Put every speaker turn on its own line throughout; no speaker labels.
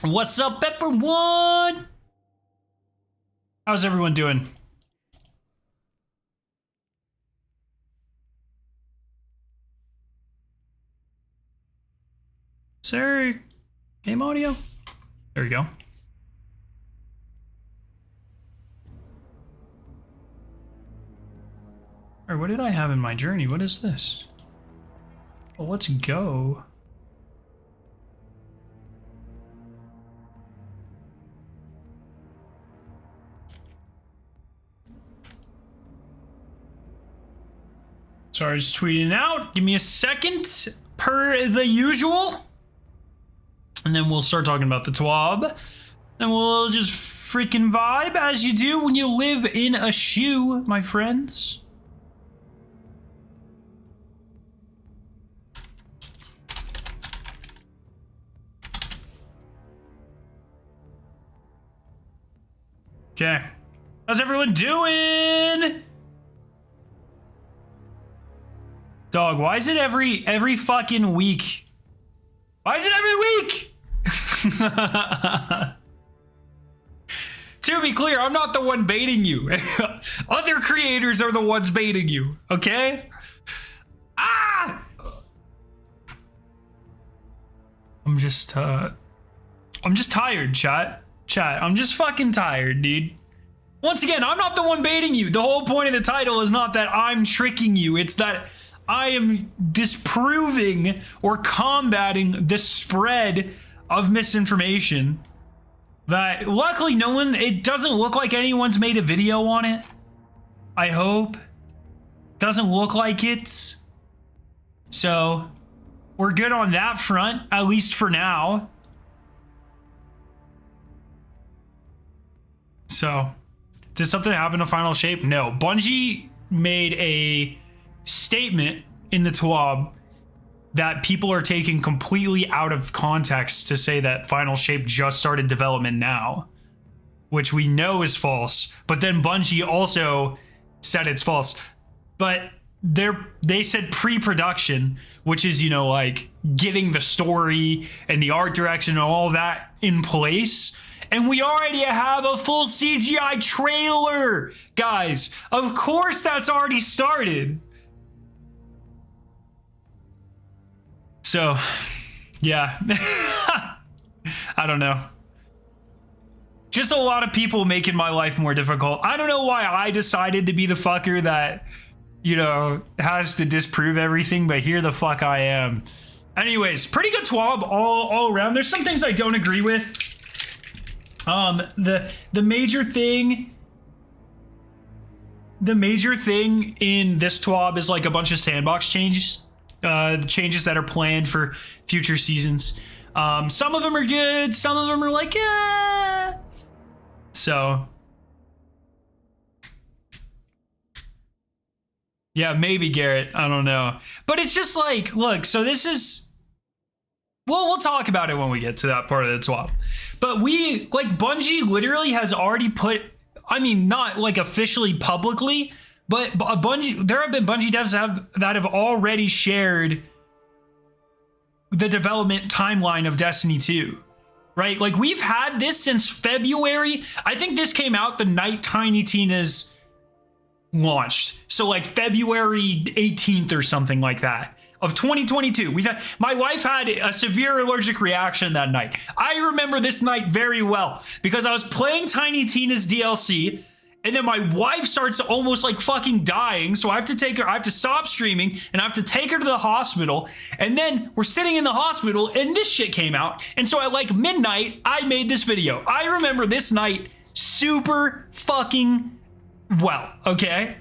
What's up, everyone? How's everyone doing? Is there game audio? There we go. Alright, what did I have in my journey? What is this? Well, let's go. Sorry, just tweeting out. Give me a second, per the usual. And then we'll start talking about the TWAB. And we'll just freaking vibe as you do when you live in a shoe, my friends. Okay. How's everyone doing? Dog, why is it every fucking week? Why is it every week? To be clear, I'm not the one baiting you. Other creators are the ones baiting you, okay? Ah! I'm just tired, chat. I'm just fucking tired, dude. Once again, I'm not the one baiting you. The whole point of the title is not that I'm tricking you. It's that I am disproving or combating the spread of misinformation that luckily it doesn't look like anyone's made a video on it. I hope. Doesn't look like it. So we're good on that front, at least for now. So did something happen to Final Shape? No. Bungie made a statement in the TWAB that people are taking completely out of context to say that Final Shape just started development now, which we know is false. But then Bungie also said it's false. But they said pre-production, which is, you know, like getting the story and the art direction and all that in place. And we already have a full CGI trailer, guys. Of course that's already started. So, yeah. I don't know. Just a lot of people making my life more difficult. I don't know why I decided to be the fucker that, you know, has to disprove everything, but here the fuck I am. Anyways, pretty good TWAB all around. There's some things I don't agree with. The major thing in this TWAB is like a bunch of Sandbox changes. The changes that are planned for future seasons. Some of them are good, some of them are like, yeah. So, yeah, maybe Garrett, I don't know. But it's just like, look, so this is, we'll talk about it when we get to that part of the TWAB. But Bungie literally has already put, I mean, not like officially publicly, but there have been Bungie devs that have already shared the development timeline of Destiny 2, right? Like, we've had this since February. I think this came out the night Tiny Tina's launched. So like February 18th or something like that of 2022. My wife had a severe allergic reaction that night. I remember this night very well because I was playing Tiny Tina's DLC. And then my wife starts almost like fucking dying. So I have to stop streaming and I have to take her to the hospital. And then we're sitting in the hospital and this shit came out. And so at like midnight, I made this video. I remember this night super fucking well, okay?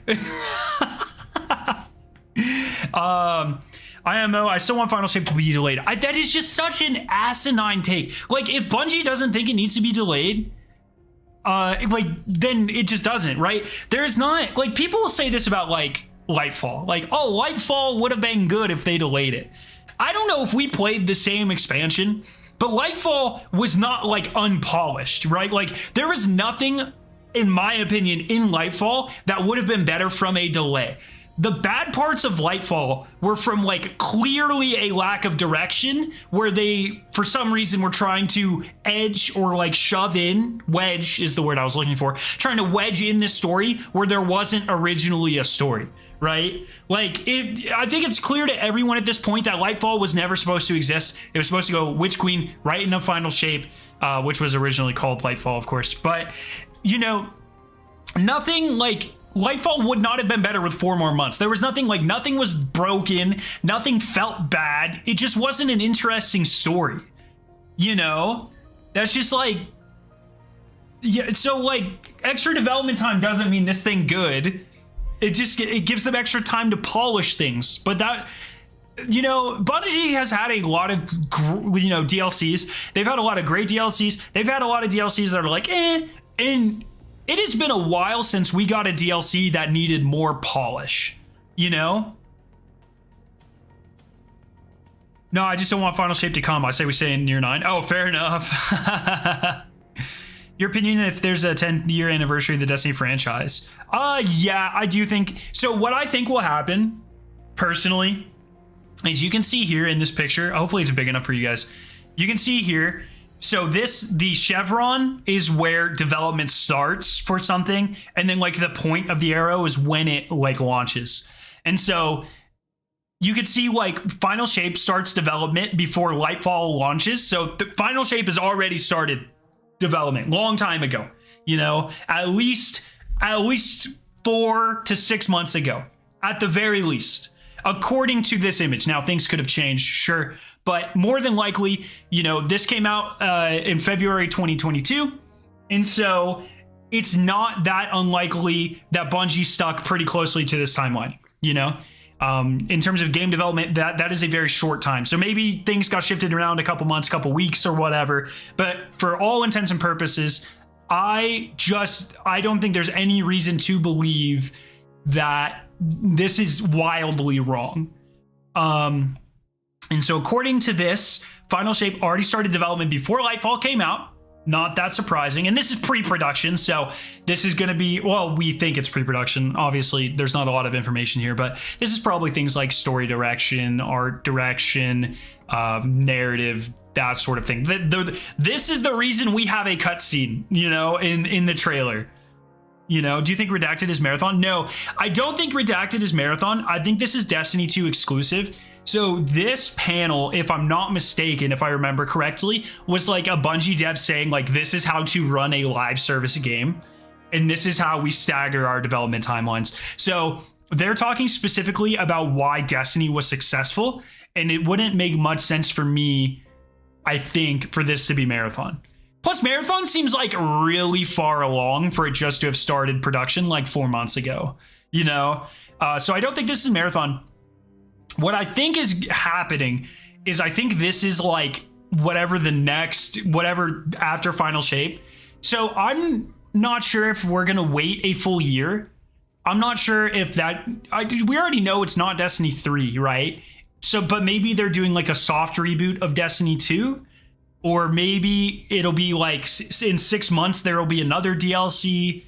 IMO, I still want Final Shape to be delayed. That is just such an asinine take. Like, if Bungie doesn't think it needs to be delayed, then it just doesn't, right? There's not, like, people will say this about, like, Lightfall. Like, oh, Lightfall would have been good if they delayed it. I don't know if we played the same expansion, but Lightfall was not, like, unpolished, right? Like, there was nothing, in my opinion, in Lightfall that would have been better from a delay. the bad parts of Lightfall were from like clearly a lack of direction, where they, for some reason, were trying to edge or like shove in, wedge is the word I was looking for, trying to wedge in this story where there wasn't originally a story, right? Like, I think it's clear to everyone at this point that Lightfall was never supposed to exist. It was supposed to go Witch Queen right in the final shape, which was originally called Lightfall, of course. But, you know, nothing like... Lightfall would not have been better with 4 more months. There was nothing like, nothing was broken, nothing felt bad. It just wasn't an interesting story. You know? That's just like, yeah, so like extra development time doesn't mean this thing good. It gives them extra time to polish things. But that, you know, Bungie has had a lot of, you know, DLCs. They've had a lot of great DLCs. They've had a lot of DLCs that are like, and it has been a while since we got a DLC that needed more polish, you know? No, I just don't want Final Shape to come. I say we stay in year 9. Oh, fair enough. Your opinion if there's a 10th-year anniversary of the Destiny franchise? Yeah, I do think... So what I think will happen, personally, is you can see here in this picture, hopefully it's big enough for you guys, you can see here... So the chevron is where development starts for something, and then like the point of the arrow is when it like launches. And so you could see like Final Shape starts development before Lightfall launches. So the Final Shape has already started development long time ago, you know, at least 4 to 6 months ago, at the very least, according to this image. Now things could have changed, sure. But more than likely, you know, this came out in February 2022. And so it's not that unlikely that Bungie stuck pretty closely to this timeline, you know? In terms of game development, that is a very short time. So maybe things got shifted around a couple months, couple weeks or whatever. But for all intents and purposes, I don't think there's any reason to believe that this is wildly wrong. And so according to this, Final Shape already started development before Lightfall came out. Not that surprising. And this is pre-production, so this is going to be, well, we think it's pre-production. Obviously, there's not a lot of information here, but this is probably things like story direction, art direction, narrative, that sort of thing. This is the reason we have a cutscene, you know, in the trailer. You know, do you think Redacted is Marathon? No, I don't think Redacted is Marathon. I think this is Destiny 2 exclusive. So this panel, if I'm not mistaken, if I remember correctly, was like a Bungie dev saying like, this is how to run a live service game. And this is how we stagger our development timelines. So they're talking specifically about why Destiny was successful. And it wouldn't make much sense for me, I think, for this to be Marathon. Plus, Marathon seems like really far along for it just to have started production like 4 months ago, you know? So I don't think this is Marathon. What I think is happening is I think this is like whatever after Final Shape. So I'm not sure if we're going to wait a full year. I'm not sure if we already know it's not Destiny 3, right? So, but maybe they're doing like a soft reboot of Destiny 2. Or maybe it'll be like in 6 months, there will be another DLC,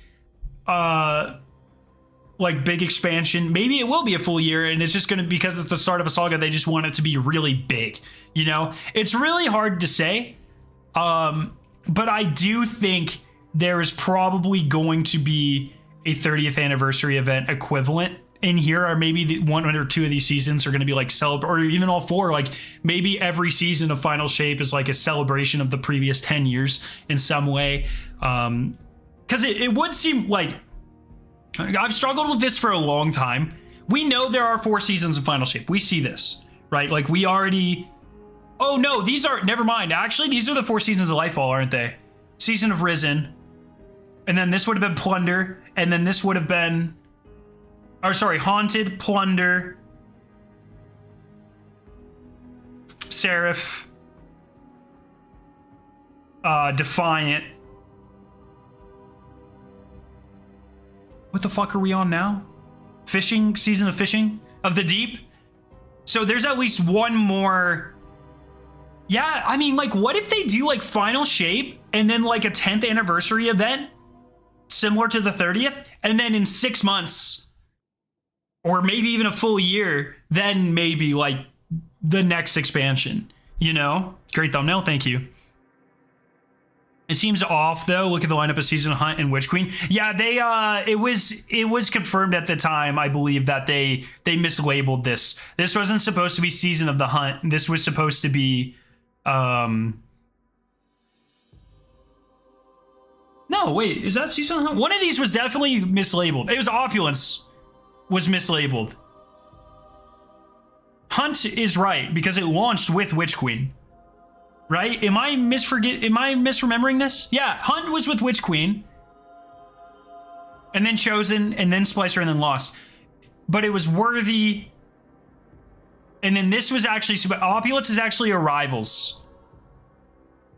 like big expansion. Maybe it will be a full year and it's just going to, because it's the start of a saga, they just want it to be really big. You know, it's really hard to say. But I do think there is probably going to be a 30th anniversary event equivalent in here, or maybe one or two of these seasons are going to be like or even all 4, like maybe every season of Final Shape is like a celebration of the previous 10 years in some way. Because it would seem like I've struggled with this for a long time. We know there are 4 seasons of Final Shape. We see this, right? Like we already, oh no, never mind. Actually, these are the 4 seasons of Lightfall, aren't they? Season of Risen. And then this would have been Plunder. And then this would have been, Haunted, Plunder, Seraph, Defiant. What the fuck are we on now? Fishing, season of Fishing of the Deep. So there's at least one more. Yeah, I mean, like, what if they do like Final Shape and then like a 10th anniversary event similar to the 30th, and then in 6 months or maybe even a full year, then maybe like the next expansion, you know? Great thumbnail, thank you. It seems off though. Look at the lineup of Season Hunt and Witch Queen. Yeah, they it was confirmed at the time, I believe, that they mislabeled this. This wasn't supposed to be Season of the Hunt. This was supposed to be no, wait, is that Season of the Hunt? One of these was definitely mislabeled. It was Opulence was mislabeled. Hunt is right because it launched with Witch Queen. Right? Am I misremembering this? Yeah, Hunt was with Witch Queen. And then Chosen, and then Splicer, and then Lost. But it was Worthy. And then this was actually... Opulence is actually Arrivals.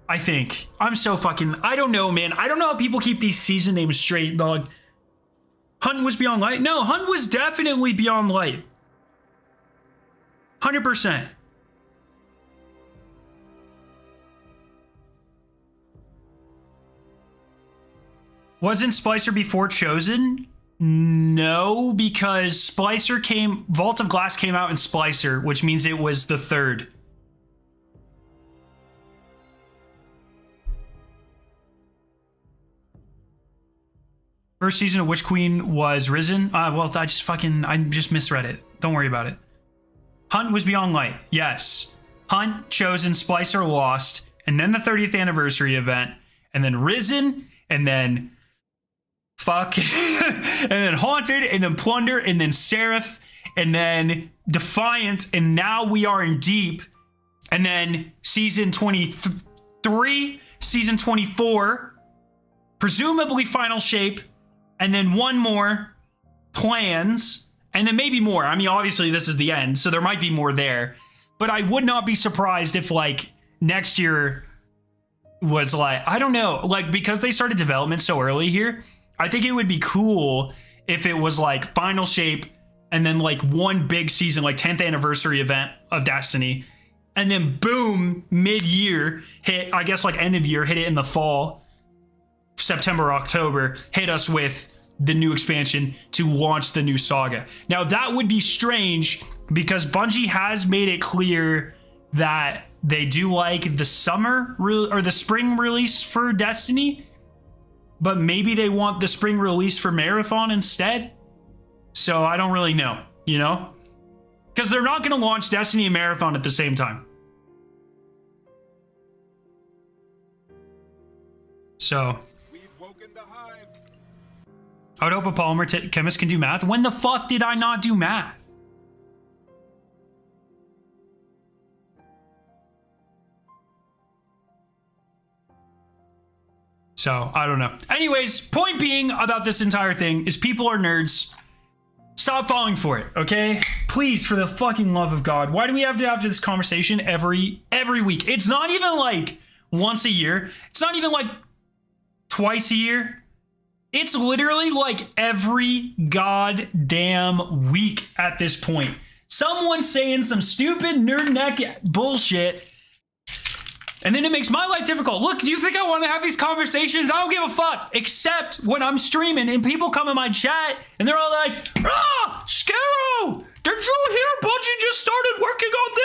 I think. I'm so fucking... I don't know, man. I don't know how people keep these season names straight, dog. Hunt was Beyond Light? No, Hunt was definitely Beyond Light. 100%. Wasn't Splicer before Chosen? No, because Splicer came... Vault of Glass came out in Splicer, which means it was the third. First season of Witch Queen was Risen. Well, I just misread it. Don't worry about it. Hunt was Beyond Light. Yes. Hunt, Chosen, Splicer, Lost, and then the 30th anniversary event, and then Risen, and then... Fuck. And then Haunted, and then Plunder, and then Seraph, and then Defiant, and now we are in Deep, and then season 23, season 24, presumably Final Shape, and then one more, Plans, and then maybe more. I mean, obviously this is the end, so there might be more there, but I would not be surprised if like next year was like, I don't know, like because they started development so early here, I think it would be cool if it was like Final Shape and then like one big season, like 10th anniversary event of Destiny. And then boom, mid-year hit, I guess like end of year, hit it in the fall, September, October, hit us with the new expansion to launch the new saga. Now that would be strange because Bungie has made it clear that they do like the summer or the spring release for Destiny. But maybe they want the spring release for Marathon instead. So I don't really know, you know? Because they're not going to launch Destiny and Marathon at the same time. So I would hope a polymer chemist can do math. When the fuck did I not do math? So, I don't know. Anyways, point being about this entire thing is people are nerds. Stop falling for it, okay? Please, for the fucking love of God. Why do we have to have this conversation every week? It's not even like once a year. It's not even like twice a year. It's literally like every goddamn week at this point. Someone saying some stupid nerd neck bullshit. And then it makes my life difficult. Look, do you think I want to have these conversations? I don't give a fuck. Except when I'm streaming and people come in my chat and they're all like, ah, Scarrow, did you hear Bungie just started working on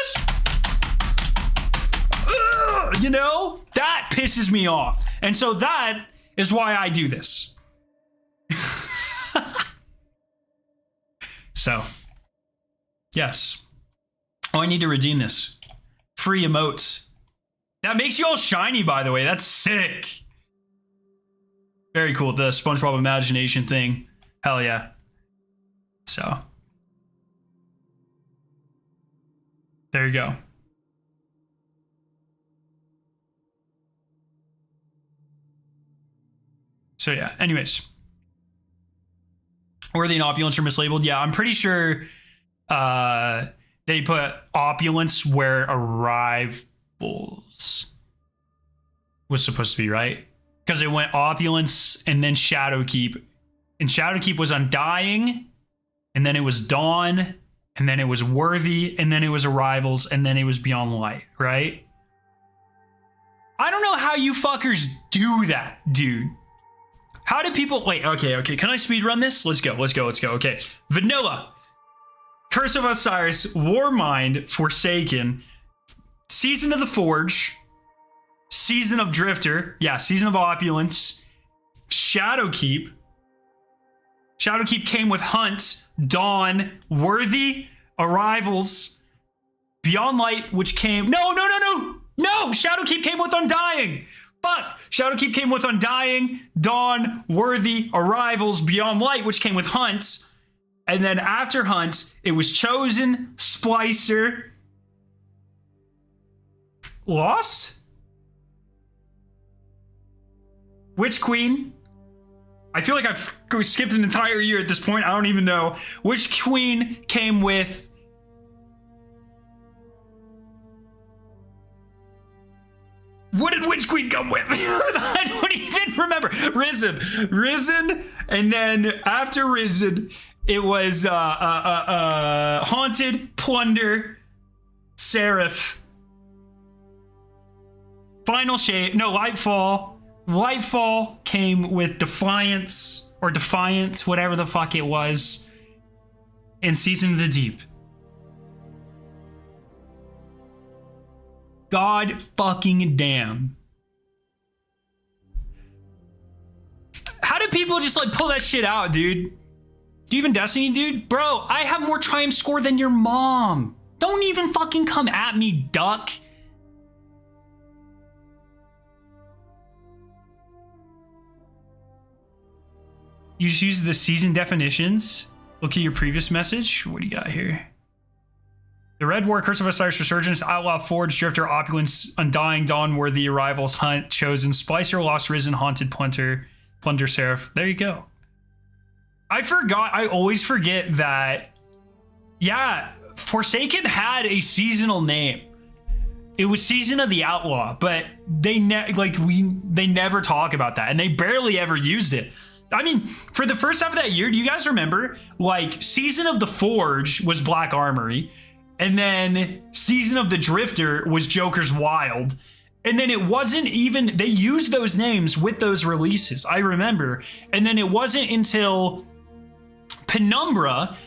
this? You know, that pisses me off. And so that is why I do this. So, yes. Oh, I need to redeem this. Free emotes. That makes you all shiny, by the way. That's sick. Very cool. The SpongeBob imagination thing. Hell yeah. So. There you go. So yeah, anyways. Worthy and Opulence are mislabeled. Yeah, I'm pretty sure they put Opulence where Arrivals was supposed to be, right? Because it went Opulence and then Shadowkeep. And Shadowkeep was Undying, and then it was Dawn, and then it was Worthy, and then it was Arrivals, and then it was Beyond Light, right? I don't know how you fuckers do that, dude. How do people... Wait, okay. Can I speedrun this? Let's go. Okay. Vanilla. Curse of Osiris, Warmind, Forsaken, Season of the Forge, Season of Drifter, yeah, Season of Opulence, Shadowkeep. Shadowkeep came with Hunt, Dawn, Worthy, Arrivals, Beyond Light, which came... No! Shadowkeep came with Undying! Fuck! Shadowkeep came with Undying, Dawn, Worthy, Arrivals, Beyond Light, which came with Hunt. And then after Hunt, it was Chosen, Splicer, Lost? Witch Queen. I feel like I've skipped an entire year at this point. I don't even know. Witch Queen came with... What did Witch Queen come with? I don't even remember. Risen, and then after Risen, it was Haunted, Plunder, Seraph, Final Shade, no, Lightfall. Lightfall came with Defiance, or Defiance, whatever the fuck it was, and Season of the Deep. God fucking damn. How do people just like pull that shit out, dude? Do you even Destiny, dude? Bro, I have more triumph score than your mom. Don't even fucking come at me, duck. You just use the season definitions. Look at your previous message. What do you got here? The Red War, Curse of Osiris, Resurgence, Outlaw, Forge, Drifter, Opulence, Undying, Dawn, Worthy, Arrivals, Hunt, Chosen, Splicer, Lost, Risen, Haunted, Plunder, Seraph. There you go. I always forget that, yeah, Forsaken had a seasonal name. It was Season of the Outlaw, but they never talk about that, and they barely ever used it. I mean, for the first half of that year, do you guys remember, like, Season of the Forge was Black Armory, and then Season of the Drifter was Joker's Wild. And then it wasn't even... They used those names with those releases, I remember. And then it wasn't until Penumbra,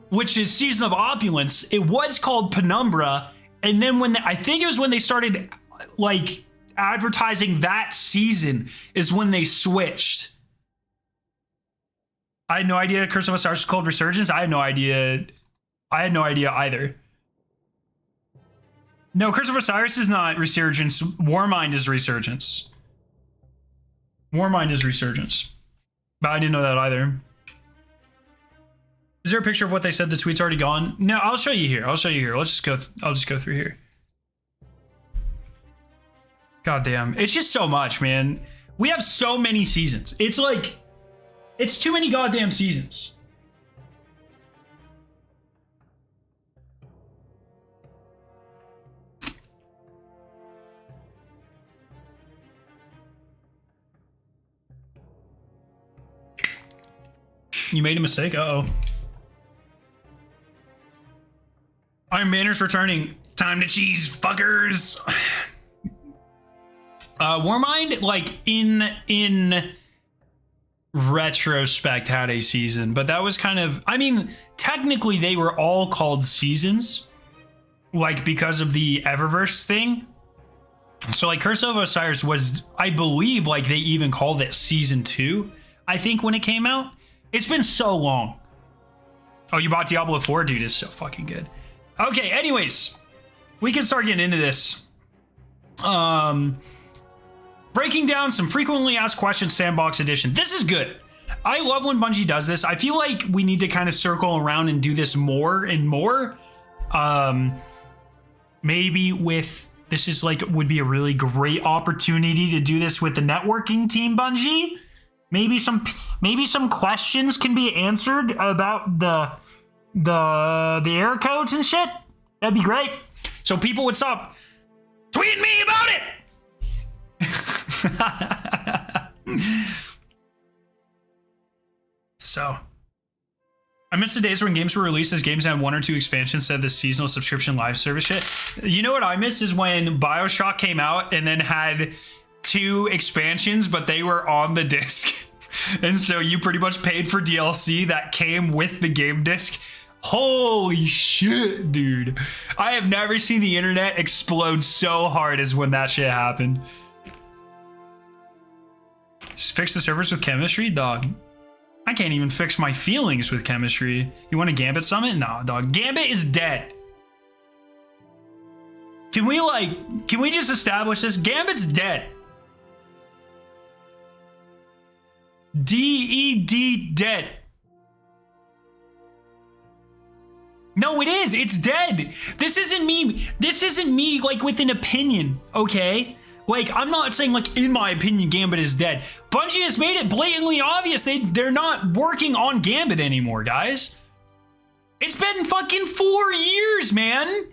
which is Season of Opulence, it was called Penumbra. And then I think it was when they started, like, advertising that season is when they switched. I had no idea Curse of Osiris was called Resurgence. I had no idea either. No, Curse of Osiris is not Resurgence. Warmind is Resurgence. Warmind is Resurgence. But I didn't know that either. Is there a picture of what they said? The tweet's already gone? No, I'll show you here. I'll just go through here. God damn. It's just so much, man. We have so many seasons. It's like... It's too many goddamn seasons. You made a mistake? Uh-oh. Iron Banner's returning. Time to cheese, fuckers. Warmind, like, in retrospect, had a season, but that was kind of... I mean, technically, they were all called seasons, like, because of the Eververse thing. So, like, Curse of Osiris was, I believe, like, they even called it Season 2, I think, when it came out. It's been so long. Oh, you bought Diablo 4? Dude, it's so fucking good. Okay, anyways, we can start getting into this. Breaking down some frequently asked questions, Sandbox edition. This is good. I love when Bungie does this. I feel like we need to kind of circle around and do this more and more. Maybe with... This is like, would be a really great opportunity to do this with the networking team, Bungie. Maybe some questions can be answered about the error codes and shit. That'd be great. So people would stop tweeting me about it. So I miss the days when games were released as games had 1 or 2 expansions, said the seasonal subscription live service shit. You know what I miss is when BioShock came out and then had 2 expansions, but they were on the disc. And so you pretty much paid for DLC that came with the game disc. Holy shit, dude. I have never seen the internet explode so hard as when that shit happened. Fix the servers with chemistry? Dog. I can't even fix my feelings with chemistry. You want a Gambit summit? No, dog. Gambit is dead. Can we just establish this? Gambit's dead. D-E-D dead. No, it is. It's dead. This isn't me like with an opinion, okay? Like, I'm not saying like, in my opinion, Gambit is dead. Bungie has made it blatantly obvious they're not working on Gambit anymore, guys. It's been fucking 4 years, man.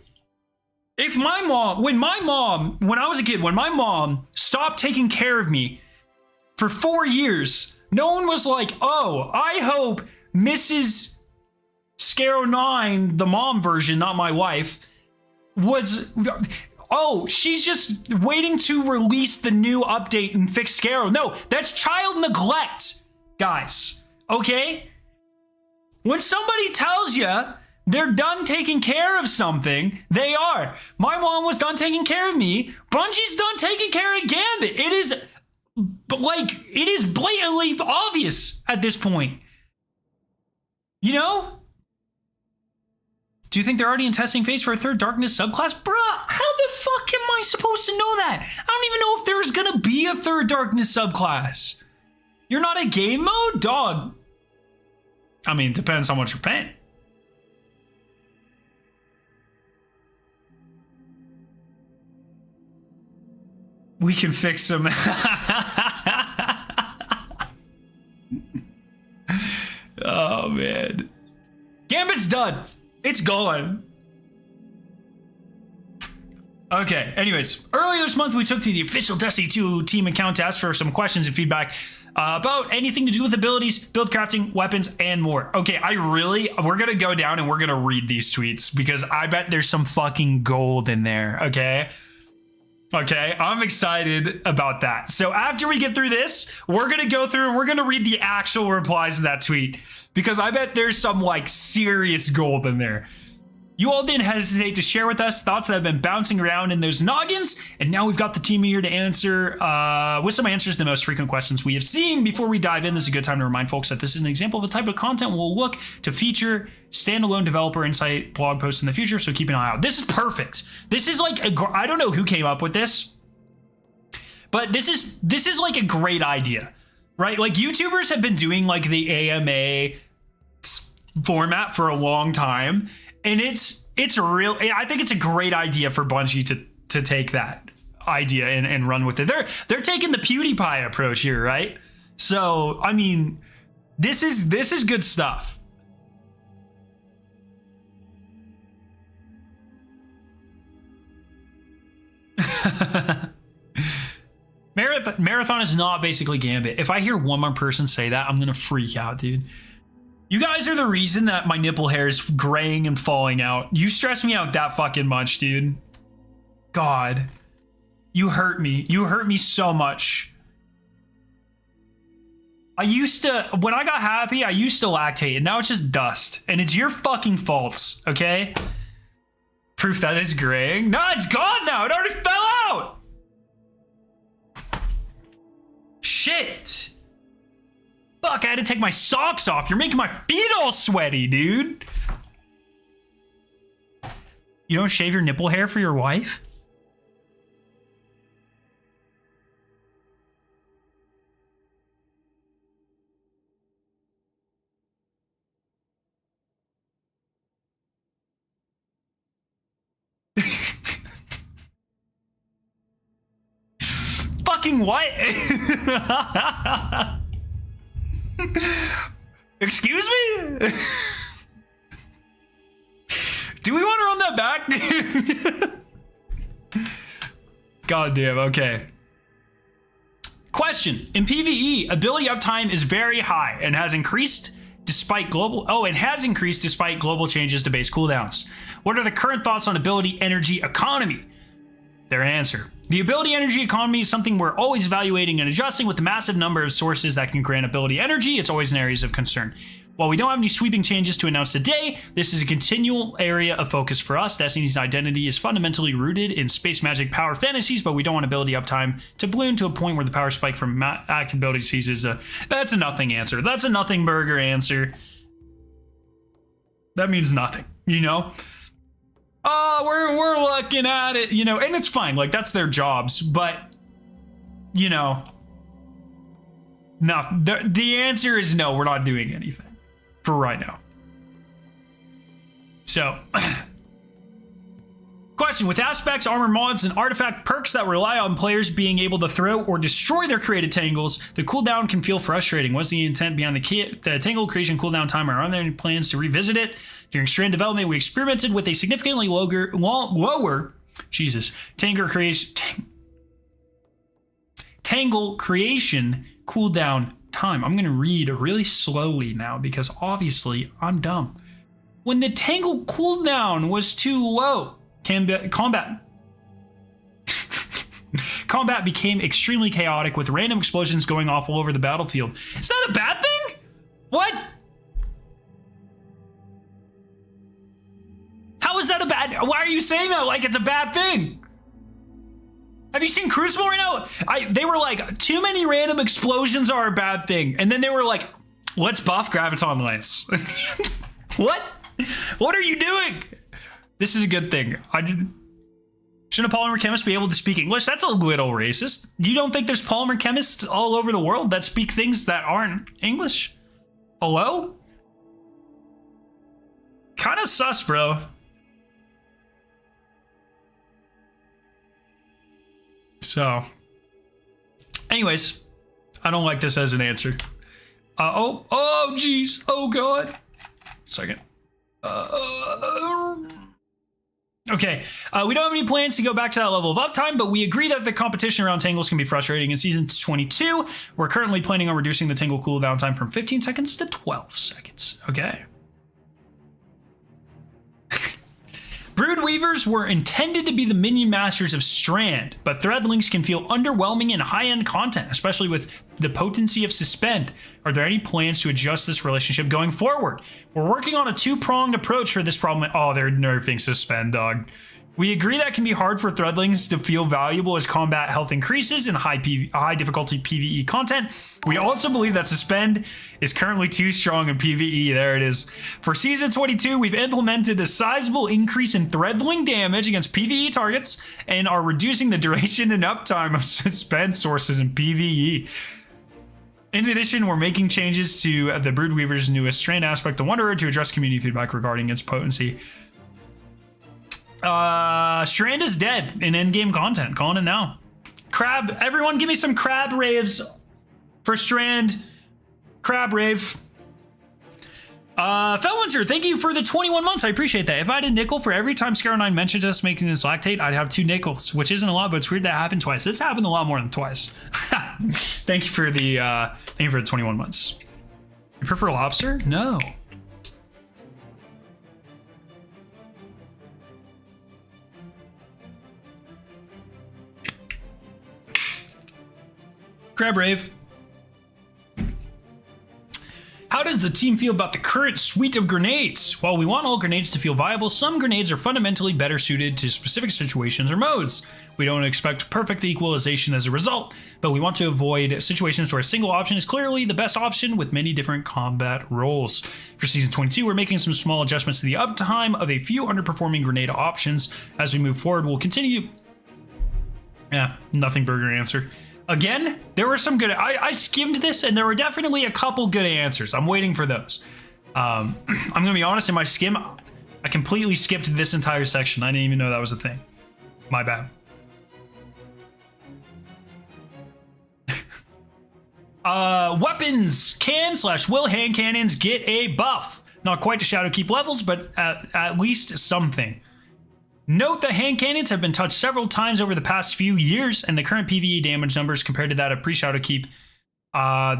If when I was a kid, when my mom stopped taking care of me for 4 years, no one was like, oh, I hope Mrs. Scarrow 9, the mom version, not my wife, oh, she's just waiting to release the new update and fix Scarrow. No, that's child neglect, guys, okay? When somebody tells you they're done taking care of something, they are. My mom was done taking care of me. Bungie's done taking care of Gambit. It is blatantly obvious at this point. You know? Do you think they're already in testing phase for a third Darkness subclass? Bruh, how the fuck am I supposed to know that? I don't even know if there's gonna be a third Darkness subclass. You're not in game mode? Dog. I mean, it depends how much you're paying. We can fix them. Oh, man. Gambit's done. It's gone. Okay, anyways. Earlier this month, we took to the official Destiny 2 team account to ask for some questions and feedback about anything to do with abilities, build crafting, weapons, and more. Okay, we're going to go down and we're going to read these tweets because I bet there's some fucking gold in there, okay? Okay, I'm excited about that. So after we get through this, we're going to go through and we're going to read the actual replies to that tweet because I bet there's some like serious gold in there. You all didn't hesitate to share with us thoughts that have been bouncing around in those noggins, and now we've got the team here to answer with some answers to the most frequent questions we have seen. Before we dive in, this is a good time to remind folks that this is an example of the type of content we'll look to feature standalone developer insight blog posts in the future, so keep an eye out. This is perfect. This is like I don't know who came up with this, but this is like a great idea, right? Like YouTubers have been doing like the AMA format for a long time. And it's real. I think it's a great idea for Bungie to take that idea and run with it. They're taking the PewDiePie approach here, right? So I mean, this is good stuff. Marathon is not basically Gambit. If I hear one more person say that, I'm gonna freak out, dude. You guys are the reason that my nipple hair is graying and falling out. You stress me out that fucking much, dude. God. You hurt me. You hurt me so much. When I got happy, I used to lactate, and now it's just dust. And it's your fucking faults, okay? Proof that it's graying? No, it's gone now. It already fell out. Shit. Fuck, I had to take my socks off. You're making my feet all sweaty, dude. You don't shave your nipple hair for your wife? Fucking what? Excuse me? Do we want to run that back? God damn, okay. Question. In PvE, ability uptime is very high and has increased despite global changes to base cooldowns. What are the current thoughts on ability energy economy? Their answer. The ability energy economy is something we're always evaluating and adjusting with the massive number of sources that can grant ability energy. It's always an area of concern. While we don't have any sweeping changes to announce today, this is a continual area of focus for us. Destiny's identity is fundamentally rooted in space magic power fantasies, but we don't want ability uptime to balloon to a point where the power spike from active ability ceases. That's a nothing answer. That's a nothing burger answer. That means nothing, you know? Oh, we're looking at it, you know, and it's fine. Like, that's their jobs, but, you know, no, the answer is no, we're not doing anything for right now. So, question, with aspects, armor mods, and artifact perks that rely on players being able to throw or destroy their created tangles, the cooldown can feel frustrating. What's the intent behind the tangle creation cooldown timer? Are there any plans to revisit it? During strand development, we experimented with a significantly lower tangle creation cooldown time. I'm going to read really slowly now because obviously I'm dumb. When the tangle cooldown was too low, combat became extremely chaotic with random explosions going off all over the battlefield. Is that a bad thing? What? How is that a bad? Why are you saying that like it's a bad thing? Have you seen Crucible right now? They were like, too many random explosions are a bad thing. And then they were like, let's buff Graviton Lance. What? What are you doing? This is a good thing. Shouldn't a polymer chemist be able to speak English? That's a little racist. You don't think there's polymer chemists all over the world that speak things that aren't English? Hello? Kind of sus, bro. So, anyways, I don't like this as an answer. Oh, geez. Oh, God. Second. Okay, we don't have any plans to go back to that level of uptime, but we agree that the competition around tangles can be frustrating. In Season 22, we're currently planning on reducing the tangle cooldown time from 15 seconds to 12 seconds. Okay. Brood Weavers were intended to be the minion masters of Strand, but Threadlings can feel underwhelming in high-end content, especially with the potency of Suspend. Are there any plans to adjust this relationship going forward? We're working on a two-pronged approach for this problem. Oh, they're nerfing Suspend, dog. We agree that can be hard for Threadlings to feel valuable as combat health increases in high difficulty PvE content. We also believe that Suspend is currently too strong in PvE. There it is. For Season 22, we've implemented a sizable increase in Threadling damage against PvE targets and are reducing the duration and uptime of Suspend sources in PvE. In addition, we're making changes to the Broodweaver's newest Strand aspect, the Wanderer, to address community feedback regarding its potency. Strand is dead in endgame content. Calling it now. Crab, everyone give me some crab raves for Strand. Crab rave. Felwinter, thank you for the 21 months. I appreciate that. If I had a nickel for every time Scarrow9 mentions us making this lactate, I'd have 2 nickels, which isn't a lot, but it's weird that happened twice. This happened a lot more than twice. Thank you for the 21 months. You prefer lobster? No. Crab rave. How does the team feel about the current suite of grenades? While we want all grenades to feel viable, some grenades are fundamentally better suited to specific situations or modes. We don't expect perfect equalization as a result, but we want to avoid situations where a single option is clearly the best option with many different combat roles. For Season 22, we're making some small adjustments to the uptime of a few underperforming grenade options. As we move forward, we'll continue... nothing burger answer. Again, there were some good... I skimmed this, and there were definitely a couple good answers. I'm waiting for those. I'm going to be honest, in my skim, I completely skipped this entire section. I didn't even know that was a thing. My bad. Weapons can/will hand cannons get a buff. Not quite to Shadowkeep levels, but at least something. Note that hand cannons have been touched several times over the past few years, and the current PvE damage numbers compared to that of pre-Shadowkeep,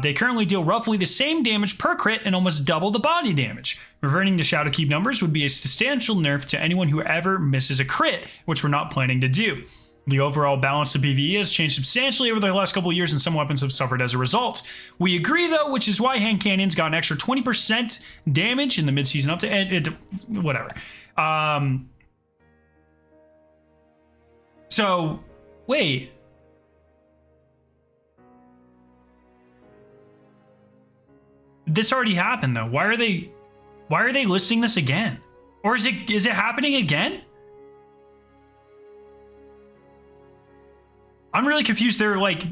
they currently deal roughly the same damage per crit and almost double the body damage. Reverting to Shadowkeep numbers would be a substantial nerf to anyone who ever misses a crit, which we're not planning to do. The overall balance of PvE has changed substantially over the last couple of years, and some weapons have suffered as a result. We agree, though, which is why hand cannons got an extra 20% damage in the mid-season up to whatever. So, wait. This already happened, though. Why are they listing this again? Or is it happening again? I'm really confused. They're like,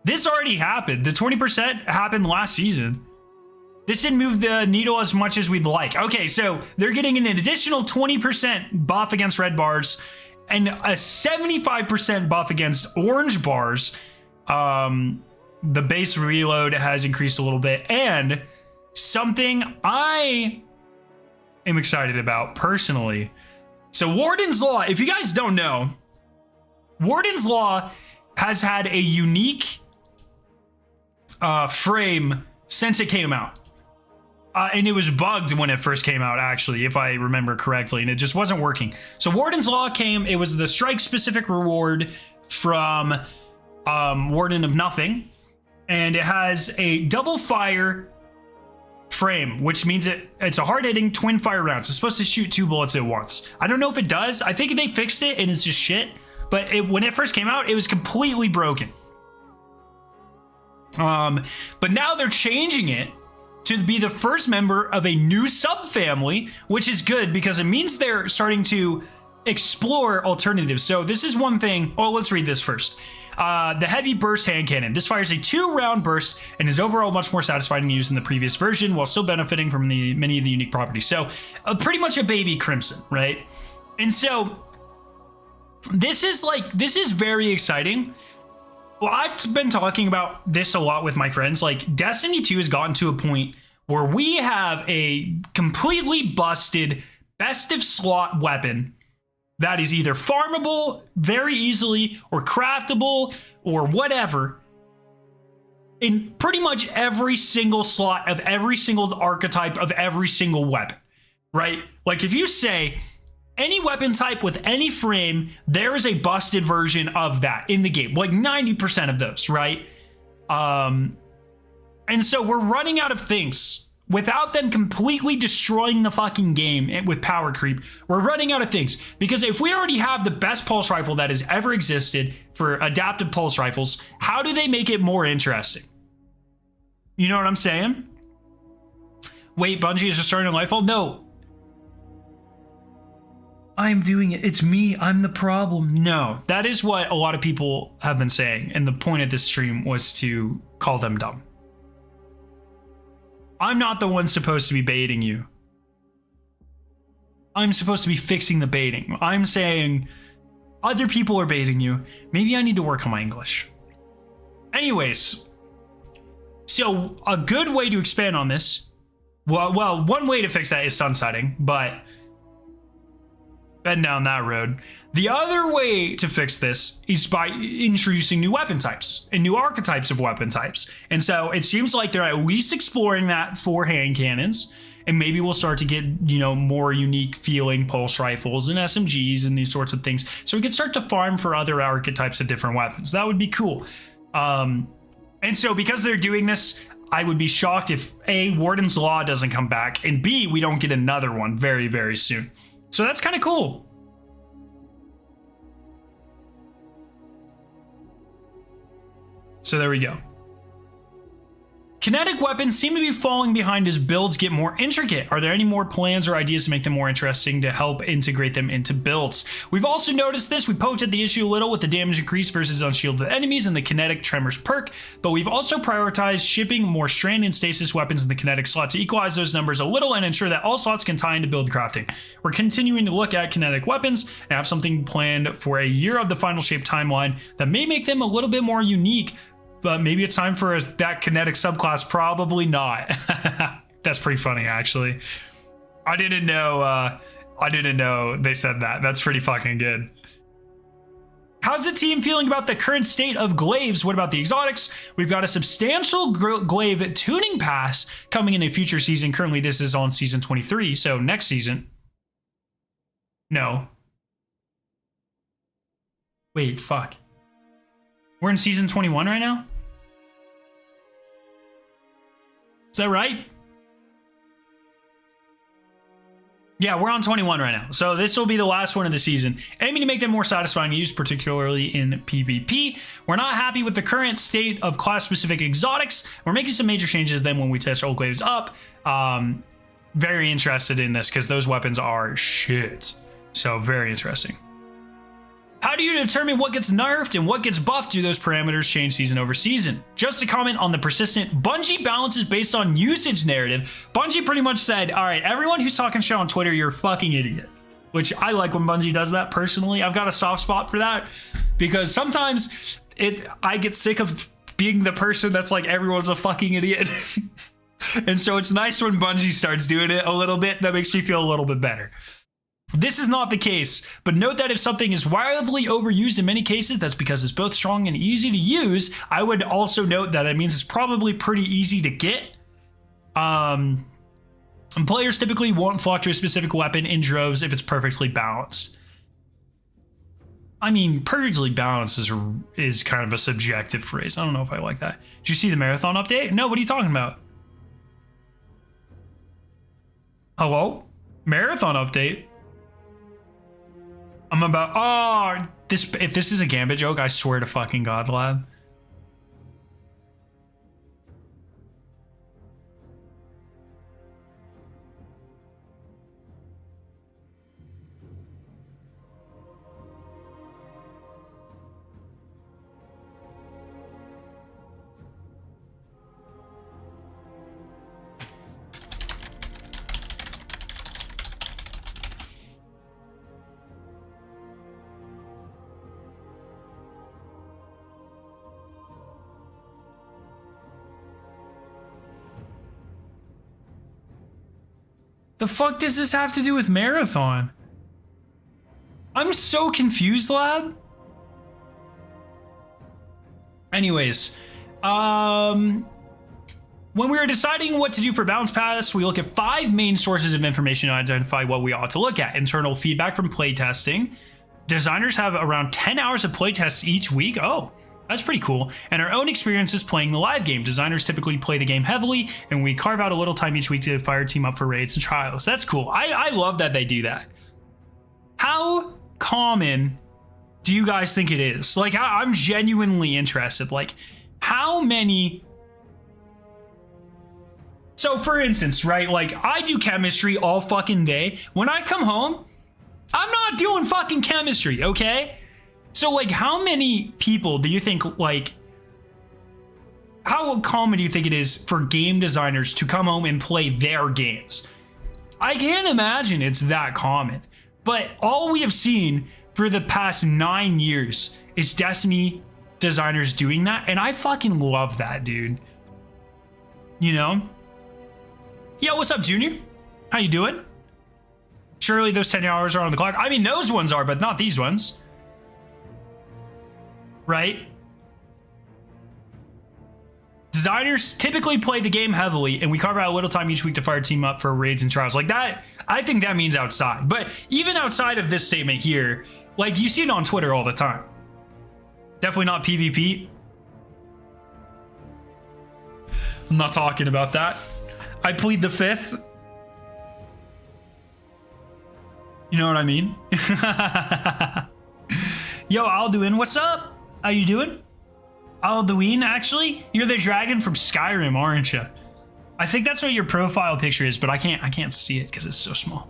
this already happened. The 20% happened last season. This didn't move the needle as much as we'd like. Okay, so they're getting an additional 20% buff against red bars and a 75% buff against orange bars. The base reload has increased a little bit. And something I am excited about personally. So Warden's Law, if you guys don't know, Warden's Law has had a unique frame since it came out. And it was bugged when it first came out, actually, if I remember correctly, and it just wasn't working. So Warden's Law came, it was the strike-specific reward from Warden of Nothing, and it has a double fire frame, which means it's a hard-hitting twin fire rounds. It's supposed to shoot 2 bullets at once. I don't know if it does. I think they fixed it, and it's just shit. But when it first came out, it was completely broken. But now they're changing it to be the first member of a new subfamily, which is good because it means they're starting to explore alternatives. So this is one thing. Oh, let's read this first. The heavy burst hand cannon. This fires a 2-round burst and is overall much more satisfying to use than the previous version while still benefiting from many of the unique properties. So pretty much a baby Crimson, right? And so this is very exciting. Well, I've been talking about this a lot with my friends. Like, Destiny 2 has gotten to a point where we have a completely busted best of slot weapon that is either farmable very easily or craftable or whatever in pretty much every single slot of every single archetype of every single weapon, right? Like, if you say any weapon type with any frame, there is a busted version of that in the game, like 90% of those, right? And so we're running out of things without them completely destroying the fucking game with power creep. We're running out of things because if we already have the best pulse rifle that has ever existed for adaptive pulse rifles, how do they make it more interesting? You know what I'm saying? Wait, Bungie is just starting a Lightfall? No. I'm doing it. It's me. I'm the problem. No, that is what a lot of people have been saying. And the point of this stream was to call them dumb. I'm not the one supposed to be baiting you. I'm supposed to be fixing the baiting. I'm saying other people are baiting you. Maybe I need to work on my English. Anyways, so a good way to expand on this. Well, one way to fix that is sunsetting, but been down that road. The other way to fix this is by introducing new weapon types and new archetypes of weapon types. And so it seems like they're at least exploring that for hand cannons. And maybe we'll start to get, more unique feeling pulse rifles and SMGs and these sorts of things. So we can start to farm for other archetypes of different weapons. That would be cool. And so because they're doing this, I would be shocked if A, Warden's Law doesn't come back, and B, we don't get another one very, very soon. So that's kind of cool. So there we go. Kinetic weapons seem to be falling behind as builds get more intricate. Are there any more plans or ideas to make them more interesting to help integrate them into builds? We've also noticed this. We poked at the issue a little with the damage increase versus unshielded enemies and the kinetic tremors perk, but we've also prioritized shipping more strand and stasis weapons in the kinetic slot to equalize those numbers a little and ensure that all slots can tie into build crafting. We're continuing to look at kinetic weapons and have something planned for a year of the final shape timeline that may make them a little bit more unique. But maybe it's time for that kinetic subclass. Probably not. That's pretty funny, actually. I didn't know they said that. That's pretty fucking good. How's the team feeling about the current state of glaives? What about the exotics? We've got a substantial glaive tuning pass coming in a future season. Currently, this is on season 23, so next season. No. Wait, fuck. We're in season 21 right now? Is that right? Yeah, we're on 21 right now. So this will be the last one of the season, aiming to make them more satisfying to use, particularly in PvP. We're not happy with the current state of class-specific exotics. We're making some major changes then when we touch Old up. Very interested in this because those weapons are shit. So very interesting. How do you determine what gets nerfed and what gets buffed? Do those parameters change season over season? Just to comment on the persistent Bungie balances based on usage narrative, Bungie pretty much said, all right, everyone who's talking shit on Twitter, you're a fucking idiot. Which I like when Bungie does that personally. I've got a soft spot for that because sometimes I get sick of being the person that's like, everyone's a fucking idiot. And so it's nice when Bungie starts doing it a little bit. That makes me feel a little bit better. This is not the case, but note that if something is wildly overused in many cases, that's because it's both strong and easy to use. I would also note that it means it's probably pretty easy to get. And players typically won't flock to a specific weapon in droves if it's perfectly balanced. I mean, perfectly balanced is kind of a subjective phrase. I don't know if I like that. Did you see the marathon update? No, what are you talking about? Hello? Marathon update? I'm about, oh, if this is a Gambit joke, I swear to fucking God, lab. The fuck does this have to do with marathon? I'm so confused, lad. Anyways, when we were deciding what to do for Bounce Pass, we look at 5 main sources of information to identify what we ought to look at. Internal feedback from playtesting. Designers have around 10 hours of playtests each week. Oh, that's pretty cool. And our own experiences playing the live game. Designers typically play the game heavily, and we carve out a little time each week to fire team up for raids and trials. That's cool. I love that they do that. How common do you guys think it is? Like, I'm genuinely interested. Like, how many... So, for instance, right? Like, I do chemistry all fucking day. When I come home, I'm not doing fucking chemistry, okay? So, like, how many people do you think, like, how common do you think it is for game designers to come home and play their games? I can't imagine it's that common. But all we have seen for the past 9 years is Destiny designers doing that. And I fucking love that, dude. You know? Yo, what's up, Junior? How you doing? Surely those 10 hours are on the clock. I mean, those ones are, but not these ones. Right? Designers typically play the game heavily, and we carve out a little time each week to fire team up for raids and trials. Like that, I think that means outside. But even outside of this statement here, like you see it on Twitter all the time. Definitely not PvP. I'm not talking about that. I plead the fifth. You know what I mean? Yo, Alduin, what's up? How you doing? Alduin, actually? You're the dragon from Skyrim, aren't you? I think that's what your profile picture is, but I can't see it because it's so small.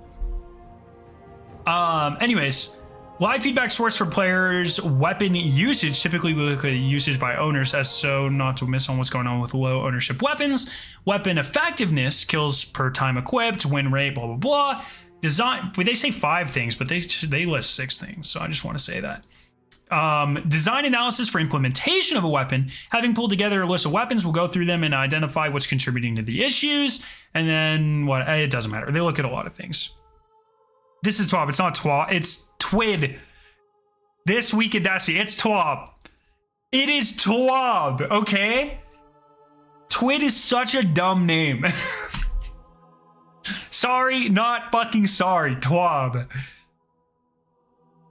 Anyways, live feedback source for players' weapon usage. Typically, we look at usage by owners as so not to miss on what's going on with low ownership weapons. Weapon effectiveness, kills per time equipped, win rate, blah, blah, blah. Design, they say 5 things, but they list 6 things, so I just want to say that. Design analysis for implementation of a weapon. Having pulled together a list of weapons, we'll go through them and identify what's contributing to the issues. And then what? It doesn't matter. They look at a lot of things. This is TWAB. It's not TWAB. It's TWID. This week at Destiny, it's TWAB. It is TWAB, okay? TWID is such a dumb name. Sorry, not fucking sorry. TWAB.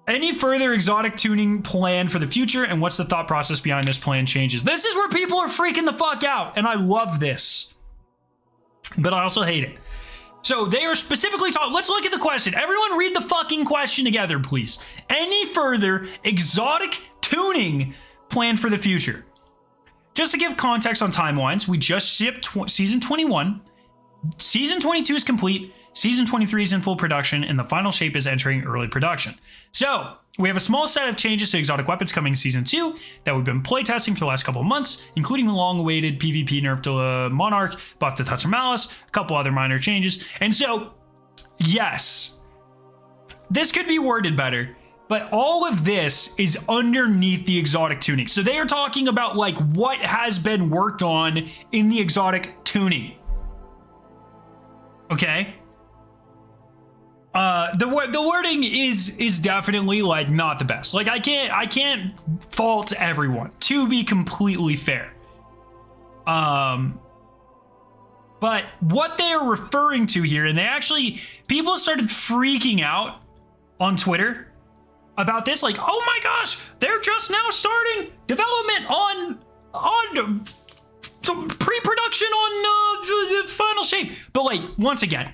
Any further exotic tuning plan for the future, and what's the thought process behind this plan changes? This is where people are freaking the fuck out, and I love this. But I also hate it. So they are specifically talking. Let's look at the question. Everyone read the fucking question together, please. Any further exotic tuning plan for the future? Just to give context on timelines, we just shipped season 21. Season 22 is complete. Season 23 is in full production, and the final shape is entering early production. So we have a small set of changes to exotic weapons coming in season 2 that we've been playtesting for the last couple of months, including the long-awaited PvP nerf to Monarch, buff to Touch of Malice, a couple other minor changes. And so, yes, this could be worded better, but all of this is underneath the exotic tuning. So they are talking about like what has been worked on in the exotic tuning. Okay. The wording is definitely like not the best. Like I can't fault everyone, to be completely fair. But what they are referring to here, and people started freaking out on Twitter about this, like, oh my gosh, they're just now starting development on pre-production on the final shape. But like, once again,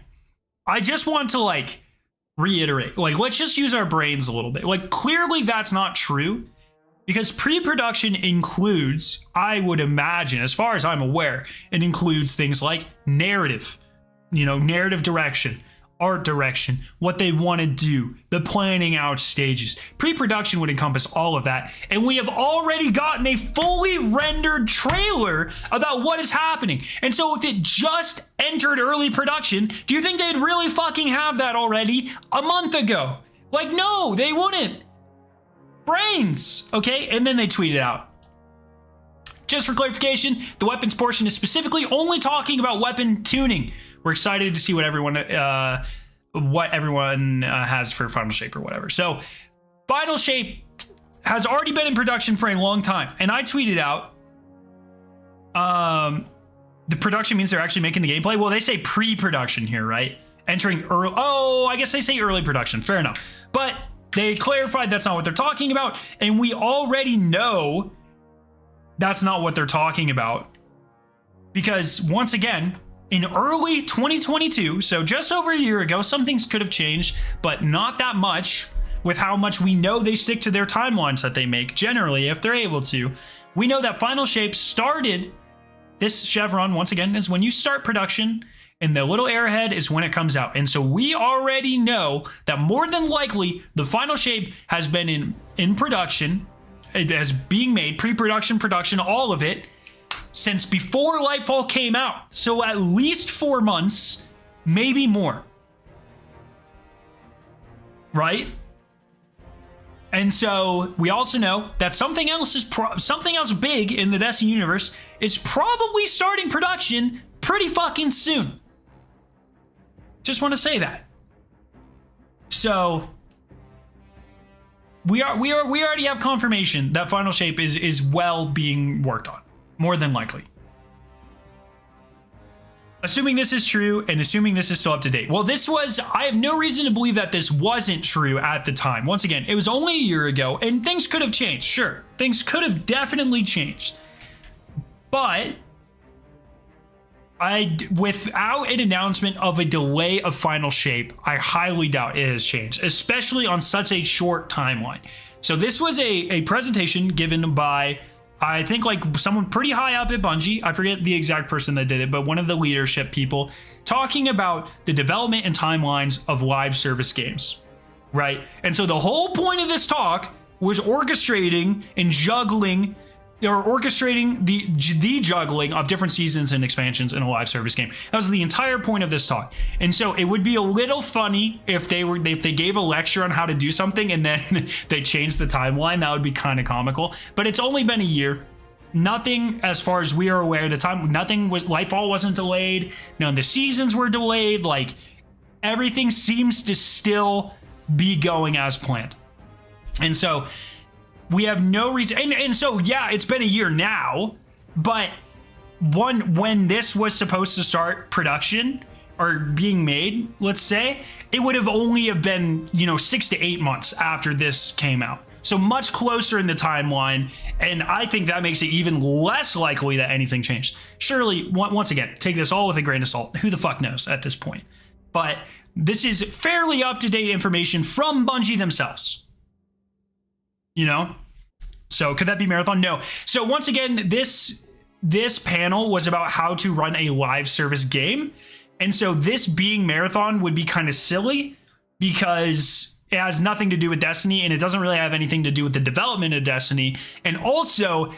I just want to like reiterate, like, let's just use our brains a little bit. Like, clearly that's not true, because pre-production includes, I would imagine, as far as I'm aware, it includes things like narrative, narrative direction, art direction, what they want to do, the planning out stages. Pre-production would encompass all of that, and we have already gotten a fully rendered trailer about what is happening. And so if it just entered early production, do you think they'd really fucking have that already a month ago? Like, no, they wouldn't. Brains, okay? And then they tweet it out. Just for clarification, the weapons portion is specifically only talking about weapon tuning. We're excited to see what everyone has for final shape or whatever. So final shape has already been in production for a long time. And I tweeted out, the production means they're actually making the gameplay. Well, they say pre-production here, right? Entering early. Oh, I guess they say early production. Fair enough. But they clarified that's not what they're talking about. And we already know that's not what they're talking about. Because once again, in early 2022, so just over a year ago, some things could have changed, but not that much with how much we know they stick to their timelines that they make, generally, if they're able to. We know that Final Shape started, this chevron, once again, is when you start production, and the little arrowhead is when it comes out. And so we already know that more than likely, the Final Shape has been in production, it has being made, pre-production, production, all of it, since before Lightfall came out. So at least 4 months, maybe more. Right? And so we also know that something else big in the Destiny universe is probably starting production pretty fucking soon. Just want to say that. So we already have confirmation that Final Shape is well being worked on. More than likely. Assuming this is true, and assuming this is still up to date. Well, I have no reason to believe that this wasn't true at the time. Once again, it was only a year ago, and things could have changed. Sure, things could have definitely changed. But without an announcement of a delay of Final Shape, I highly doubt it has changed, especially on such a short timeline. So this was a presentation given by, I think, like someone pretty high up at Bungie. I forget the exact person that did it, but one of the leadership people talking about the development and timelines of live service games, right? And so the whole point of this talk was orchestrating and juggling, or orchestrating the juggling of different seasons and expansions in a live service game. That was the entire point of this talk. And so it would be a little funny if they gave a lecture on how to do something and then they changed the timeline. That would be kind of comical. But it's only been a year. Nothing, as far as we are aware, Lightfall wasn't delayed. None of the seasons were delayed. Like, everything seems to still be going as planned. And so we have no reason, and so yeah, it's been a year now, but when this was supposed to start production, are being made, let's say, it would have only have been, 6 to 8 months after this came out. So much closer in the timeline, and I think that makes it even less likely that anything changed. Surely, once again, take this all with a grain of salt. Who the fuck knows at this point? But this is fairly up-to-date information from Bungie themselves. So could that be Marathon? No. So once again, this panel was about how to run a live service game. And so this being Marathon would be kind of silly because it has nothing to do with Destiny, and it doesn't really have anything to do with the development of Destiny. And also,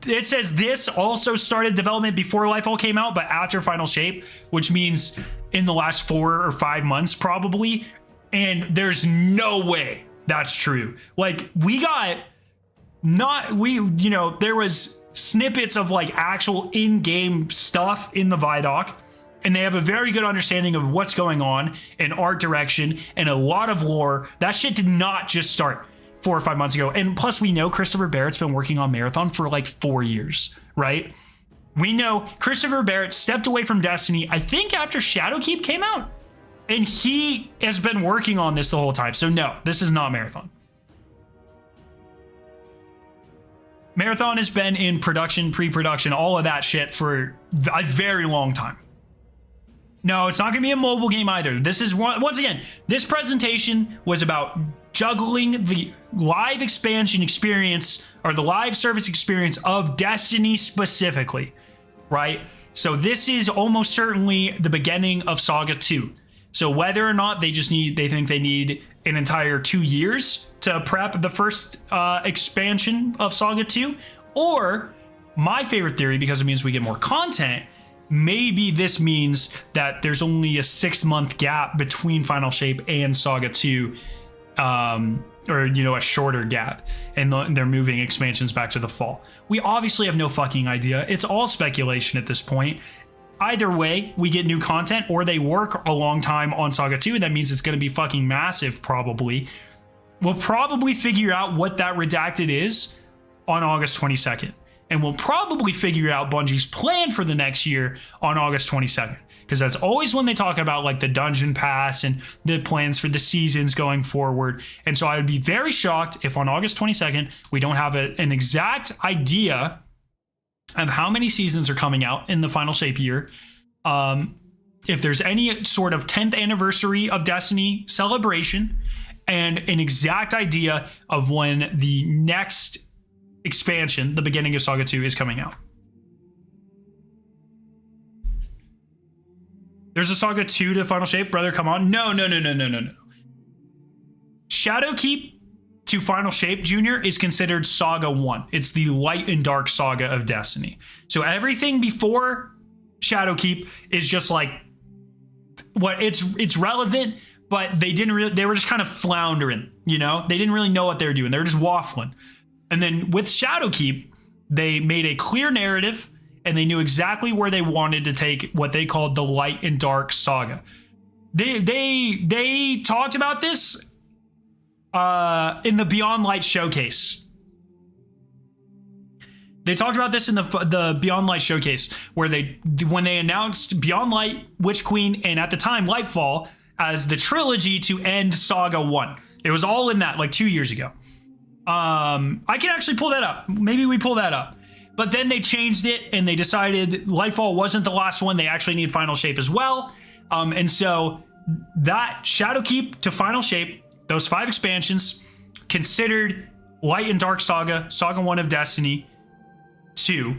it says this also started development before Lightfall came out, but after Final Shape, which means in the last 4 or 5 months, probably. And there's no way that's true. Like, there was snippets of like actual in-game stuff in the Vidoc. And they have a very good understanding of what's going on and art direction and a lot of lore. That shit did not just start 4 or 5 months ago. And plus, we know Christopher Barrett's been working on Marathon for like 4 years, right? We know Christopher Barrett stepped away from Destiny, I think after Shadowkeep came out. And he has been working on this the whole time. So no, this is not Marathon. Marathon has been in production, pre-production, all of that shit for a very long time. No, it's not going to be a mobile game either. This is, once again, this presentation was about juggling the live expansion experience or the live service experience of Destiny specifically, right? So this is almost certainly the beginning of Saga 2. So whether or not they think they need an entire 2 years to prep the first expansion of Saga 2, or my favorite theory, because it means we get more content, maybe this means that there's only a 6-month gap between Final Shape and Saga 2, or, a shorter gap, and they're moving expansions back to the fall. We obviously have no fucking idea. It's all speculation at this point. Either way, we get new content, or they work a long time on Saga 2, and that means it's going to be fucking massive, probably. We'll probably figure out what that redacted is on August 22nd. And we'll probably figure out Bungie's plan for the next year on August 22nd. Because that's always when they talk about like the dungeon pass and the plans for the seasons going forward. And so I would be very shocked if on August 22nd, we don't have an exact idea of how many seasons are coming out in the Final Shape year. If there's any sort of 10th anniversary of Destiny celebration, and an exact idea of when the next expansion, the beginning of Saga 2, is coming out. There's a Saga 2 to Final Shape, brother, come on. No. Shadowkeep to Final Shape, Junior, is considered Saga 1. It's the light and dark saga of Destiny. So everything before Shadowkeep is just like, it's relevant, but they were just kind of floundering, They didn't really know what they were doing. They were just waffling. And then with Shadowkeep, they made a clear narrative, and they knew exactly where they wanted to take what they called the light and dark saga. They talked about this in the Beyond Light showcase. They talked about this in the Beyond Light showcase, where when they announced Beyond Light, Witch Queen, and at the time Lightfall as the trilogy to end Saga 1. It was all in that like 2 years ago. I can actually pull that up. Maybe we pull that up. But then they changed it, and they decided Lightfall wasn't the last one. They actually need Final Shape as well. And so that Shadowkeep to Final Shape, those 5 expansions, considered Light and Dark Saga, Saga 1 of Destiny 2.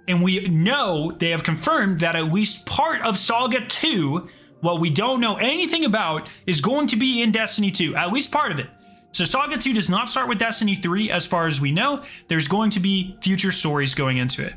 And we know they have confirmed that at least part of Saga 2, what we don't know anything about, is going to be in Destiny 2, at least part of it. So Saga 2 does not start with Destiny 3 as far as we know. There's going to be future stories going into it.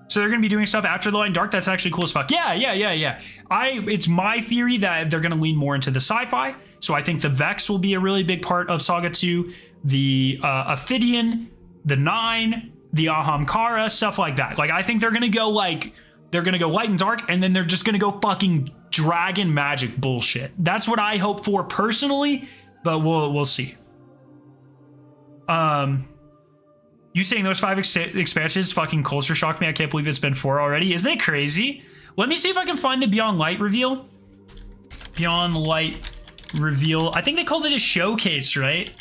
So they're going to be doing stuff after the Light and Dark. That's actually cool as fuck. Yeah. It's my theory that they're going to lean more into the sci-fi. So I think the Vex will be a really big part of Saga 2. The Ophidian, the Nine, the Ahamkara, stuff like that. Like, I think they're going to go Light and Dark, and then they're just going to go fucking dragon magic bullshit. That's what I hope for personally, but we'll see. You saying those 5 expansions fucking culture shocked me. I can't believe it's been 4 already. Isn't it crazy? Let me see if I can find the Beyond Light reveal. Beyond Light reveal. I think they called it a showcase, right?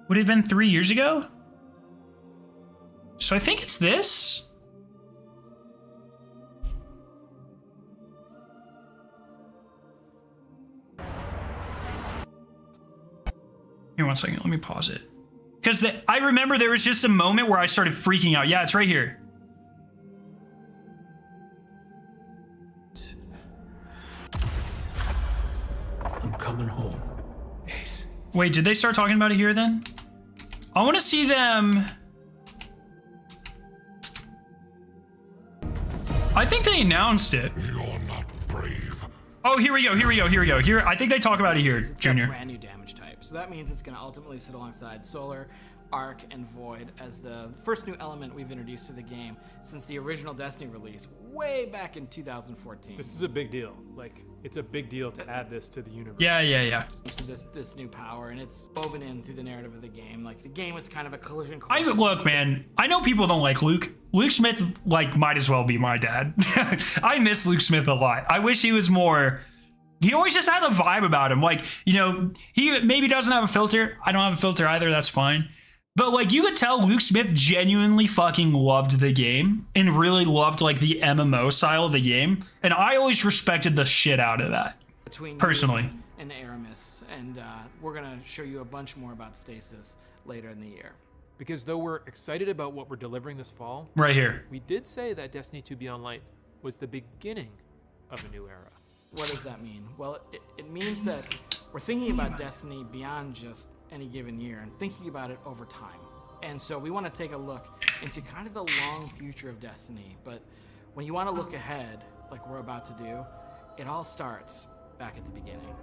Would it have been 3 years ago? So I think it's this. Here, 1 second. Let me pause it. Because I remember there was just a moment where I started freaking out. Yeah, it's right here.
I'm coming home, Ace.
Wait, did they start talking about it here then? I want to see them. I think they announced it.
You're not brave.
Oh, here we go. Here we go. Here we go. Here, I think they talk about it here,
It's
Junior.
a brand new damage type, so that means it's going to ultimately sit alongside Solar, Arc, and Void as the first new element we've introduced to the game since the original Destiny release way back in 2014.
This is a big deal. Like, it's a big deal to add this to the universe.
Yeah.
So this new power, and it's woven in through the narrative of the game. Like, the game was kind of a collision course.
Look, man, I know people don't like Luke. Luke Smith, like, might as well be my dad. I miss Luke Smith a lot. I wish he was more. He always just had a vibe about him. Like, you know, he maybe doesn't have a filter. I don't have a filter either. That's fine. But, like, you could tell Luke Smith genuinely fucking loved the game and really loved, like, the MMO style of the game. And I always respected the shit out of that,
between
personally.
you and Aramis, and we're going to show you a bunch more about Stasis later in the year.
Because though we're excited about what we're delivering this fall,
Right here.
we did say that Destiny 2 Beyond Light was the beginning of a new era.
What does that mean? Well, it means that we're thinking about Destiny beyond just any given year and thinking about it over time. And so we want to take a look into kind of the long future of Destiny. But when you want to look ahead, like we're about to do, it all starts back at the beginning.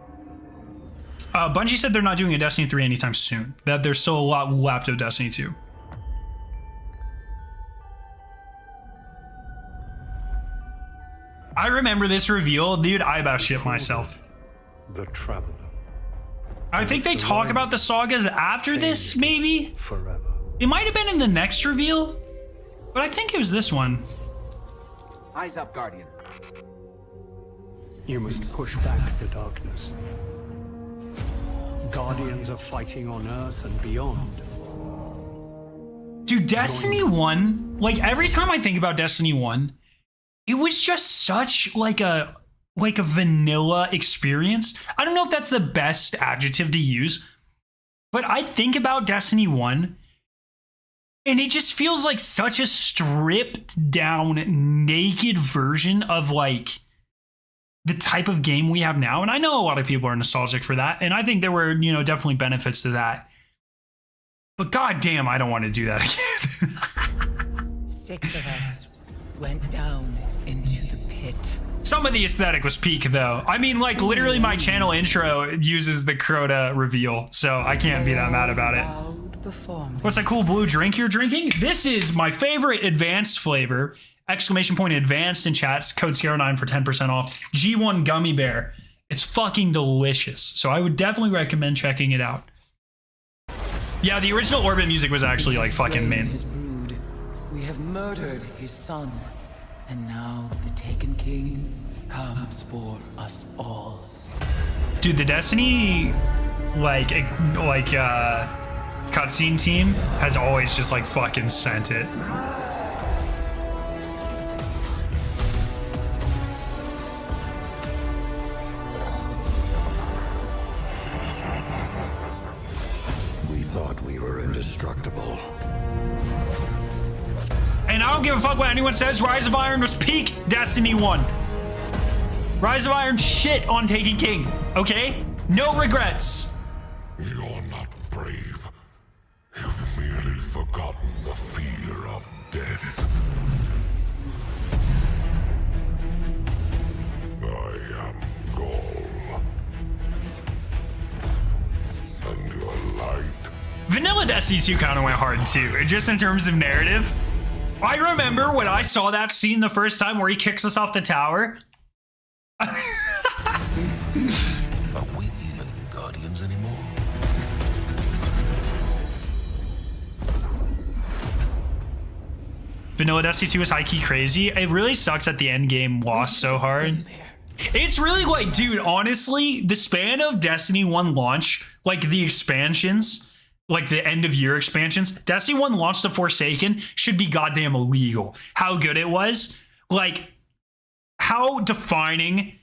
Bungie said they're not doing a Destiny 3 anytime soon. That there's still a lot left of Destiny 2. I remember this reveal. Dude, I about shit myself.
The Traveler.
I think they talk about the sagas after this, maybe?
Forever.
It might have been in the next reveal, but I think it was this one.
Eyes up, Guardian.
You must push back the darkness. Guardians are fighting on Earth and beyond.
Dude, Destiny 1, like every time I think about Destiny 1, it was just such like a vanilla experience. I don't know if that's the best adjective to use, but I think about Destiny 1 and it just feels like such a stripped down, naked version of like the type of game we have now. And I know a lot of people are nostalgic for that, and I think there were, you know, definitely benefits to that. But goddamn, I don't want to do that again.
6 of us went down into the pit.
Some of the aesthetic was peak, though. I mean, like, literally my channel intro uses the Crota reveal, so I can't be that mad about it. What's that cool blue drink you're drinking? This is my favorite advanced flavor. Exclamation point advanced in chats. Code Scaro9 for 10% off. G1 Gummy Bear. It's fucking delicious. So I would definitely recommend checking it out. Yeah, the original Orbit music was actually like fucking mint.
His brood. We have murdered his son. And now the Taken King comes for us all.
Dude, the Destiny cutscene team has always just like fucking sent it.
We thought we were indestructible.
And I don't give a fuck what anyone says. Rise of Iron was peak Destiny 1. Rise of Iron shit on Taken King, okay? No regrets.
You're not brave. You've merely forgotten the fear of death. I am Gaul. And your light.
Vanilla Destiny 2 kind of went hard too, just in terms of narrative. I remember when I saw that scene the first time where he kicks us off the tower.
Are we even Guardians anymore?
Vanilla Destiny 2 is high-key crazy. It really sucks that the end game lost so hard. It's really like, dude, honestly, the span of Destiny 1 launch, like the expansions, like the end of year expansions, Destiny 1 launch to Forsaken should be goddamn illegal. How good it was. Like, how defining,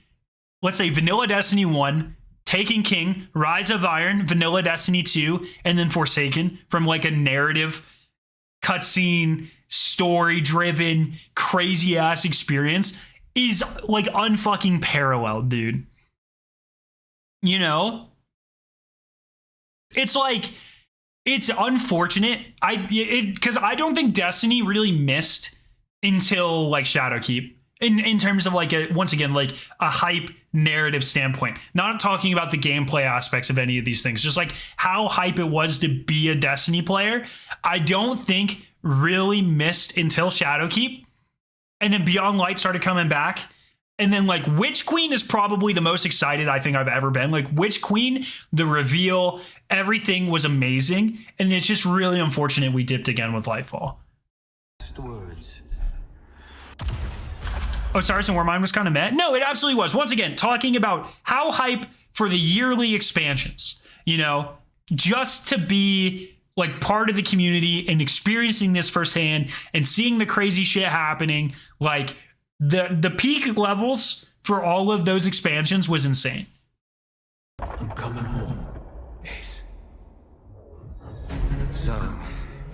let's say Vanilla Destiny 1, Taken King, Rise of Iron, Vanilla Destiny 2, and then Forsaken from like a narrative, cutscene, story-driven, crazy-ass experience is like unfucking paralleled, dude. You know? It's like, it's unfortunate. Because I don't think Destiny really missed until like Shadowkeep. In terms of like once again, like a hype narrative standpoint, not talking about the gameplay aspects of any of these things, just like how hype it was to be a Destiny player. I don't think really missed until Shadowkeep, and then Beyond Light started coming back. And then like Witch Queen is probably the most excited I think I've ever been. Like Witch Queen, the reveal, everything was amazing. And it's just really unfortunate we dipped again with Lightfall.
Words.
Oh, Saracen Warmind was kind of meh. No, it absolutely was. Once again, talking about how hype for the yearly expansions, you know, just to be like part of the community and experiencing this firsthand and seeing the crazy shit happening. Like the peak levels for all of those expansions was insane.
I'm coming home, Ace.
So,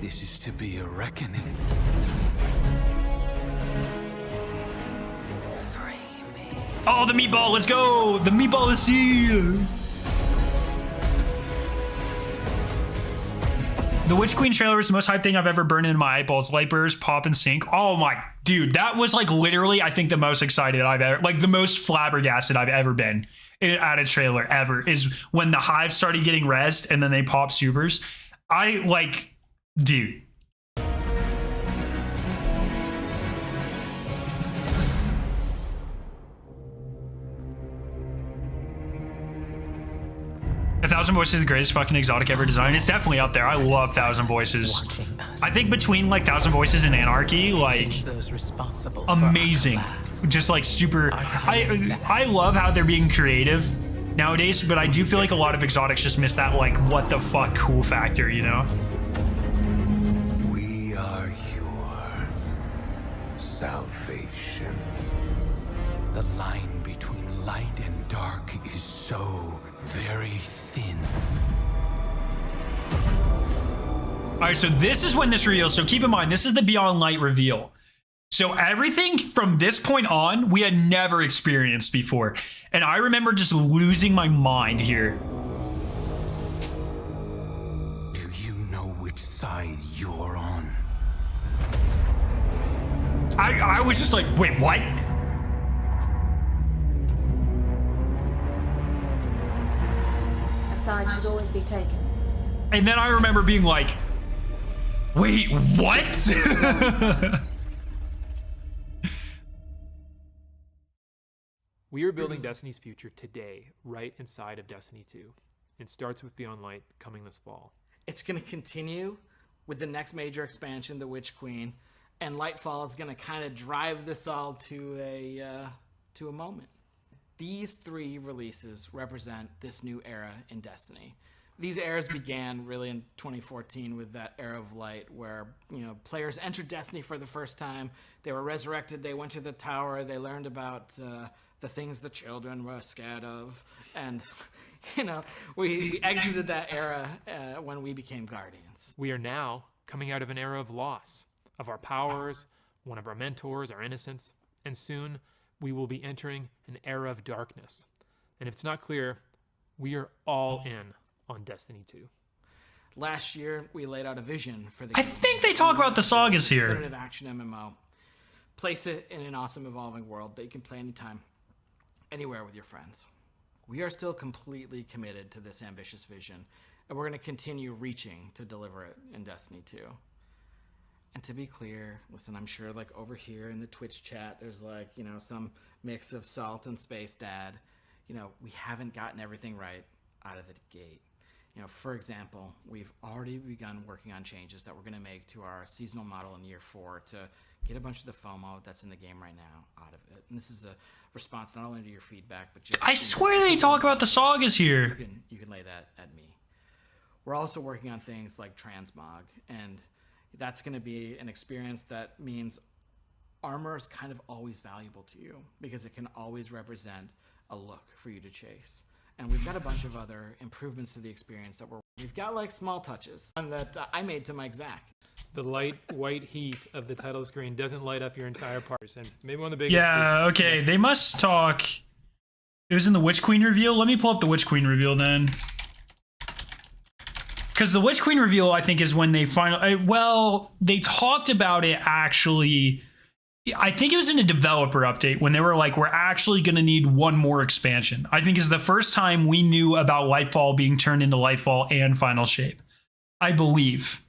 this is to be a reckoning.
Oh, the meatball, let's go! The meatball is here! The Witch Queen trailer was the most hyped thing I've ever burned into my eyeballs. Lightburst, pop, and sync. Oh my, dude, that was like literally, I think the most excited I've ever, like the most flabbergasted I've ever been at a trailer ever is when the Hive started getting rezzed and then they pop supers. I like, dude. A Thousand Voices is the greatest fucking exotic ever designed. It's definitely up there. I love Thousand Voices. I think between like Thousand Voices and Anarchy, like amazing. Just like super. I love how they're being creative nowadays, but I do feel like a lot of exotics just miss that like what the fuck cool factor, you know?
We are your salvation.
The line between light and dark is so very thin.
All right, so this is when this reveals. So keep in mind, this is the Beyond Light reveal. So everything from this point on, we had never experienced before. And I remember just losing my mind here.
Do you know which side you're on?
I was just like, wait, what?
A side should always be taken.
And then I remember being like, wait, what?
We are building Destiny's future today, right inside of Destiny 2. It starts with Beyond Light coming this fall.
It's going to continue with the next major expansion, the Witch Queen, and Lightfall is going to kind of drive this all to a moment. These three releases represent this new era in Destiny. These eras began really in 2014 with that era of light where, you know, players entered Destiny for the first time. They were resurrected. They went to the tower. They learned about the things the children were scared of. And, you know, we exited that era when we became Guardians.
We are now coming out of an era of loss of our powers, one of our mentors, our innocence, and soon we will be entering an era of darkness. And if it's not clear, we are all in on Destiny 2.
Last year, we laid out a vision for the
I think they talk about the sagas here.
definitive action MMO. Place it in an awesome evolving world that you can play anytime, anywhere with your friends. We are still completely committed to this ambitious vision, and we're going to continue reaching to deliver it in Destiny 2. And to be clear, listen, I'm sure like over here in the Twitch chat, there's like, you know, some mix of salt and space dad. You know, we haven't gotten everything right out of the gate. You know, for example, we've already begun working on changes that we're going to make to our seasonal model in year 4 to Get a bunch of the FOMO that's in the game right now out of it. And this is a response not only to your feedback, but just...
I swear they talk about the sagas here.
You can lay that at me. We're also working on things like transmog, and that's going to be an experience that means armor is kind of always valuable to you because it can always represent a look for you to chase. And we've got a bunch of other improvements to the experience that we've got like small touches that I made to Mike Zach.
The light white heat of the title screen doesn't light up your entire parts, and maybe one of the biggest.
Yeah, okay. They must talk. It was in the Witch Queen reveal. Let me pull up the Witch Queen reveal then. Because the Witch Queen reveal, I think, is when they finally... Well, they talked about it actually... I think it was in a developer update when they were like, we're actually going to need one more expansion. I think is the first time we knew about Lightfall being turned into Lightfall and Final Shape. I believe.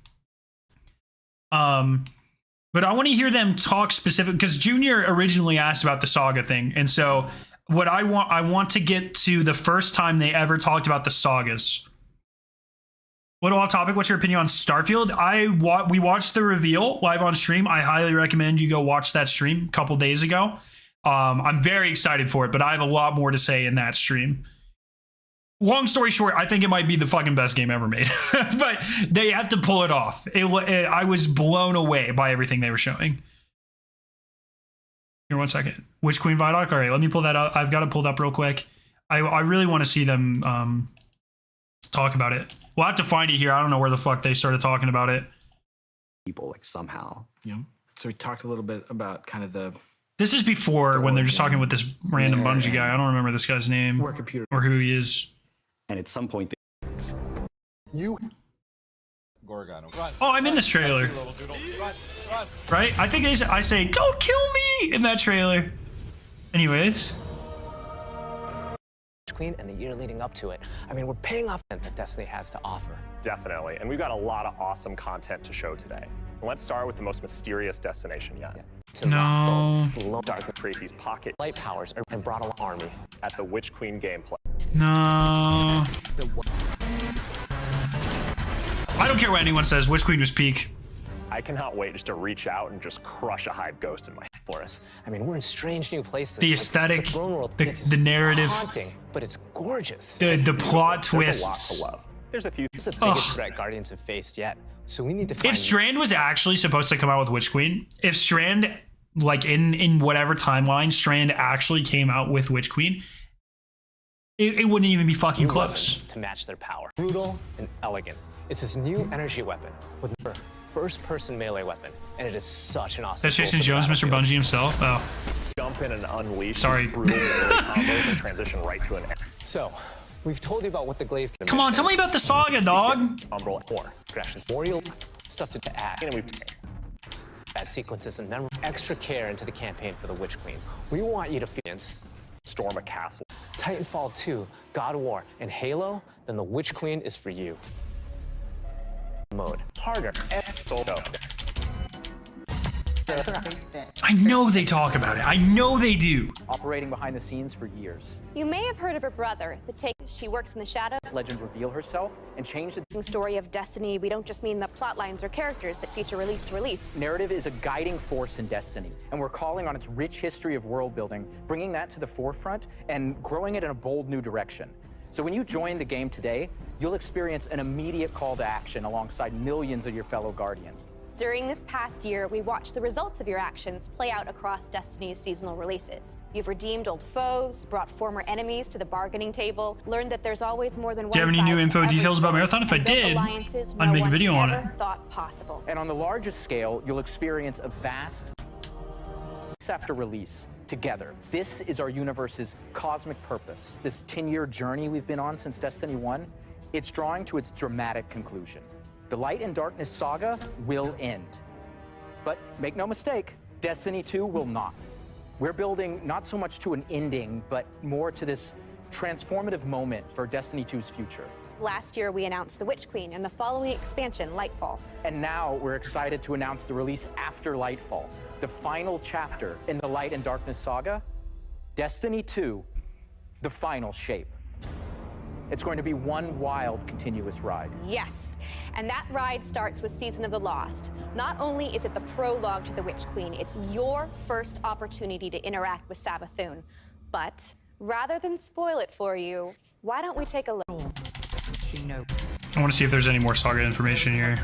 But I want to hear them talk specific, because Junior originally asked about the saga thing. And so what I want to get to the first time they ever talked about the sagas. What off topic? What's your opinion on Starfield? We watched the reveal live on stream. I highly recommend you go watch that stream a couple days ago. I'm very excited for it, but I have a lot more to say in that stream. Long story short, I think it might be the fucking best game ever made, but they have to pull it off. I was blown away by everything they were showing. Here, 1 second. Witch Queen Vidoc? All right, let me pull that up. I've got it pulled up real quick. I really want to see them talk about it. We'll have to find it here. I don't know where the fuck they started talking about it.
People like somehow.
Yeah. So we talked a little bit about kind of the...
This is before when they're just talking with this random Bungie guy. I don't remember this guy's name or who he is.
And at some point,
you Gorgon.
Oh, I'm in this trailer. Right? I think I say, don't kill me in that trailer. Anyways.
Queen and the year leading up to it. I mean, we're paying off that Destiny has to offer.
Definitely, and we've got a lot of awesome content to show today. Let's start with the most mysterious destination yet.
No.
Dr. Tracy's pocket
light powers and brought an army
at the Witch Queen gameplay.
No. I don't care what anyone says. Witch Queen was peak.
I cannot wait just to reach out and just crush a hive ghost in my
for us. I mean, we're in strange new places.
The aesthetic, the narrative,
haunting, but it's gorgeous.
The plot twists.
There's a few.
This is the biggest threat Guardians have faced yet. So we need to find...
If Strand was actually supposed to come out with Witch Queen, if Strand, like in whatever timeline, Strand actually came out with Witch Queen, it wouldn't even be fucking close.
To match their power. Brutal and elegant. It's this new energy weapon with first-person melee weapon, and it is such an awesome...
That's Jason Jones, Mr. Bungie himself? Oh.
Jump in and unleash.
Sorry.
Brutal combos and transition right to an...
So, we've told you about what the Glaive...
Come on, tell me about the saga, dog!
Umbral 4.
Progressions. More stuff to add.
And we've...
Add sequences and then extra care into the campaign for the Witch Queen. We want you to
storm a castle.
Titanfall 2, God of War, and Halo, then the Witch Queen is for you. Mode. Harder.
I know they talk about it. I know they do.
Operating behind the scenes for years.
You may have heard of her brother, she works in the shadows.
Legend reveal herself and change the
story of Destiny. We don't just mean the plot lines or characters that feature release to release.
Narrative is a guiding force in Destiny, and we're calling on its rich history of world building, bringing that to the forefront and growing it in a bold new direction. So when you join the game today, you'll experience an immediate call to action alongside millions of your fellow Guardians.
During this past year, we watched the results of your actions play out across Destiny's seasonal releases. You've redeemed old foes, brought former enemies to the bargaining table, learned that there's always more than one.
Do you have any new info details about Marathon? If I did, I'd make a video on it.
Thought possible.
And on the largest scale, you'll experience a vast after release together. This is our universe's cosmic purpose. This 10-year journey we've been on since Destiny 1, it's drawing to its dramatic conclusion. The Light and Darkness saga will end. But make no mistake, Destiny 2 will not. We're building not so much to an ending, but more to this transformative moment for Destiny 2's future.
Last year, we announced the Witch Queen and the following expansion, Lightfall.
And now we're excited to announce the release after Lightfall, the final chapter in the Light and Darkness saga, Destiny 2, the final shape. It's going to be one wild, continuous ride.
Yes, and that ride starts with Season of the Lost. Not only is it the prologue to the Witch Queen, it's your first opportunity to interact with Savathun. But rather than spoil it for you, why don't we take a look?
I want to see if there's any more saga information here.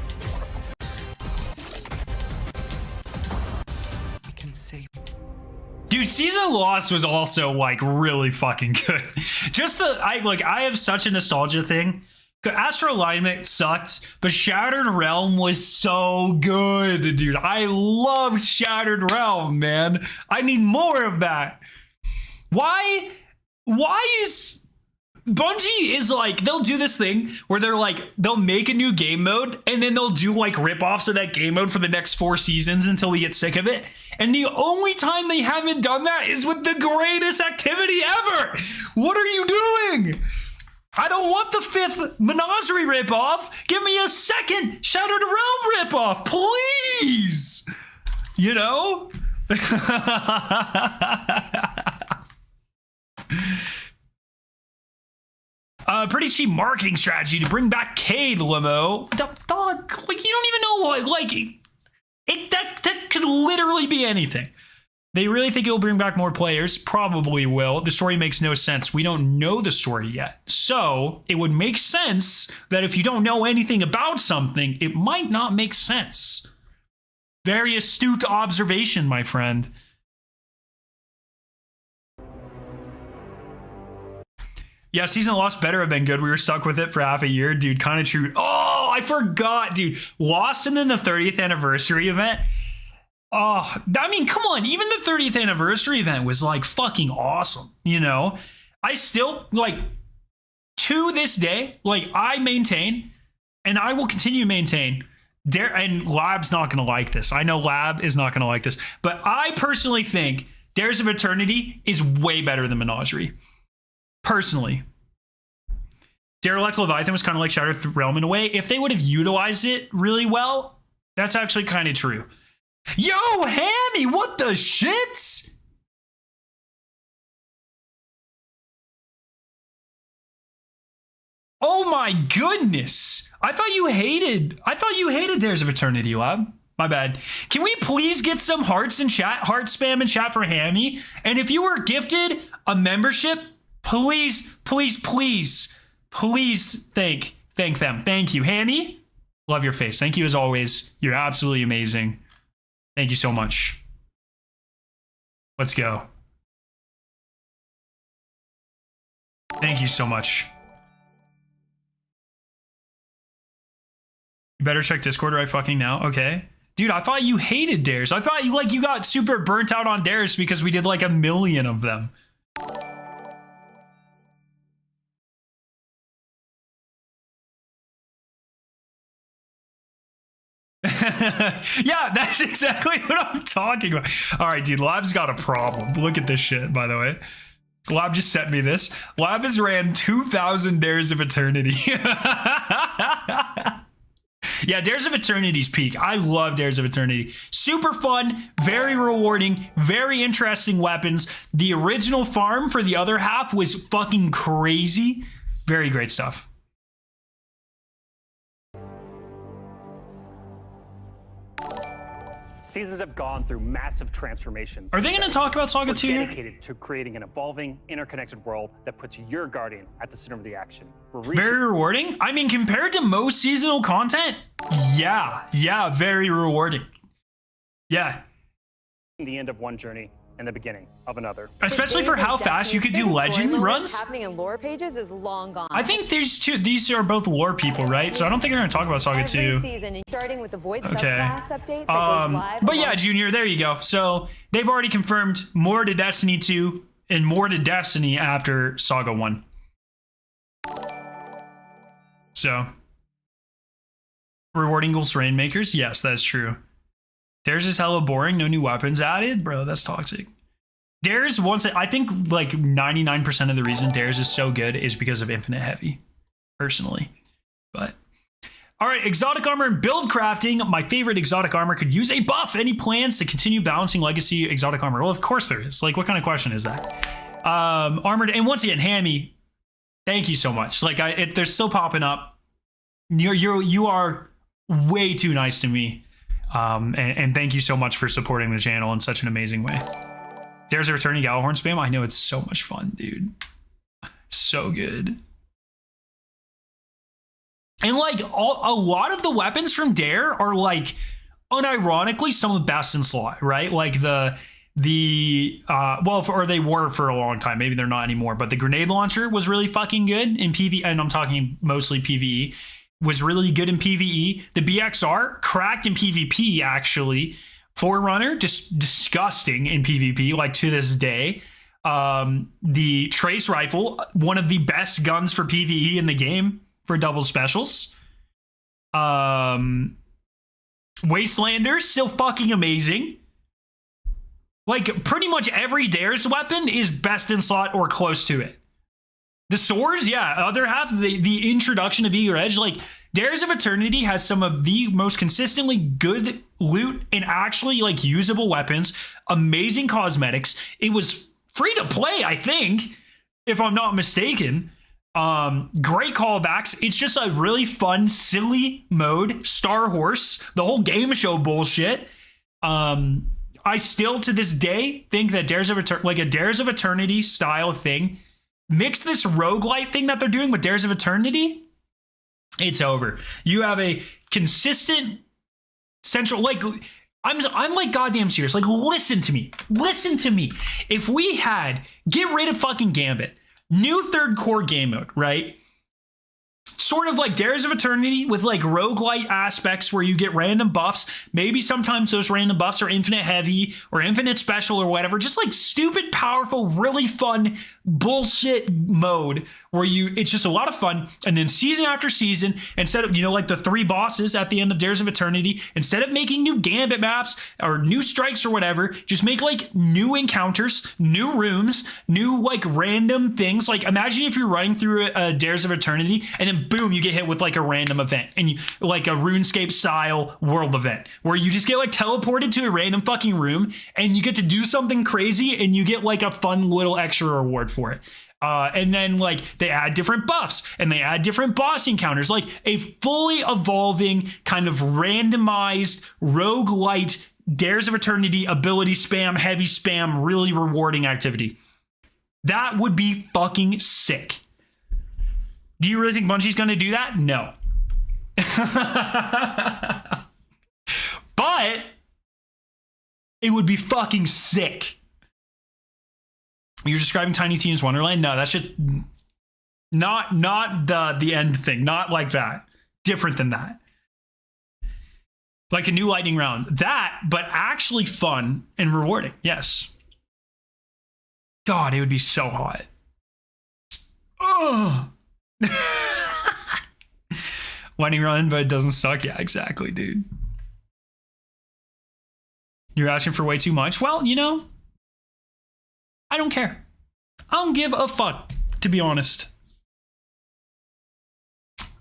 Dude, Season of Lost was also like really fucking good. Just I have such a nostalgia thing. Astral Alignment sucked, but Shattered Realm was so good, dude. I loved Shattered Realm, man. I need more of that. Why is Bungie is like, they'll do this thing where they're like, they'll make a new game mode and then they'll do like rip-offs of that game mode for the next 4 seasons until we get sick of it. And the only time they haven't done that is with the greatest activity ever. What are you doing? I don't want the 5th Menagerie rip-off. Give me a second Shattered Realm rip-off, please. You know? Pretty cheap marketing strategy to bring back Cade, Limo. Dog, like, you don't even know what, like, that could literally be anything. They really think it will bring back more players? Probably will. The story makes no sense. We don't know the story yet. So it would make sense that if you don't know anything about something, it might not make sense. Very astute observation, my friend. Yeah, Season of Lost better have been good. We were stuck with it for half a year, dude. Kind of true. Oh, I forgot, dude. Lost and then the 30th anniversary event. Oh, I mean, come on. Even the 30th anniversary event was like fucking awesome. You know, I still like to this day, like I maintain and I will continue to maintain. And Lab's not going to like this. I know Lab is not going to like this, but I personally think Dares of Eternity is way better than Menagerie. Personally, Derelict Leviathan was kind of like Shattered Realm in a way. If they would have utilized it really well, that's actually kind of true. Yo, Hammy, what the shits? Oh my goodness. I thought you hated Dares of Eternity, Lab. My bad. Can we please get some hearts in chat, heart spam in chat for Hammy? And if you were gifted a membership, please thank them. Thank you. Hammy, love your face. Thank you as always. You're absolutely amazing. Thank you so much. Let's go. Thank you so much. You better check Discord right fucking now. Okay. Dude, I thought you hated Dares. I thought you got super burnt out on Dares because we did like 1 million of them. Yeah, that's exactly what I'm talking about. All right, dude, Lab's got a problem. Look at this shit, by the way. Lab just sent me this. Lab has ran 2,000 Dares of Eternity. Yeah, Dares of Eternity's peak. I love Dares of Eternity. Super fun, very rewarding, very interesting weapons. The original farm for the other half was fucking crazy. Very great stuff.
Seasons have gone through massive transformations.
Are they going to talk about Saga 2 here?
Dedicated to creating an evolving, interconnected world that puts your Guardian at the center of the action.
Very rewarding? I mean, compared to most seasonal content, yeah, very rewarding. Yeah.
The end of one journey and the beginning of another.
Especially for how fast you could do legend runs.
Happening in lore pages is long gone.
I think these are both lore people, right? So I don't think they're going to talk about Saga 2.
Season, starting with the Void
Okay.
subclass update that goes live.
But yeah, Junior, there you go. So they've already confirmed more to Destiny 2 and more to Destiny after Saga 1. So rewarding goals for Rainmakers? Yes, that's true. Dares is hella boring. No new weapons added? Bro, that's toxic. Dares, I think like 99% of the reason Dares is so good is because of Infinite Heavy, personally. But all right, exotic armor and build crafting. My favorite exotic armor could use a buff. Any plans to continue balancing legacy exotic armor? Well, of course there is. Like, what kind of question is that? Armored, and once again, Hammy, Thank you so much. Like they're still popping up. You are way too nice to me. And thank you so much for supporting the channel in such an amazing way. There's a returning Gallahorn spam. I know, it's so much fun, dude. So good. And like a lot of the weapons from Dare are like unironically some of the best in slot, right? Like or they were for a long time. Maybe they're not anymore, but the grenade launcher was really fucking good in PvE, and I'm talking mostly PvE, was really good in PvE. The BXR cracked in PvP, actually. Forerunner, just disgusting in PvP, like to this day. The Trace Rifle, one of the best guns for PvE in the game for double specials. Wastelander, still fucking amazing. Like, pretty much every Dare's weapon is best in slot or close to it. The swords, yeah, other half, the introduction of Eager Edge, like, Dares of Eternity has some of the most consistently good loot and actually, like, usable weapons, amazing cosmetics. It was free to play, I think, if I'm not mistaken. Great callbacks. It's just a really fun, silly mode. Star Horse, the whole game show bullshit. I still, to this day, think that Dares of Eternity style thing, mix this roguelite thing that they're doing with Dares of Eternity, it's over. You have a consistent central, like, I'm like goddamn serious. Like, listen to me. If we had, get rid of fucking Gambit, new third core game mode, right? Sort of like Dares of Eternity with like roguelite aspects where you get random buffs. Maybe sometimes those random buffs are infinite heavy or infinite special or whatever. Just like stupid, powerful, really fun bullshit mode where it's just a lot of fun. And then season after season, instead of, like the 3 bosses at the end of Dares of Eternity, instead of making new Gambit maps or new strikes or whatever, just make like new encounters, new rooms, new like random things. Like imagine if you're running through a Dares of Eternity and then boom, you get hit with like a random event, and you like a RuneScape style world event where you just get like teleported to a random fucking room and you get to do something crazy and you get like a fun little extra reward for it. And then like they add different buffs and they add different boss encounters, like a fully evolving kind of randomized roguelite Dares of Eternity ability spam, heavy spam, really rewarding activity. That would be fucking sick. Do you really think Bungie's going to do that? No. But it would be fucking sick. You're describing Tiny Tina's Wonderland? No, that's just not the end thing. Not like that. Different than that. Like a new lightning round. That, but actually fun and rewarding. Yes. God, it would be so hot. Ugh. Lightning run, but it doesn't suck. Yeah, exactly, dude. You're asking for way too much. Well, I don't care. I don't give a fuck, to be honest.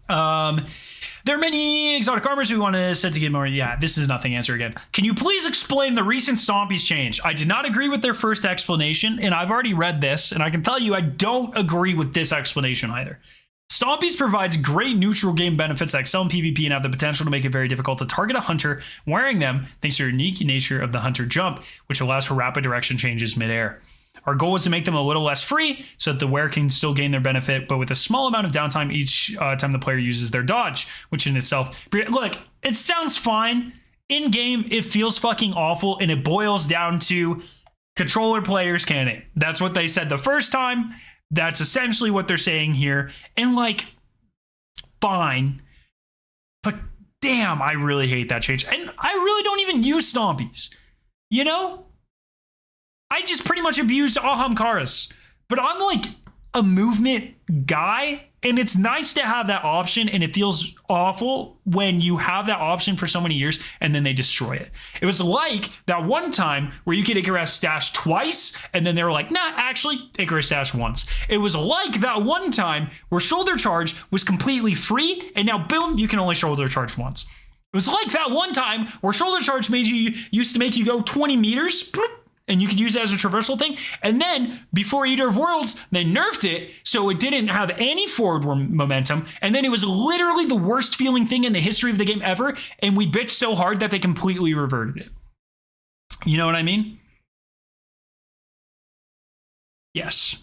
There are many exotic armors we want to set to get more. Yeah, this is nothing. Answer again. Can you please explain the recent Stompies change? I did not agree with their first explanation, and I've already read this, and I can tell you I don't agree with this explanation either. Stompies provides great neutral game benefits that excel in PvP and have the potential to make it very difficult to target a hunter wearing them thanks to the unique nature of the hunter jump, which allows for rapid direction changes midair. Our goal is to make them a little less free so that the wearer can still gain their benefit, but with a small amount of downtime each time the player uses their dodge, which in itself... Look, it sounds fine. In-game, it feels fucking awful, and it boils down to controller players can't aim. That's what they said the first time. That's essentially what they're saying here. And, like, fine. But damn, I really hate that change. And I really don't even use Stompies. I just pretty much abuse Ahamkaras. But I'm like a movement guy, and it's nice to have that option, and it feels awful when you have that option for so many years and then they destroy it. It was like that one time where you could Icarus Stash twice, and then they were like, nah, actually, Icarus Stash once. It was like that one time where Shoulder Charge was completely free, and now boom, you can only Shoulder Charge once. It was like that one time where Shoulder Charge used to make you go 20 meters, and you could use it as a traversal thing. And then before Eater of Worlds, they nerfed it so it didn't have any forward momentum. And then it was literally the worst feeling thing in the history of the game ever. And we bitched so hard that they completely reverted it. You know what I mean? Yes.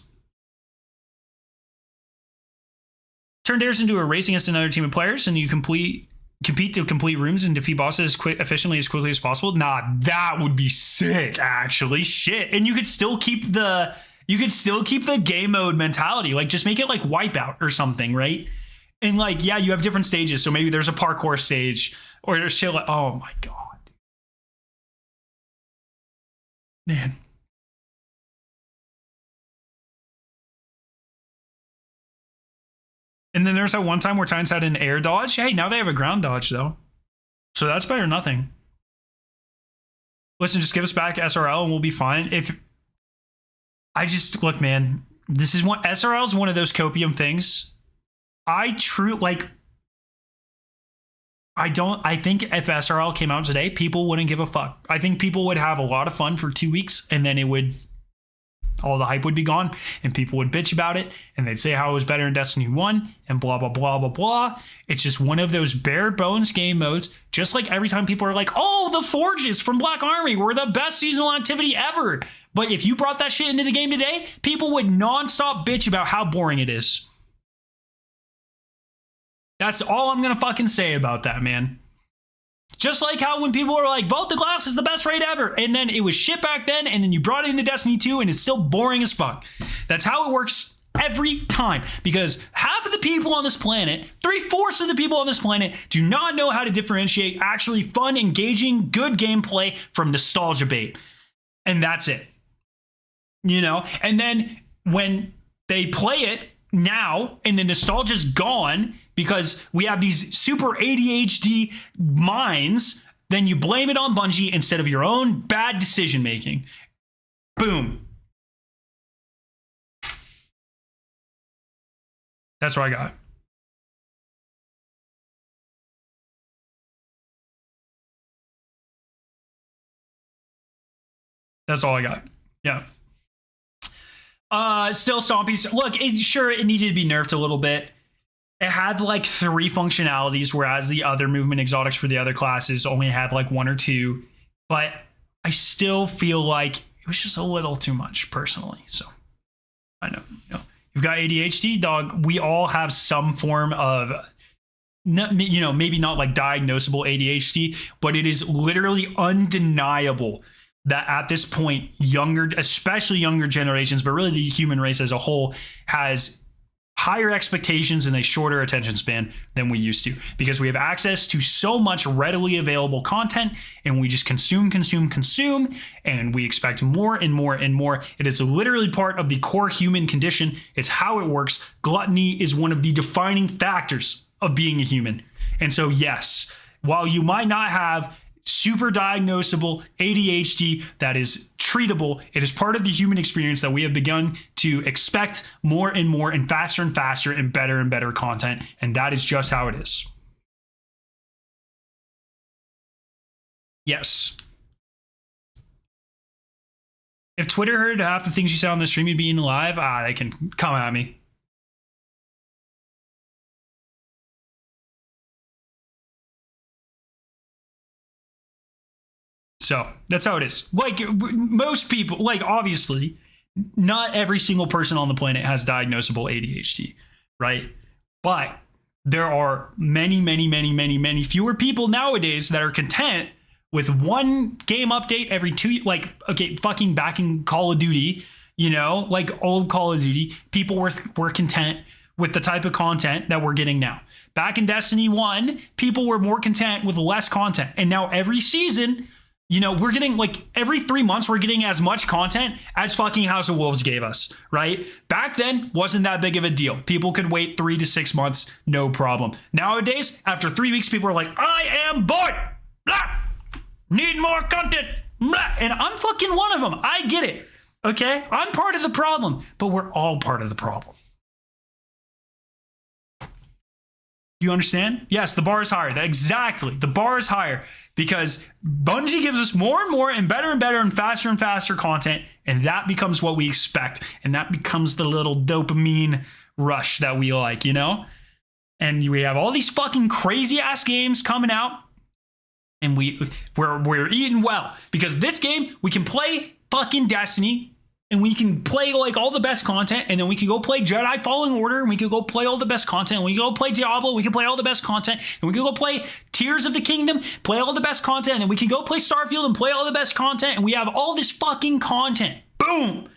Turn dares into a race against another team of players, and you compete to complete rooms and defeat bosses efficiently as quickly as possible. Nah, that would be sick, actually. Shit. And you could still keep the game mode mentality. Like, just make it like Wipeout or something, right? And like, yeah, you have different stages. So maybe there's a parkour stage or there's shit like, oh my God. Man. And then there's that one time where Titans had an air dodge. Hey, now they have a ground dodge, though. So that's better than nothing. Listen, just give us back SRL and we'll be fine. Look, man, SRL is one of those copium things. I think if SRL came out today, people wouldn't give a fuck. I think people would have a lot of fun for 2 weeks and then all the hype would be gone and people would bitch about it and they'd say how it was better in Destiny 1 and blah, blah, blah, blah, blah. It's just one of those bare bones game modes. Just like every time people are like, oh, the Forges from Black Armory were the best seasonal activity ever. But if you brought that shit into the game today, people would nonstop bitch about how boring it is. That's all I'm going to fucking say about that, man. Just like how when people were like, Vote the Glass is the best raid ever. And then it was shit back then. And then you brought it into Destiny 2 and it's still boring as fuck. That's how it works every time. Because half of the people on this planet, 3/4 of the people on this planet do not know how to differentiate actually fun, engaging, good gameplay from nostalgia bait. And that's it. You know? And then when they play it now and the nostalgia's gone because we have these super ADHD minds, then you blame it on Bungie instead of your own bad decision making. Boom. That's what I got. That's all I got. Yeah. Still Stompies. Look, it needed to be nerfed a little bit. It had like 3 functionalities, whereas the other movement exotics for the other classes only had like 1 or 2. But I still feel like it was just a little too much personally. So I know, you've got ADHD, dog. We all have some form of, maybe not like diagnosable ADHD, but it is literally undeniable that at this point, especially younger generations, but really the human race as a whole, has higher expectations and a shorter attention span than we used to, because we have access to so much readily available content and we just consume, and we expect more and more and more. It is literally part of the core human condition. It's how it works. Gluttony is one of the defining factors of being a human. And so, yes, while you might not have super diagnosable ADHD that is treatable, it is part of the human experience that we have begun to expect more and faster and better content. And that is just how it is. Yes. If Twitter heard half the things you said on the stream, you'd be eaten alive. They can come at me. So that's how it is. Like, most people, like, obviously, not every single person on the planet has diagnosable ADHD, right? But there are many fewer people nowadays that are content with one game update every 2, like, okay, fucking back in Call of Duty, like old Call of Duty, people were content with the type of content that we're getting now. Back in Destiny 1, people were more content with less content. And now every season, we're getting, like, every 3 months, we're getting as much content as fucking House of Wolves gave us, right? Back then, wasn't that big of a deal. People could wait 3 to 6 months, no problem. Nowadays, after 3 weeks, people are like, I am bored. Blah. Need more content. Blah. And I'm fucking one of them. I get it, okay? I'm part of the problem, but we're all part of the problem. Do you understand? Yes, the bar is higher. Exactly. The bar is higher because Bungie gives us more and better and faster content, and that becomes what we expect, and that becomes the little dopamine rush that we like, you know? And we have all these fucking crazy ass games coming out, and we're eating well because this game we can play fucking Destiny. And we can play like all the best content, and then we can go play Jedi Fallen Order, and we can go play all the best content. And we can go play Diablo, we can play all the best content, and we can go play Tears of the Kingdom, play all the best content, and then we can go play Starfield and play all the best content, and we have all this fucking content. Boom!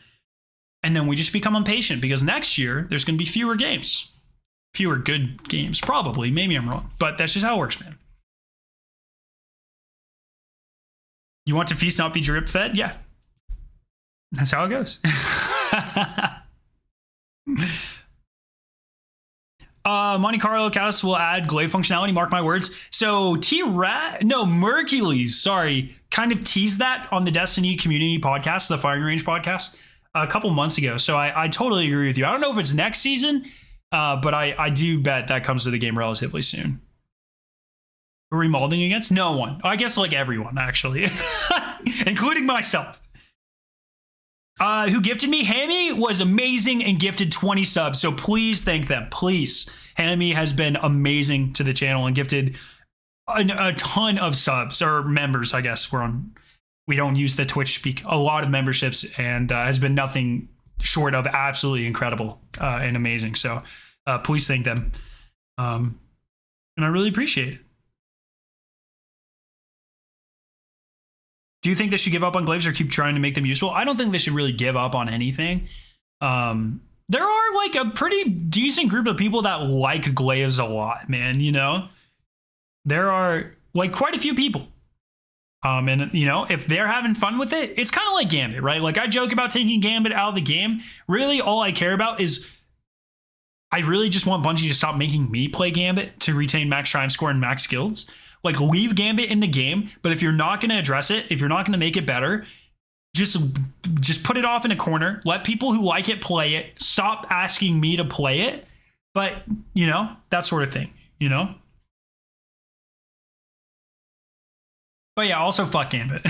And then we just become impatient because next year there's going to be fewer games. Fewer good games, probably. Maybe I'm wrong, but that's just how it works, man. You want to feast, not be drip fed? Yeah. That's how it goes. Monte Carlo Catus will add glaive functionality, mark my words. So Mercules, sorry, kind of teased that on the Destiny community podcast, the Firing Range podcast, a couple months ago. So I totally agree with you. I don't know if it's next season, but I do bet that comes to the game relatively soon. Remolding against? No one. I guess like everyone, actually. Including myself. Who gifted me? Hammy was amazing and gifted 20 subs. So please thank them. Please. Hammy has been amazing to the channel and gifted a ton of subs or members, I guess. We don't use the Twitch speak. A lot of memberships and has been nothing short of absolutely incredible and amazing. So please thank them. And I really appreciate it. Do you think they should give up on glaives or keep trying to make them useful? I don't think they should really give up on anything. There are like a pretty decent group of people that like glaives a lot, man, you know? There are like quite a few people. And you know, if they're having fun with it, it's kind of like Gambit, right? Like I joke about taking Gambit out of the game. Really, all I care about is I really just want Bungie to stop making me play Gambit to retain max triumph score and max guilds. Like, leave Gambit in the game, but if you're not going to address it, if you're not going to make it better, just put it off in a corner. Let people who like it play it. Stop asking me to play it. But, you know, that sort of thing, you know? But yeah, also fuck Gambit.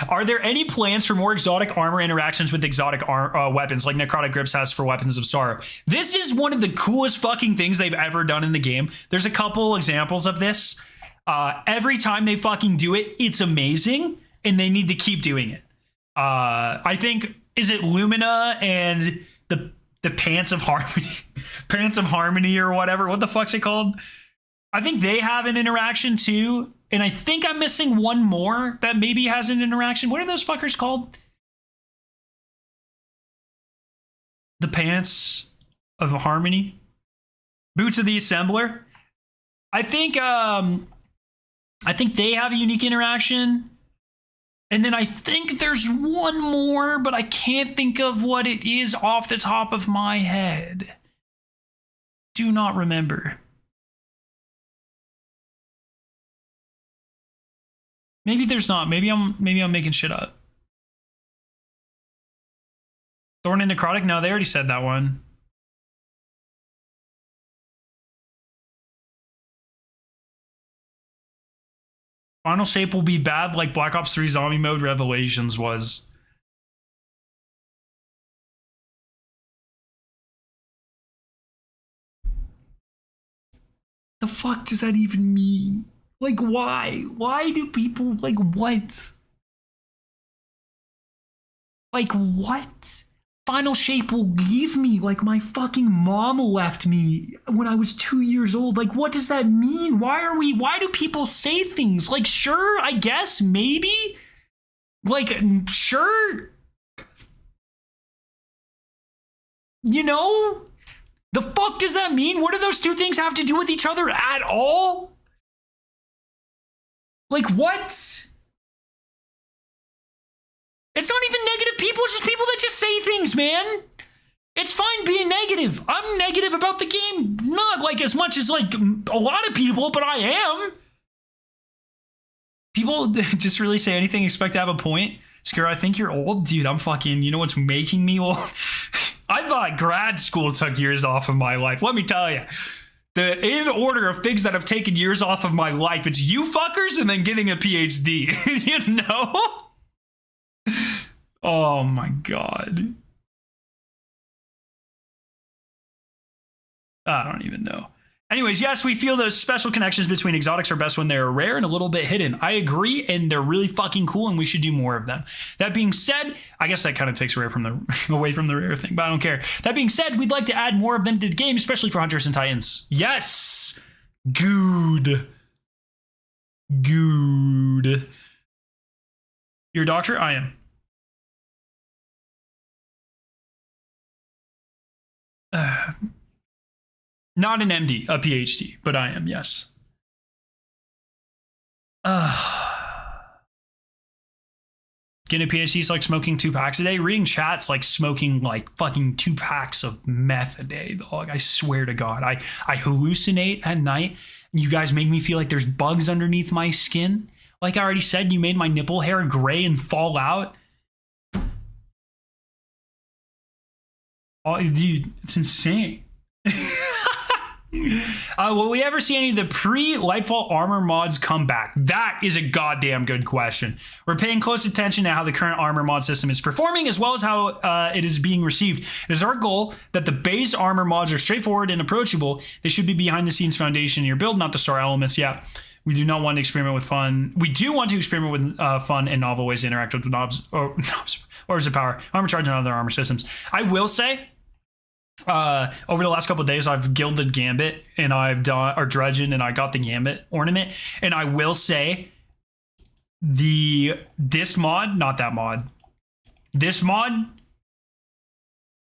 Are there any plans for more exotic armor interactions with exotic weapons like Necrotic Grips has for Weapons of Sorrow? This is one of the coolest fucking things they've ever done in the game. There's a couple examples of this. Every time they fucking do it, it's amazing, and they need to keep doing it. I think, is it Lumina and the Pants of Harmony? Pants of Harmony or whatever. What the fuck's it called? I think they have an interaction too. And I think I'm missing one more that maybe has an interaction. What are those fuckers called? The Pants of Harmony? Boots of the Assembler? I think they have a unique interaction. And then I think there's one more, but I can't think of what it is off the top of my head. Do not remember. Maybe there's not. Maybe I'm making shit up. Thorn and Necrotic? No, they already said that one. Final shape will be bad like Black Ops 3 Zombie Mode Revelations was. The fuck does that even mean? Like, why? Why do people, like, what? Like, what? Final shape will leave me like my fucking mom left me when I was 2 years old. Like, what does that mean? Why do people say things? Like, sure, I guess, maybe? Like, sure. You know? The fuck does that mean? What do those two things have to do with each other at all? Like, what? It's not even negative people, it's just people that just say things, man. It's fine being negative. I'm negative about the game, not like as much as like a lot of people, but I am. People just really say anything, expect to have a point. Scare, I think you're old. Dude, I'm fucking, you know what's making me old? I thought grad school took years off of my life. Let me tell you. in order of things that have taken years off of my life, it's you fuckers and then getting a PhD. You know? Oh my God. I don't even know. Anyways, yes, we feel those special connections between exotics are best when they're rare and a little bit hidden. I agree, and they're really fucking cool, and we should do more of them. That being said, I guess that kind of takes away from the rare thing, but I don't care. That being said, we'd like to add more of them to the game, especially for Hunters and Titans. Yes! Good. Good. You're a doctor? I am. Not an MD, a PhD, but I am, yes. Getting a PhD is like smoking 2 packs a day. Reading chat's like smoking like fucking 2 packs of meth a day, dog. I swear to God. I hallucinate at night. You guys make me feel like there's bugs underneath my skin. Like I already said, you made my nipple hair gray and fall out. Oh, dude, it's insane. Will we ever see any of the pre-Lightfall armor mods come back? That is a goddamn good question. We're paying close attention to how the current armor mod system is performing, as well as how it is being received. It is our goal that the base armor mods are straightforward and approachable. They should be behind-the-scenes foundation in your build, not the star elements. Yeah, we do not want to experiment with fun. We do want to experiment with fun and novel ways to interact with the knobs or orbs of power, armor charge, and other armor systems. I will say, over the last couple of days, I've gilded Gambit and I've done or Dredgen, and I got the Gambit ornament. And I will say, this mod,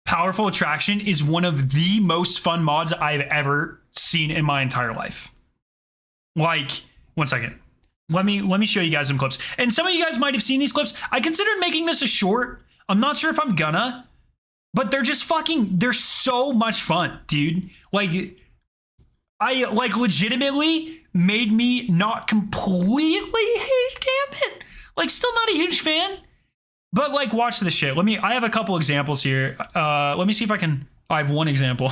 Powerful Attraction, is one of the most fun mods I've ever seen in my entire life. Like, one second. Let me show you guys some clips. And some of you guys might have seen these clips. I considered making this a short. I'm not sure if I'm gonna. But they're just they're so much fun, dude. Like, I legitimately made me not completely hate Gambit. Like, still not a huge fan. But like, watch this shit. I have a couple examples here. Let me see if I have one example.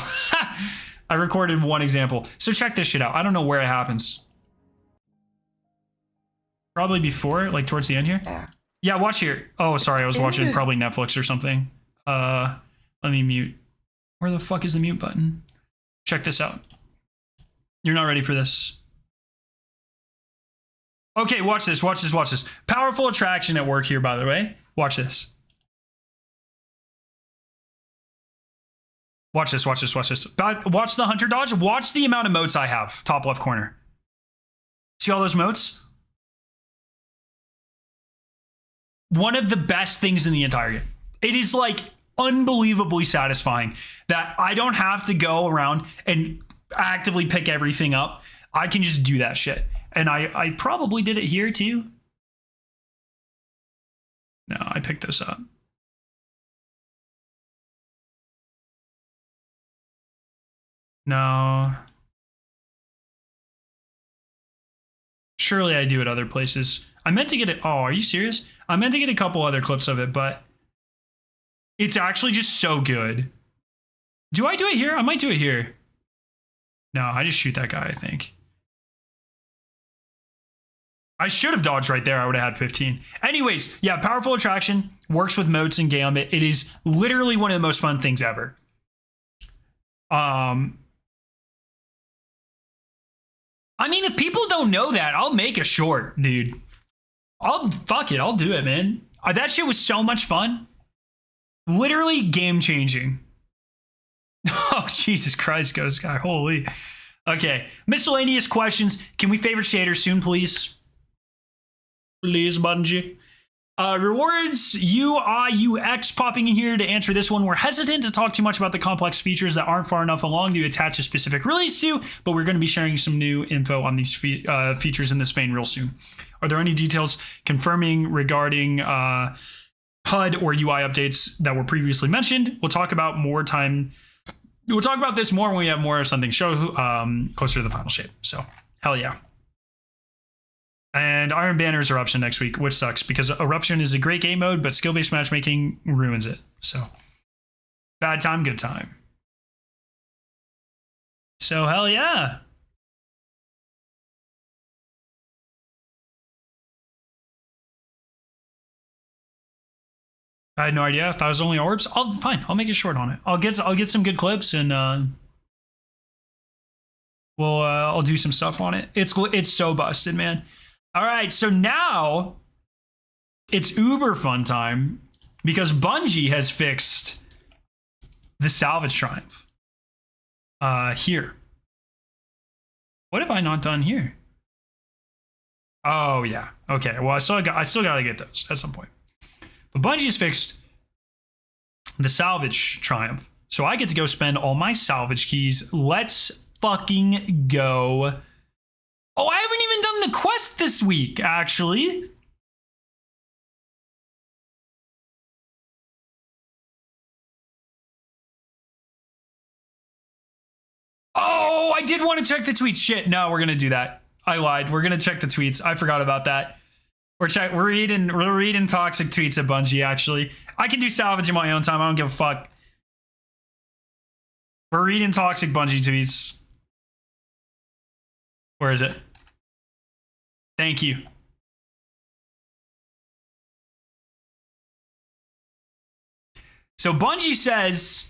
I recorded one example. So check this shit out. I don't know where it happens. Probably before, like towards the end here. Yeah, watch here. Oh, sorry. I was watching probably Netflix or something. Let me mute. Where the fuck is the mute button? Check this out. You're not ready for this. Okay, watch this. Powerful Attraction at work here, by the way. Watch this. Watch this. Watch the Hunter dodge. Watch the amount of motes I have. Top left corner. See all those motes? One of the best things in the entire game. It is like unbelievably satisfying that I don't have to go around and actively pick everything up. I can just do that shit. And I probably did it here too. No, I picked this up. No. Surely I do it other places. I meant to get it. Oh, are you serious? I meant to get a couple other clips of it, but it's actually just so good. Do I do it here? I might do it here. No, I just shoot that guy, I think. I should have dodged right there. I would have had 15. Anyways, yeah, Powerful Attraction works with motes and Gambit. It is literally one of the most fun things ever. I mean, if people don't know that, I'll make a short, dude. Fuck it. I'll do it, man. That shit was so much fun. Literally game changing. Oh, Jesus Christ, Ghost Guy. Holy. Okay. Miscellaneous questions. Can we favorite shaders soon, please? Please, Bungie. Rewards, UI, UX popping in here to answer this one. We're hesitant to talk too much about the complex features that aren't far enough along to attach a specific release to, but we're going to be sharing some new info on these features in this vein real soon. Are there any details confirming regarding HUD or UI updates that were previously mentioned? We'll talk about this more when we have more of something show closer to the final shape. So, hell yeah. And Iron Banner's Eruption next week, which sucks because Eruption is a great game mode, but skill-based matchmaking ruins it. So, bad time, good time. So hell yeah. I had no idea. I thought it was only orbs. Fine. I'll make it short on it. I'll get some good clips and I'll do some stuff on it. It's so busted, man. All right, so now it's uber fun time because Bungie has fixed the salvage triumph. Here. What have I not done here? Oh yeah. Okay. Well, I still got to get those at some point. But Bungie has fixed the salvage triumph, so I get to go spend all my salvage keys. Let's fucking go. Oh, I haven't even done the quest this week, actually. Oh, I did want to check the tweets. Shit, no, we're gonna do that. I lied. We're gonna check the tweets. I forgot about that. We're reading toxic tweets at Bungie, actually. I can do salvage in my own time. I don't give a fuck. We're reading toxic Bungie tweets. Where is it? Thank you. So Bungie says,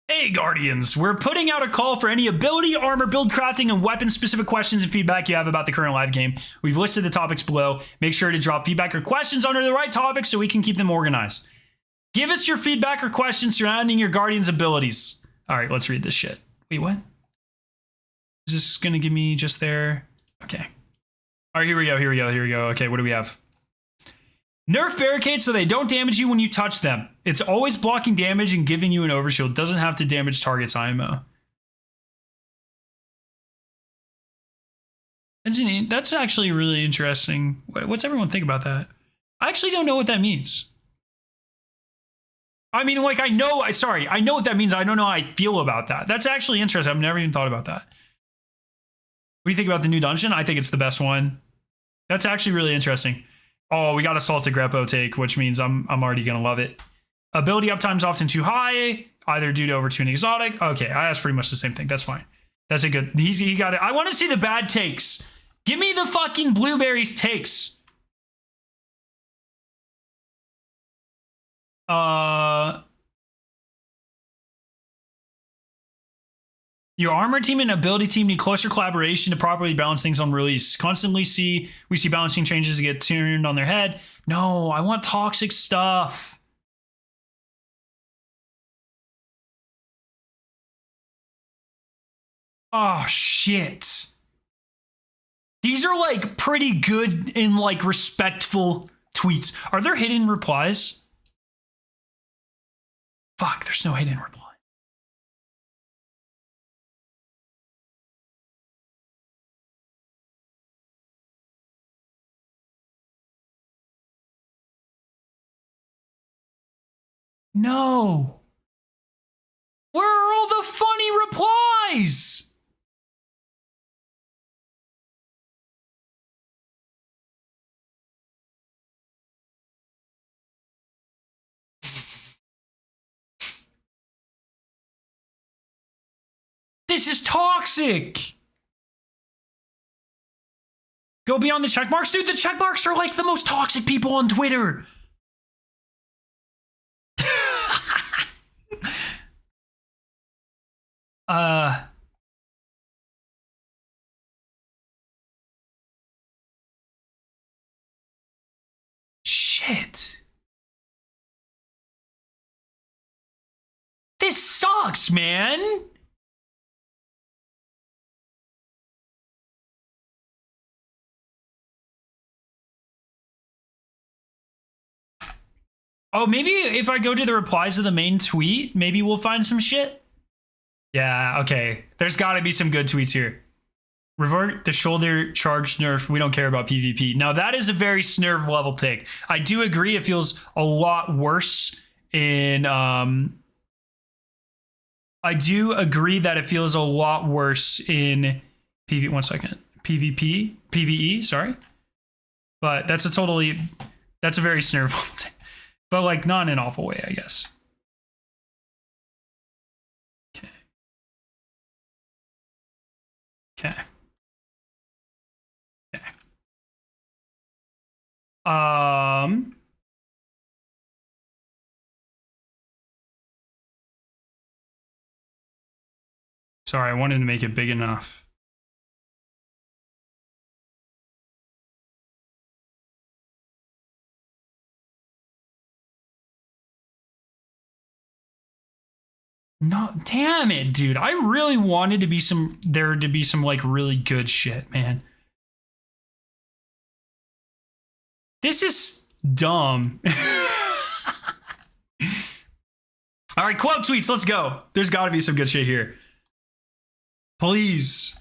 hey Guardians, we're putting out a call for any ability, armor, build crafting, and weapon specific questions and feedback you have about the current live game. We've listed the topics below. Make sure to drop feedback or questions under the right topics so we can keep them organized. Give us your feedback or questions surrounding your Guardians abilities. All right, let's read this shit. Wait, what? Is this gonna give me just their... Okay. All right, here we go. Okay, what do we have? Nerf barricades so they don't damage you when you touch them. It's always blocking damage and giving you an overshield. Doesn't have to damage targets IMO. That's actually really interesting. What's everyone think about that? I actually don't know what that means. I mean, like, I know what that means. I don't know how I feel about that. That's actually interesting. I've never even thought about that. What do you think about the new dungeon? I think it's the best one. That's actually really interesting. Oh, we got a Salted Greppo take, which means I'm already going to love it. Ability uptime's often too high, either due to overtuning exotic. Okay, that's pretty much the same thing. That's fine. That's a good... He got it. I want to see the bad takes. Give me the fucking blueberries takes. Your armor team and ability team need closer collaboration to properly balance things on release. We see balancing changes that get turned on their head. No, I want toxic stuff. Oh, shit. These are like pretty good and like respectful tweets. Are there hidden replies? Fuck, there's no hidden reply. No. Where are all the funny replies? This is toxic. Go beyond the check marks. Dude, the check marks are like the most toxic people on Twitter. Shit. This sucks, man. Oh, maybe if I go to the replies of the main tweet, maybe we'll find some shit. Yeah, okay. There's got to be some good tweets here. Revert the shoulder charge nerf. We don't care about PvP. Now, that is a very snurf level take. I do agree it feels a lot worse in... I do agree that it feels a lot worse in PvE, sorry. But that's a very snurf level take. But like not in an awful way, I guess. Okay. Okay. Okay. Sorry, I wanted to make it big enough. No, damn it, dude. I really wanted to be there to be some like really good shit, man. This is dumb. All right, quote tweets, let's go. There's got to be some good shit here. Please.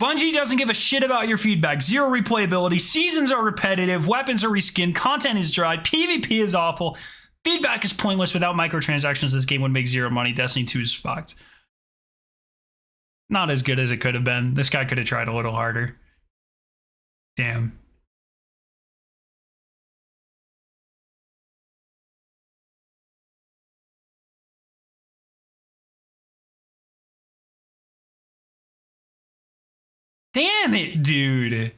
Bungie doesn't give a shit about your feedback. Zero replayability. Seasons are repetitive. Weapons are reskinned. Content is dried. PvP is awful. Feedback is pointless. Without microtransactions, this game would make zero money. Destiny 2 is fucked. Not as good as it could have been. This guy could have tried a little harder. Damn. Damn it, dude.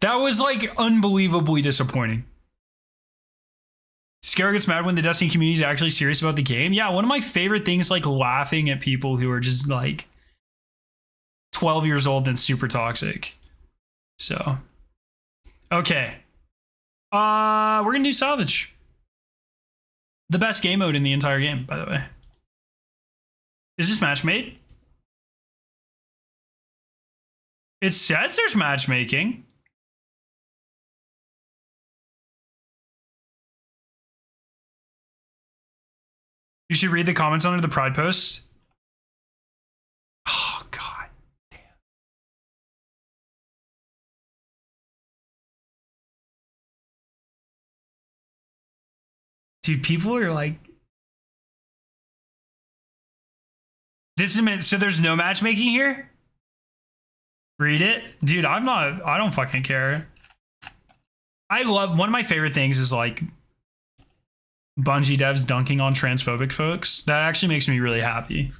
That was like unbelievably disappointing. Scare gets mad when the Destiny community is actually serious about the game. Yeah, one of my favorite things, like laughing at people who are just like 12 years old and super toxic. So, okay. We're gonna do salvage. The best game mode in the entire game, by the way. Is this match made? It says there's matchmaking. You should read the comments under the Pride post. Oh, God damn. Dude, people are like... This is... So there's no matchmaking here? Read it? Dude, I don't fucking care. I love... One of my favorite things is like... Bungie devs dunking on transphobic folks. That actually makes me really happy.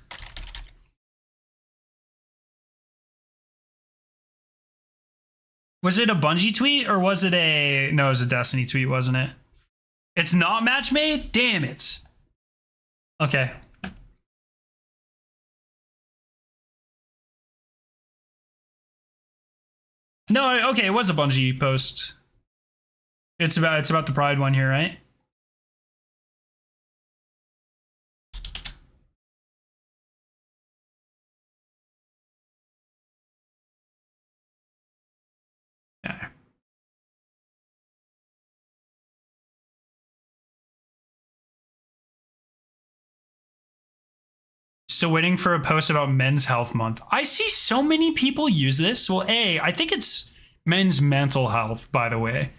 Was it a Bungie tweet or was it a... No, it was a Destiny tweet, wasn't it? It's not match made? Damn it. Okay. No, okay, it was a Bungie post. It's about the Pride one here, right? Still waiting for a post about Men's Health Month. I see so many people use this. Well, I think it's men's mental health, by the way.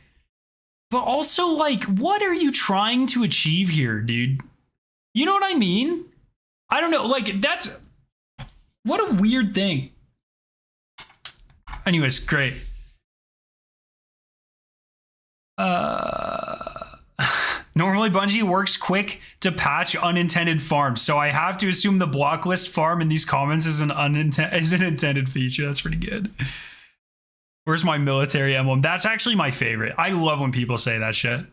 But also, like, what are you trying to achieve here, dude? You know what I mean? I don't know. Like, that's... What a weird thing. Anyways, great. Normally, Bungie works quick to patch unintended farms, so I have to assume the block list farm in these comments is an intended feature. That's pretty good. Where's my military emblem? That's actually my favorite. I love when people say that shit.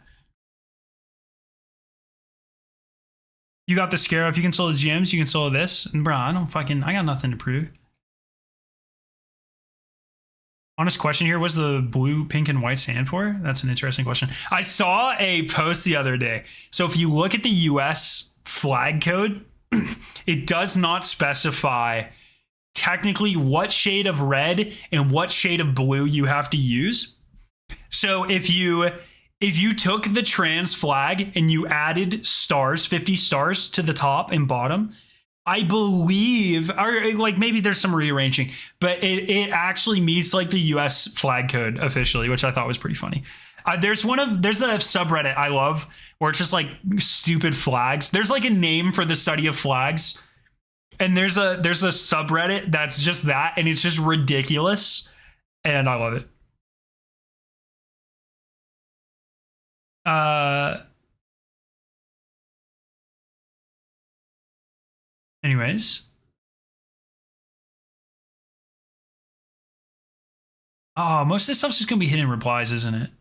You got the Scarab. If you can solo the GMs, you can solo this. And bro, I got nothing to prove. Honest question here, what's the blue, pink, and white stand for? That's an interesting question. I saw a post the other day. So if you look at the US flag code, it does not specify technically what shade of red and what shade of blue you have to use. So if you took the trans flag and you added stars, 50 stars to the top and bottom, I believe, or like maybe there's some rearranging, but it actually meets like the US flag code officially, which I thought was pretty funny. There's a subreddit I love where it's just like stupid flags. There's like a name for the study of flags, and there's a subreddit that's just that, and it's just ridiculous, and I love it. Anyways. Oh, most of this stuff's just gonna be hidden replies, isn't it?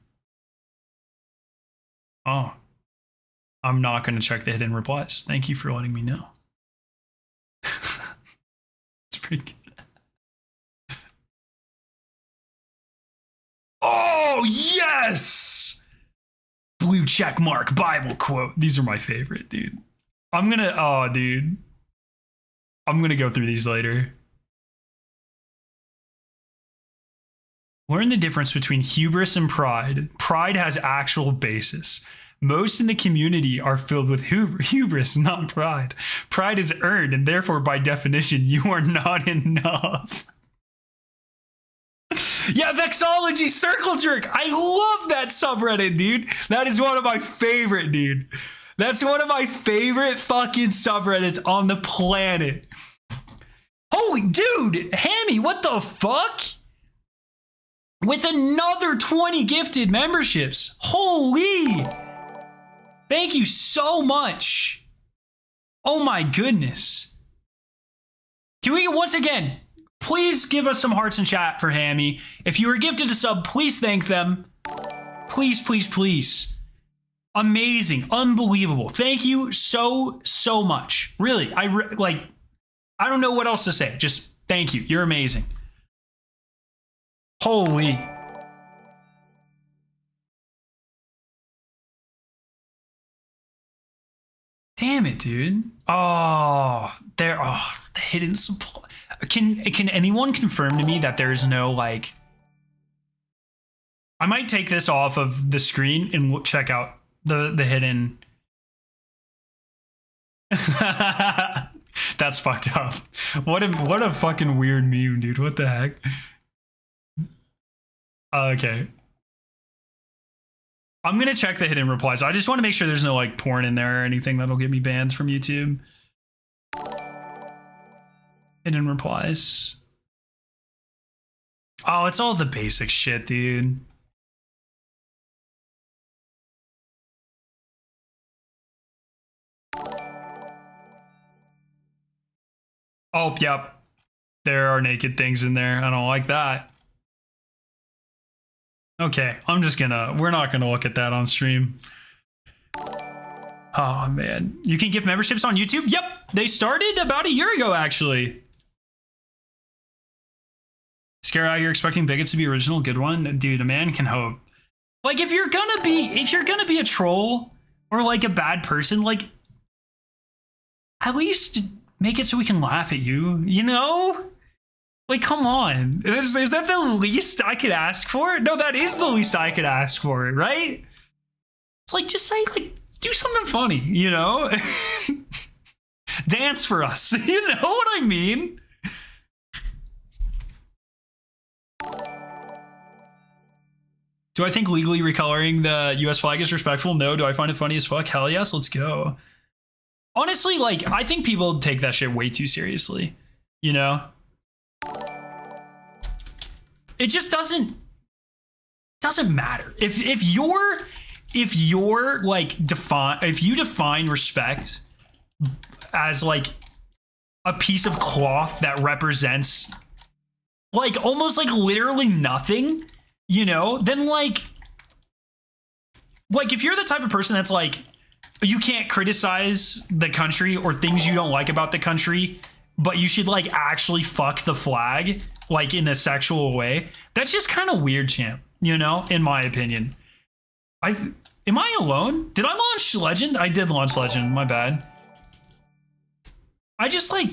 Oh. I'm not gonna check the hidden replies. Thank you for letting me know. It's pretty good. Oh, yes! Blue check mark Bible quote. These are my favorite, dude. I'm gonna go through these later. Learn the difference between hubris and pride. Pride has actual basis. Most in the community are filled with hubris, not pride. Pride is earned, and therefore, by definition, you are not enough. Yeah, Vexology Circle Jerk. I love that subreddit, dude. That is one of my favorite, dude. That's one of my favorite fucking subreddits on the planet. Holy dude, Hammy, what the fuck? With another 20 gifted memberships. Holy. Thank you so much. Oh my goodness. Can we once again, please give us some hearts in chat for Hammy. If you were gifted a sub, please thank them. Please, please, please. Amazing. Unbelievable. Thank you so much. Really, I don't know what else to say. Just thank you. You're amazing. Holy. Damn it, dude. Oh, the hidden supply. Can anyone confirm to me that there's no like... I might take this off of the screen and check out the hidden... That's fucked up. What a fucking weird meme, dude. What the heck? Okay. I'm gonna check the hidden replies. I just want to make sure there's no like porn in there or anything that'll get me banned from YouTube. Hidden replies. Oh, it's all the basic shit, dude. Oh, yep. There are naked things in there. I don't like that. Okay, we're not gonna look at that on stream. Oh man, you can give memberships on YouTube? Yep, they started about a year ago, actually. Scare out, you're expecting bigots to be original, good one? Dude, a man can hope. Like, if you're gonna be a troll or like a bad person, like, at least make it so we can laugh at you, you know? Like, come on. Is that the least I could ask for? No, that is the least I could ask for, right? It's like, just say, like, do something funny, you know? Dance for us. You know what I mean? Do I think legally recoloring the US flag is respectful? No. Do I find it funny as fuck? Hell yes, let's go. Honestly, like, I think people take that shit way too seriously, you know? It just doesn't matter. If you define respect as like a piece of cloth that represents like almost like literally nothing, you know, then like if you're the type of person that's like, you can't criticize the country or things you don't like about the country, but you should like actually fuck the flag like in a sexual way, that's just kind of weird, champ, you know, in my opinion. Am I alone? Did I launch Legend? I did launch Legend, my bad. I just like,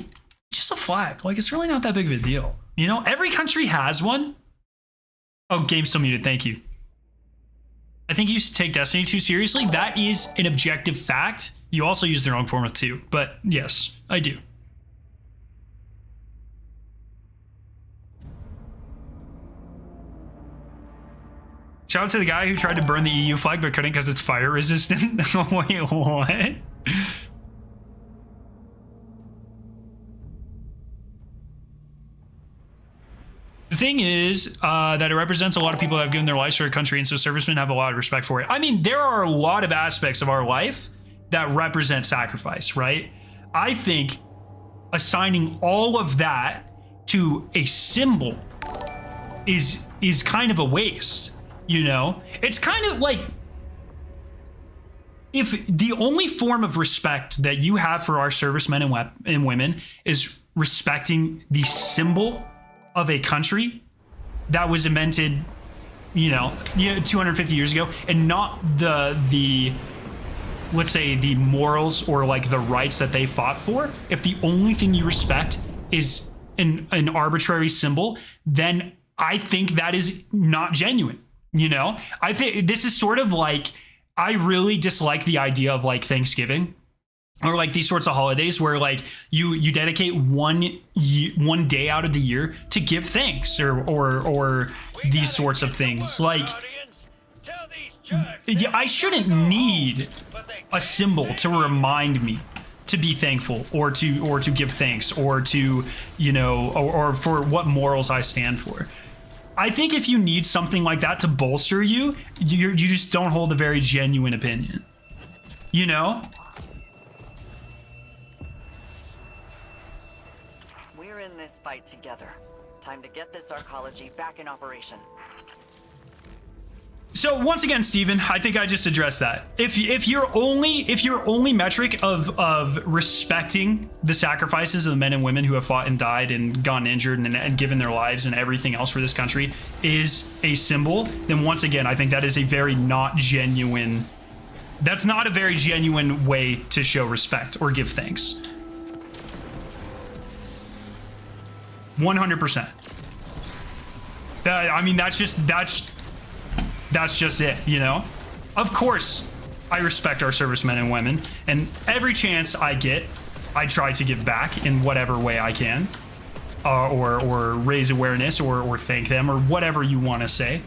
just a flag, like it's really not that big of a deal, you know? Every country has one. Oh, game's still muted, thank you. I think you should take Destiny 2 seriously. That is an objective fact. You also use the wrong form of 2, but yes, I do. Shout out to the guy who tried to burn the EU flag but couldn't because it's fire resistant. Wait, what? The thing is that it represents a lot of people that have given their lives for a country, and so servicemen have a lot of respect for it. I mean, there are a lot of aspects of our life that represent sacrifice, right? I think assigning all of that to a symbol is kind of a waste, you know? It's kind of like, if the only form of respect that you have for our servicemen and women is respecting the symbol of a country that was invented, 250 years ago, and not the let's say the morals or like the rights that they fought for, if the only thing you respect is an arbitrary symbol, then I think that is not genuine. I think this is sort of like, I really dislike the idea of like Thanksgiving or like these sorts of holidays where like you dedicate one day out of the year to give thanks or these sorts of things. Like, I shouldn't need a symbol to remind me to be thankful or to give thanks or to, or for what morals I stand for. I think if you need something like that to bolster you, you just don't hold a very genuine opinion.
We're in this fight together. Time to get this arcology back in operation.
So once again, Steven, I think I just addressed that. If your only metric of respecting the sacrifices of the men and women who have fought and died and gone injured and given their lives and everything else for this country is a symbol, then once again, I think that is a very not genuine. That's not a very genuine way to show respect or give thanks. 100%. I mean, that's just it, Of course, I respect our servicemen and women, and every chance I get, I try to give back in whatever way I can, or raise awareness, or thank them, or whatever you want to say.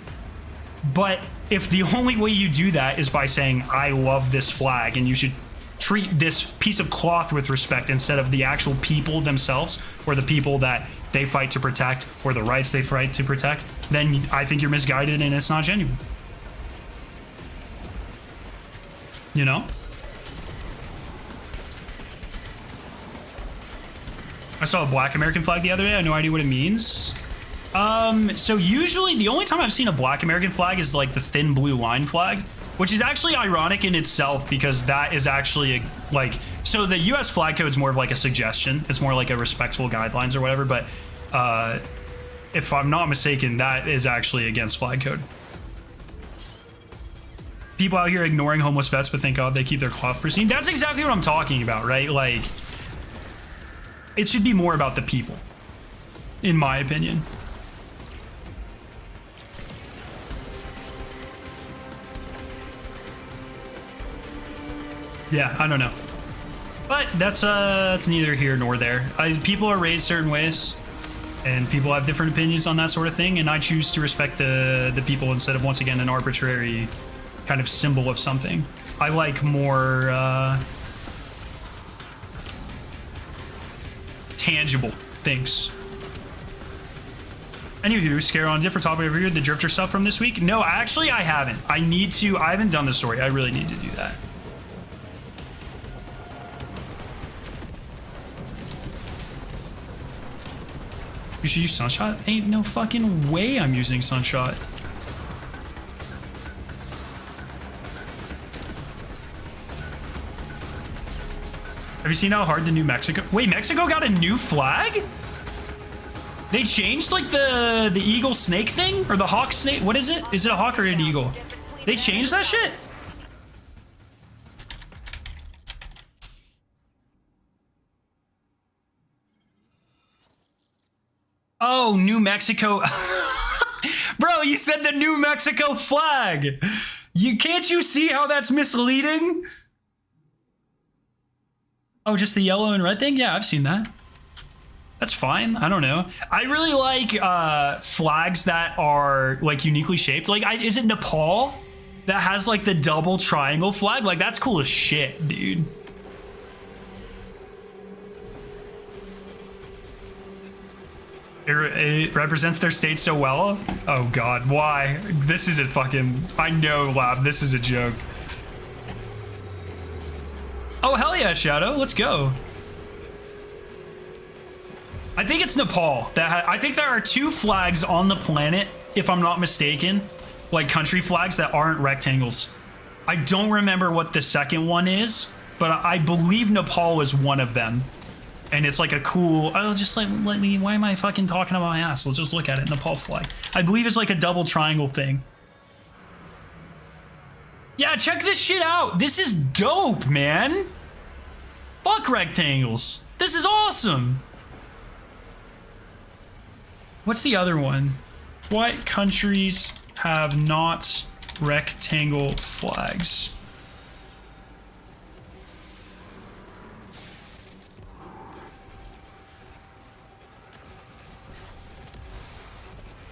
But if the only way you do that is by saying, I love this flag, and you should treat this piece of cloth with respect instead of the actual people themselves, or the people that they fight to protect, or the rights they fight to protect, then I think you're misguided and it's not genuine. I saw a black American flag the other day. I have no idea what it means. So usually the only time I've seen a black American flag is like the thin blue line flag, which is actually ironic in itself because that is actually so the US flag code is more of like a suggestion. It's more like a respectful guidelines or whatever. But if I'm not mistaken, that is actually against flag code. People out here ignoring homeless vets, but thank God they keep their cloth pristine. That's exactly what I'm talking about, right? Like, it should be more about the people, in my opinion. Yeah, I don't know. But that's neither here nor there. People are raised certain ways, and people have different opinions on that sort of thing, and I choose to respect the people instead of, once again, an arbitrary kind of symbol of something. I like more tangible things. Any of you scare on a different topic over here, the drifter stuff from this week? No, actually I haven't. I haven't done the story. I really need to do that. You should use Sunshot? Ain't no fucking way I'm using Sunshot. Have you seen how hard the New Mexico... Wait, Mexico got a new flag? They changed like the eagle snake thing? Or the hawk snake? What is it? Is it a hawk or an eagle? They changed that shit? Oh, New Mexico. Bro, you said the New Mexico flag. Can't you see how that's misleading? Oh, just the yellow and red thing? Yeah, I've seen that. That's fine. I don't know. I really like flags that are like uniquely shaped. Like, is it Nepal that has like the double triangle flag? Like, that's cool as shit, dude. It represents their state so well. Oh God, why? This is a fucking, I know, Lab, this is a joke. Oh, hell yeah, Shadow, let's go. I think it's Nepal. I think there are 2 flags on the planet, if I'm not mistaken, like country flags that aren't rectangles. I don't remember what the second one is, but I believe Nepal is one of them. And it's like a cool, oh, just let me, why am I fucking talking about my ass? Let's just look at it, Nepal flag. I believe it's like a double triangle thing. Yeah, check this shit out. This is dope, man. Fuck rectangles. This is awesome. What's the other one? What countries have not rectangle flags?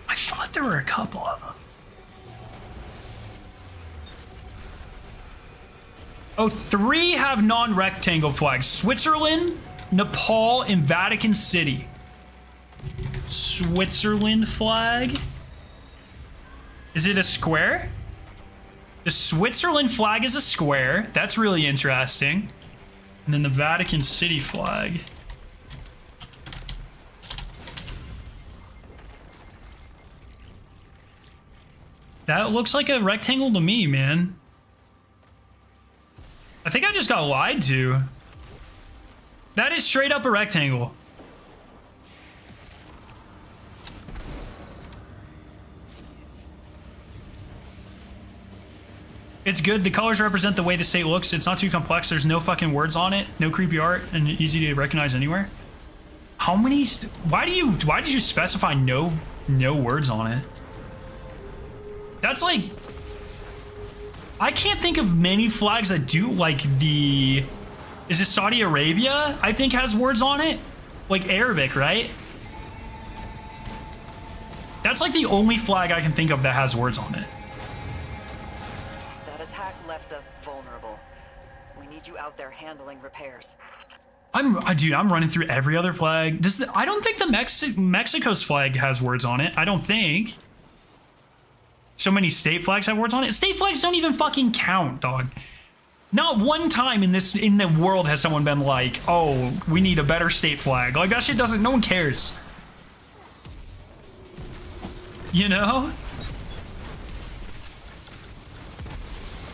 I thought there were a couple of them. Oh, 3 have non-rectangle flags. Switzerland, Nepal, and Vatican City. Switzerland flag? Is it a square? The Switzerland flag is a square. That's really interesting. And then the Vatican City flag. That looks like a rectangle to me, man. I think I just got lied to. That is straight up a rectangle. It's good. The colors represent the way the state looks. It's not too complex. There's no fucking words on it. No creepy art and easy to recognize anywhere. How many? Why did you specify no words on it? That's like, I can't think of many flags that do, like the, is it Saudi Arabia? I think has words on it, like Arabic, right? That's like the only flag I can think of that has words on it.
That attack left us vulnerable. We need you out there handling repairs.
Dude, I'm running through every other flag. I don't think the Mexico's flag has words on it. I don't think. So many state flags have words on it. State flags don't even fucking count, dog. Not one time in the world has someone been like, oh, we need a better state flag. Like, that shit doesn't, no one cares. You know?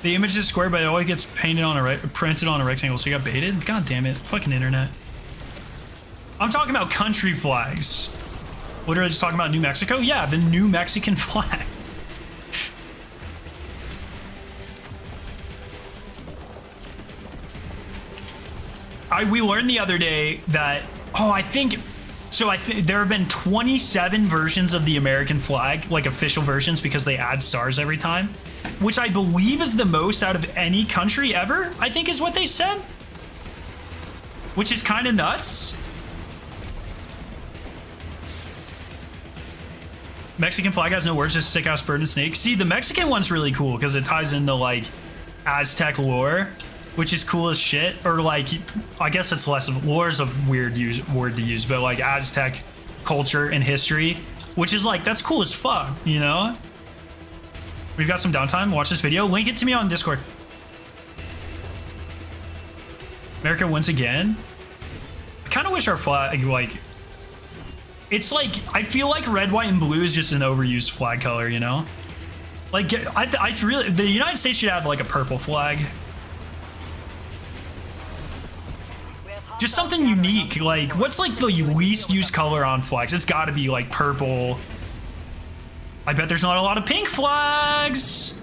The image is square, but it always gets printed on a rectangle, so you got baited? God damn it. Fucking internet. I'm talking about country flags. Literally just talking about New Mexico? Yeah, the New Mexican flag. We learned the other day that, there have been 27 versions of the American flag, like official versions, because they add stars every time, which I believe is the most out of any country ever, I think is what they said, which is kind of nuts. Mexican flag has no words, just sick ass bird and snake. See, the Mexican one's really cool because it ties into like Aztec lore, which is cool as shit. Or like, I guess it's less of, lore is a weird word to use, but like Aztec culture and history, which is like, that's cool as fuck, you know? We've got some downtime. Watch this video. Link it to me on Discord. America wins again. I kind of wish our flag, like, it's like, I feel like red, white, and blue is just an overused flag color, you know? Like, I really, the United States should have like a purple flag. Just something unique. Like, what's like the least used color on flags? It's got to be like purple. I bet there's not a lot of pink flags.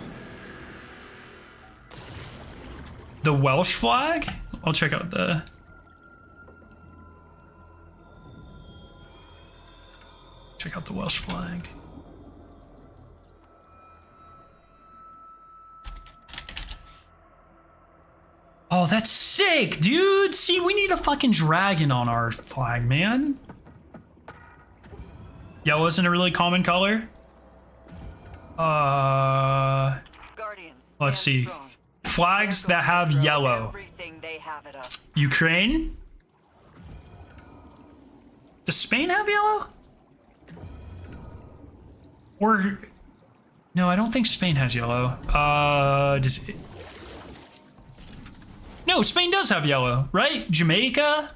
The Welsh flag? I'll check out the... Check out the Welsh flag. Oh, that's sick, dude. See, we need a fucking dragon on our flag, man. Yellow isn't a really common color. Let's see. Flags that have yellow. Ukraine? Does Spain have yellow? Or no, I don't think Spain has yellow. Does it? No, Spain does have yellow, right? Jamaica?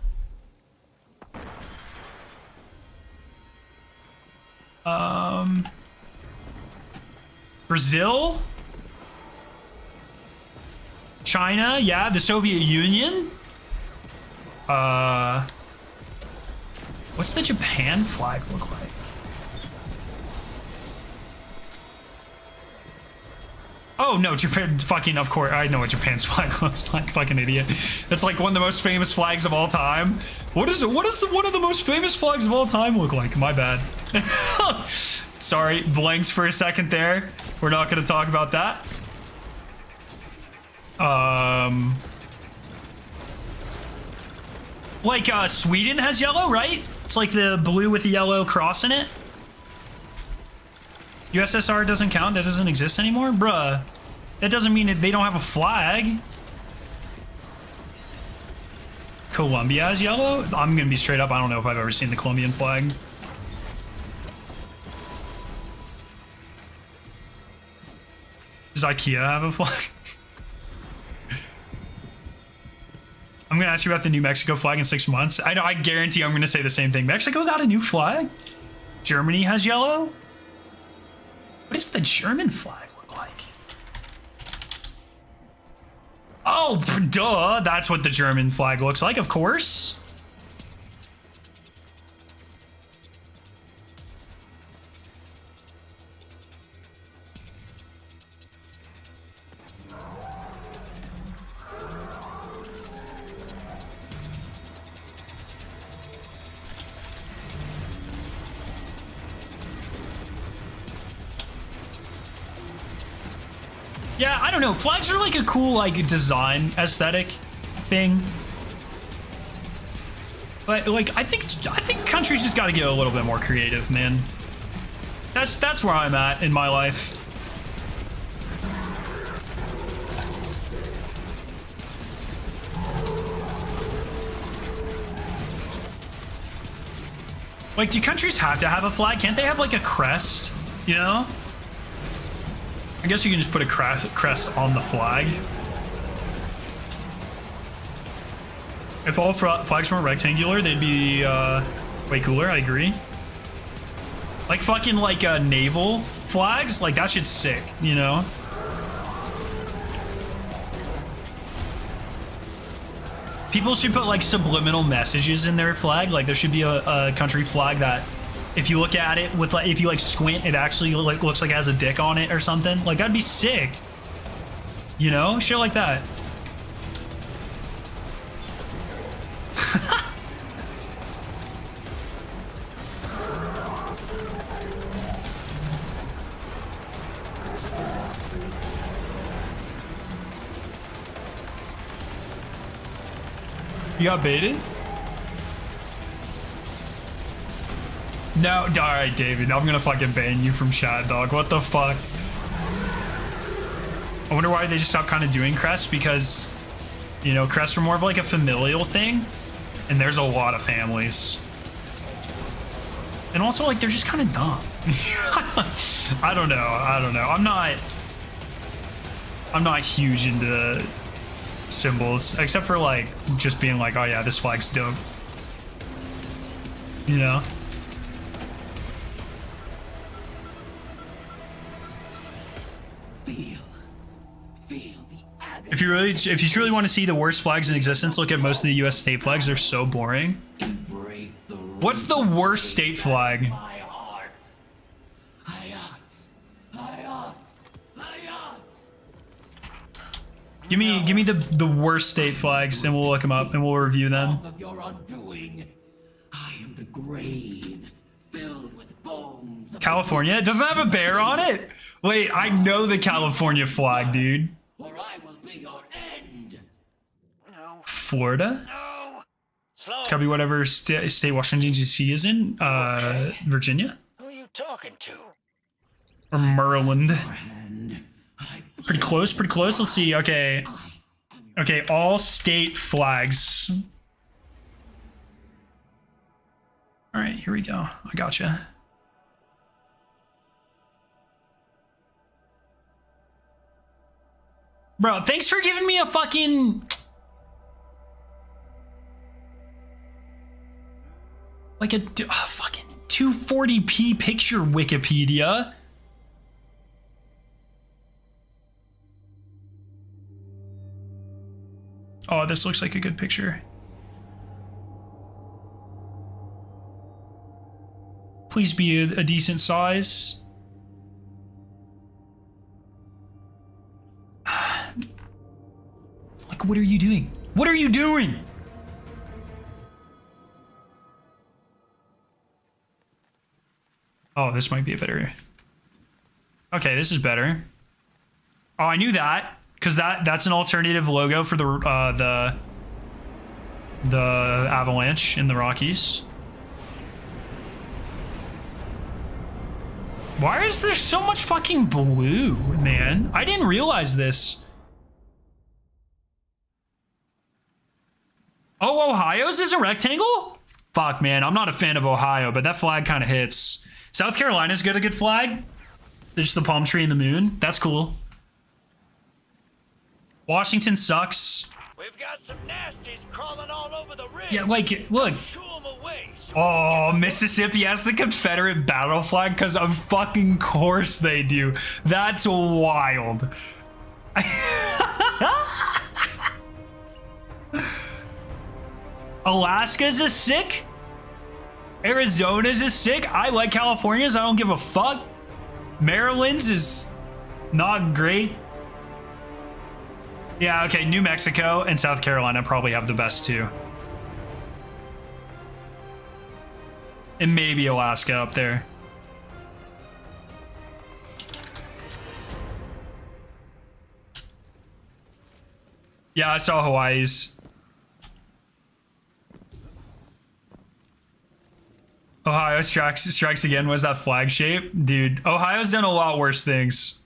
Brazil? China? Yeah, the Soviet Union? What's the Japan flag look like? Oh no, Japan, fucking, of course, I know what Japan's flag looks like, fucking idiot. It's like one of the most famous flags of all time. What is it? What does one of the most famous flags of all time look like? My bad. Sorry, blanks for a second there. We're not gonna talk about that. Like, Sweden has yellow, right? It's like the blue with the yellow cross in it. USSR doesn't count? That doesn't exist anymore? Bruh. That doesn't mean that they don't have a flag. Colombia has yellow? I'm gonna be straight up, I don't know if I've ever seen the Colombian flag. Does IKEA have a flag? I'm gonna ask you about the New Mexico flag in 6 months. I guarantee I'm gonna say the same thing. Mexico got a new flag? Germany has yellow? What does the German flag look like? Oh, duh. That's what the German flag looks like, of course. Yeah, I don't know. Flags are like a cool like design aesthetic thing. But like I think countries just got to get a little bit more creative, man. That's where I'm at in my life. Like, do countries have to have a flag? Can't they have like a crest, you know? I guess you can just put a crest on the flag. If all flags weren't rectangular, they'd be way cooler, I agree. Like fucking like naval flags, like that shit's sick, you know? People should put like subliminal messages in their flag. Like there should be a country flag that if you look at it with like, if you like squint, it actually like looks like it has a dick on it or something. Like that'd be sick. You know, shit like that. You got baited? No, alright, David. I'm gonna fucking ban you from chat, dog. What the fuck? I wonder why they just stopped kind of doing crests, because, you know, crests are more of like a familial thing, and there's a lot of families. And also, like, they're just kind of dumb. I don't know. I'm not huge into symbols, except for like just being like, oh yeah, this flag's dope. You know? If you truly want to see the worst flags in existence, look at most of the US state flags. They're so boring. What's the worst state flag? Give me the worst state flags and we'll look them up and we'll review them. California? It doesn't have a bear on it? Wait, I know the California flag, dude. Florida? It's gotta be whatever state Washington, D.C. is in. Virginia?
talking to?
Or Maryland. Pretty close, pretty close. Let's see. Okay. Okay, all state flags. All right, here we go. I gotcha. Bro, thanks for giving me a fucking... like a fucking 240p picture Wikipedia. Oh, this looks like a good picture. Please be a decent size. Like, what are you doing? What are you doing? Oh, this might be a better... Okay, this is better. Oh, I knew that. Because that's an alternative logo for the Avalanche in the Rockies. Why is there so much fucking blue, man? I didn't realize this. Oh, Ohio's is a rectangle? Fuck, man, I'm not a fan of Ohio, but that flag kind of hits. South Carolina's got a good flag. There's just the palm tree and the moon. That's cool. Washington sucks.
We've got some nasties crawling all over the rim.
Yeah, like, look. Oh, Mississippi has the Confederate battle flag because of fucking course they do. That's wild. Alaska's is sick. Arizona's is sick. I like California's. I don't give a fuck. Maryland's is not great. Yeah, okay, New Mexico and South Carolina probably have the best too. And maybe Alaska up there. Yeah, I saw Hawaii's. Ohio strikes again. Was that flag shape? Dude, Ohio's done a lot worse things.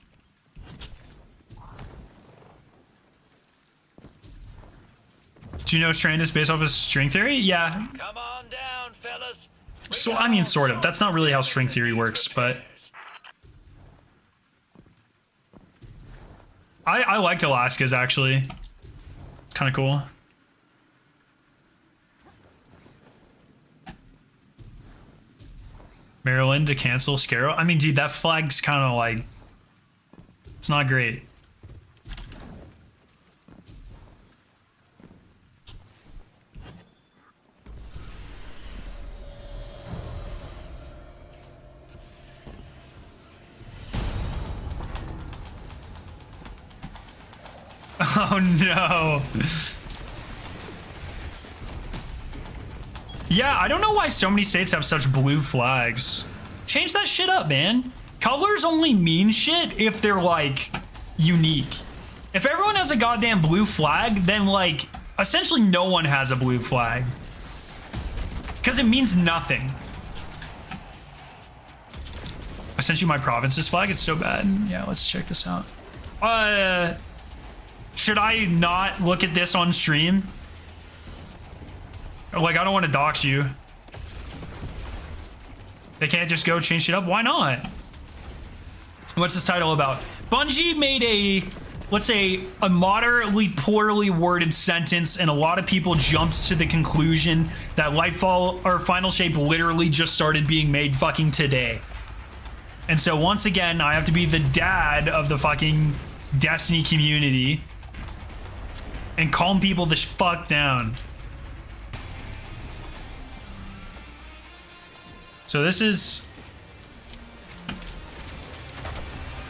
Do you know strain is based off of string theory? Yeah.
Come on down, fellas.
So, I mean, sort of. That's not really how string theory works, but... I liked Alaska's, actually. It's kind of cool. Maryland to cancel Scarrow. I mean, dude, that flag's kind of like... It's not great. Oh no. Yeah, I don't know why so many states have such blue flags. Change that shit up, man. Colors only mean shit if they're like unique. If everyone has a goddamn blue flag, then like essentially no one has a blue flag. Because it means nothing. I sent you my province's flag, it's so bad. Yeah, let's check this out. Should I not look at this on stream? Like, I don't want to dox you. They can't just go change shit up? Why not? What's this title about? Bungie made a, let's say, a moderately poorly worded sentence, and a lot of people jumped to the conclusion that Lightfall or Final Shape literally just started being made fucking today. And so once again, I have to be the dad of the fucking Destiny community and calm people the fuck down. So this is...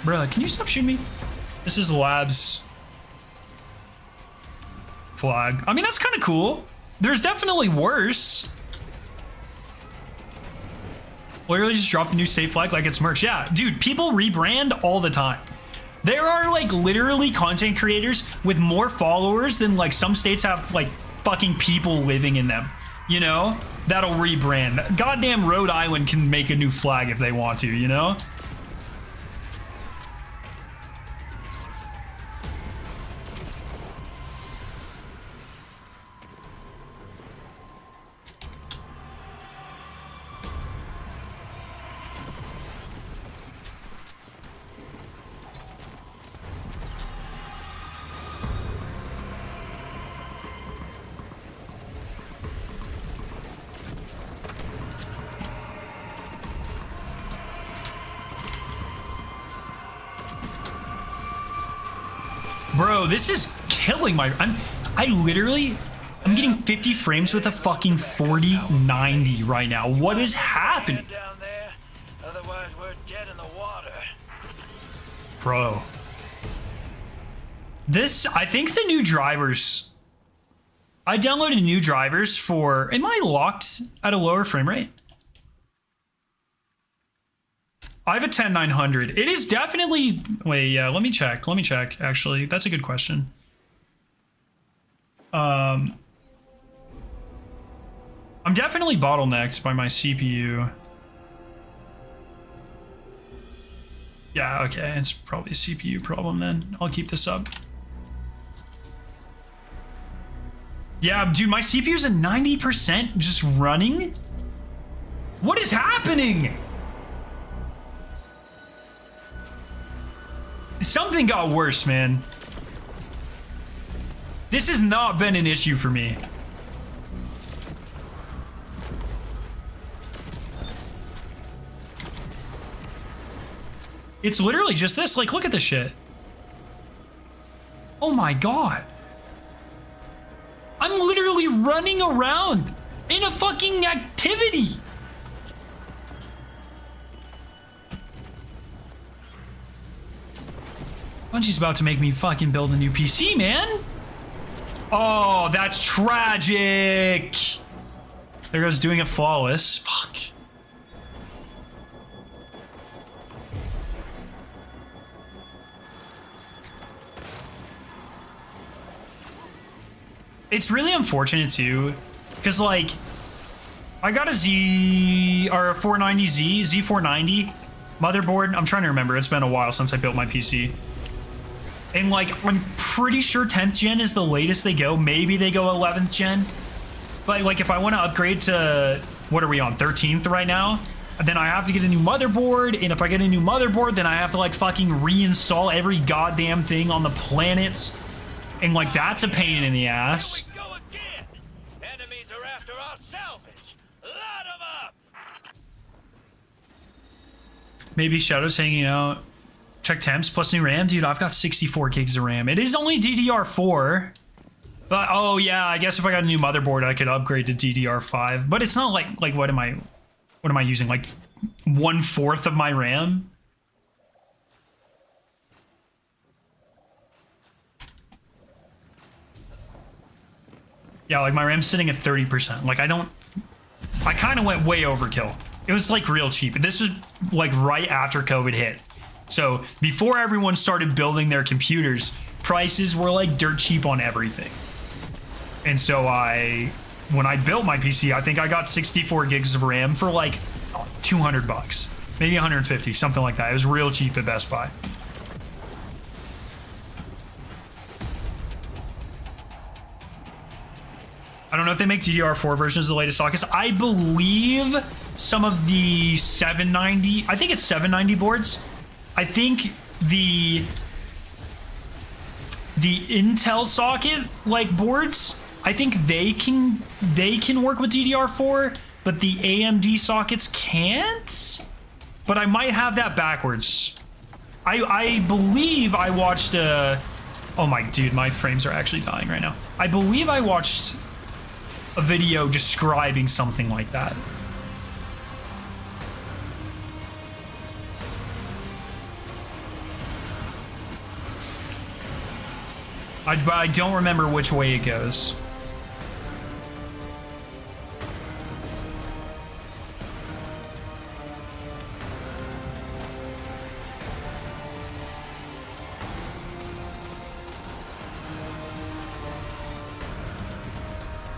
Bruh, can you stop shooting me? This is Lab's flag. I mean, that's kind of cool. There's definitely worse. Literally just drop the new state flag like it's merch. Yeah, dude, people rebrand all the time. There are like literally content creators with more followers than like some states have like fucking people living in them. You know? That'll rebrand. Goddamn Rhode Island can make a new flag if they want to, you know? Bro, this is killing my... I'm getting 50 frames with a fucking 4090 right now. What is happening?
Down there. Otherwise, we're dead in the water.
Bro. This, I think the new drivers... I downloaded new drivers for... Am I locked at a lower frame rate? I have a 10900. It is definitely... Wait, yeah, let me check. Let me check, actually. That's a good question. I'm definitely bottlenecked by my CPU. Yeah, okay. It's probably a CPU problem then. I'll keep this up. Yeah, dude, my CPU's at 90% just running? What is happening? Something got worse, man. This has not been an issue for me. It's literally just this. Like, look at this shit. Oh my god. I'm literally running around in a fucking activity. Bungie's about to make me fucking build a new PC, man. Oh, that's tragic. There goes doing it flawless. Fuck. It's really unfortunate too, because like I got a Z490 motherboard. I'm trying to remember. It's been a while since I built my PC. And like, I'm pretty sure 10th gen is the latest they go. Maybe they go 11th gen. But like, if I want to upgrade to, what are we on, 13th right now? Then I have to get a new motherboard. And if I get a new motherboard, then I have to like fucking reinstall every goddamn thing on the planet. And like, that's a pain in the ass.
Here we go again. Enemies are after our salvage. Light 'em up.
Maybe Shadow's hanging out. Check temps plus new RAM. Dude, I've got 64 gigs of RAM. It is only DDR4. But, oh yeah, I guess if I got a new motherboard, I could upgrade to DDR5. But it's not like what am I using? Like 1/4 of my RAM? Yeah, like my RAM's sitting at 30%. Like I kind of went way overkill. It was like real cheap. This was like right after COVID hit. So before everyone started building their computers, prices were like dirt cheap on everything. And so when I built my PC, I think I got 64 gigs of RAM for like 200 bucks, maybe 150, something like that. It was real cheap at Best Buy. I don't know if they make DDR4 versions of the latest sockets. I believe some of the 790, I think it's 790 boards. I think the Intel socket like boards, I think they can work with DDR4, but the AMD sockets can't. But I might have that backwards. I believe I watched oh my dude, my frames are actually dying right now. I believe I watched a video describing something like that. But I don't remember which way it goes.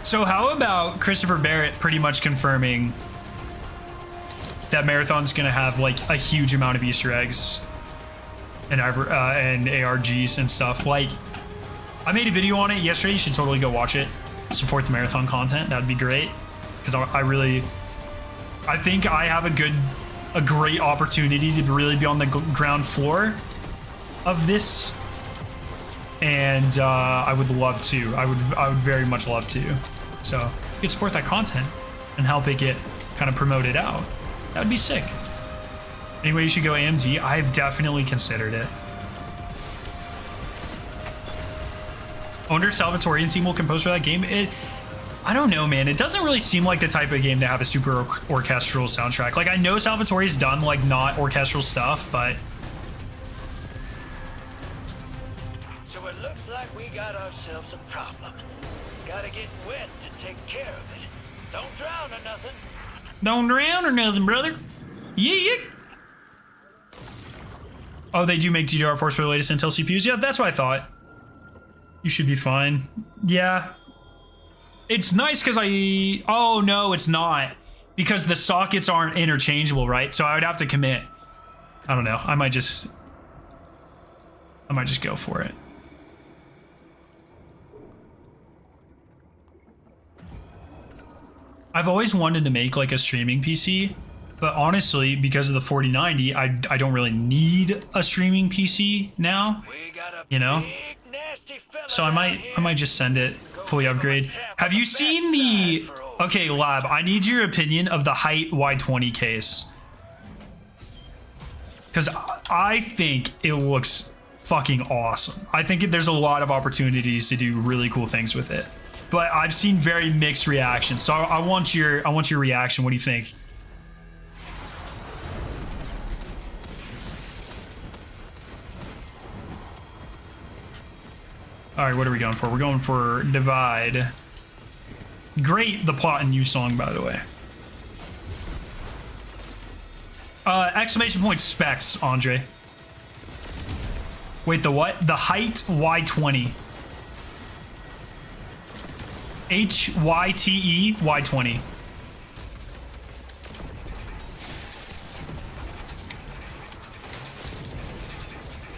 So how about Christopher Barrett pretty much confirming that Marathon's gonna have like a huge amount of Easter eggs and ARGs and stuff. Like, I made a video on it yesterday. You should totally go watch it. Support the Marathon content. That'd be great. Because I think I have a great opportunity to really be on the ground floor of this. And I would love to. I would very much love to. So you could support that content and help it get kind of promoted out. That would be sick. Anyway, you should go AMD. I've definitely considered it. I wonder if Salvatorian team will compose for that game. I don't know, man. It doesn't really seem like the type of game to have a super orchestral soundtrack. Like, I know Salvatori's done like not orchestral stuff, but
So it looks like we got ourselves a problem. Gotta get wet to take care of it. Don't drown or nothing.
don't drown or nothing, brother. Yeah. Oh, they do make DDR4 for the latest Intel CPUs. Yeah, that's what I thought. You should be fine. Yeah. It's nice because oh, no, it's not. Because the sockets aren't interchangeable, right? So I would have to commit. I don't know. I might just go for it. I've always wanted to make like a streaming PC, but honestly, because of the 4090, I don't really need a streaming PC now, you know? So I might just send it fully upgrade. Have you seen the, okay, Lab, I need your opinion of the height Y20 case. Because I think it looks fucking awesome. I think there's a lot of opportunities to do really cool things with it. But I've seen very mixed reactions. So I want your reaction. What do you think? All right, what are we going for? We're going for Divide. Great, the Plot and You song, by the way. Exclamation point specs, Andre. Wait, the what? The height Y20. HYTE Y20.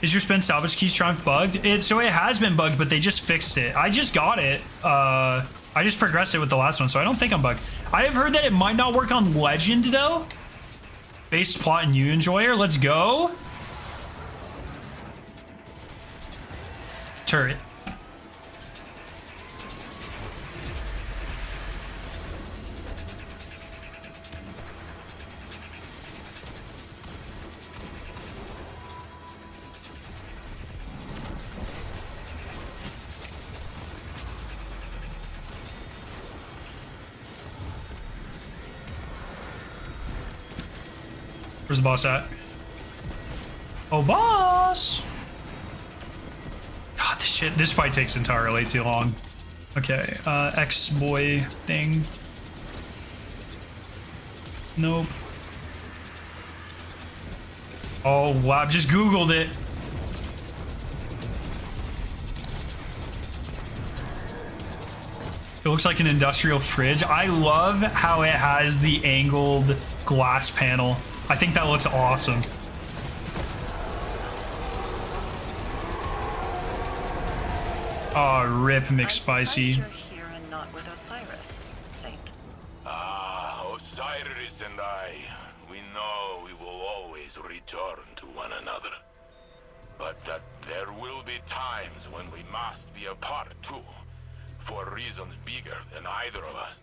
Is your spin salvage keys Triumph bugged? So it has been bugged, but they just fixed it. I just got it. I just progressed it with the last one, so I don't think I'm bugged. I have heard that it might not work on Legend, though. Based Plot and You enjoyer. Let's go. Turret. Where's the boss at? Oh, boss! God, this fight takes entirely too long. Okay, ex-boy thing. Nope. Oh, wow, just Googled it. It looks like an industrial fridge. I love how it has the angled glass panel. I think that looks awesome. Oh, rip McSpicy.
Osiris and I, we know we will always return to one another. But that there will be times when we must be apart too, for reasons bigger than either of us.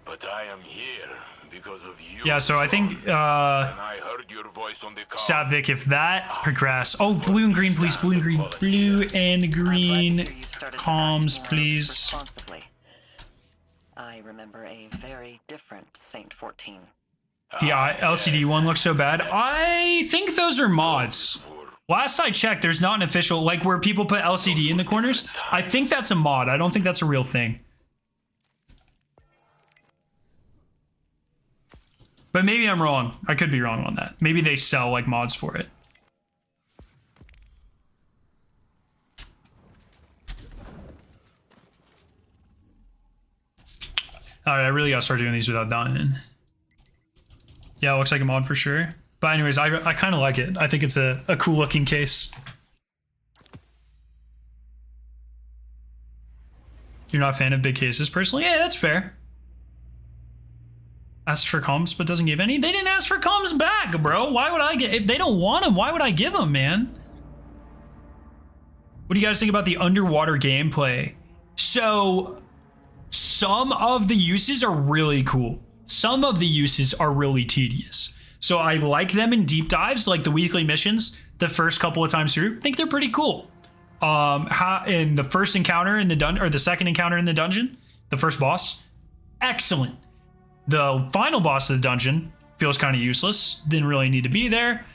But I am here because of you.
Yeah, so I think
I heard your voice on the call.
Savik, if that progress. Oh, blue and green, please. Blue and green. Blue and green. Comms, please.
I remember a very different Saint 14.
The LCD one looks so bad. I think those are mods. Last I checked, there's not an official, like where people put LCD in the corners. I think that's a mod. I don't think that's a real thing. But maybe I'm wrong. I could be wrong on that. Maybe they sell like mods for it. All right, I really gotta start doing these without dying. Yeah, it looks like a mod for sure. But anyways, I kind of like it. I think it's a cool looking case. You're not a fan of big cases personally? Yeah, that's fair. Asked for comms but doesn't give any. They didn't ask for comms back, bro. Why would I get, if they don't want them, why would I give them, man? What do you guys think about the underwater gameplay? So some of the uses are really cool. Some of the uses are really tedious. So I like them in deep dives, like the weekly missions, the first couple of times through. I think they're pretty cool. In the first encounter in the dungeon, or the second encounter in the dungeon, the first boss, excellent. The final boss of the dungeon feels kind of useless. Didn't really need to be there.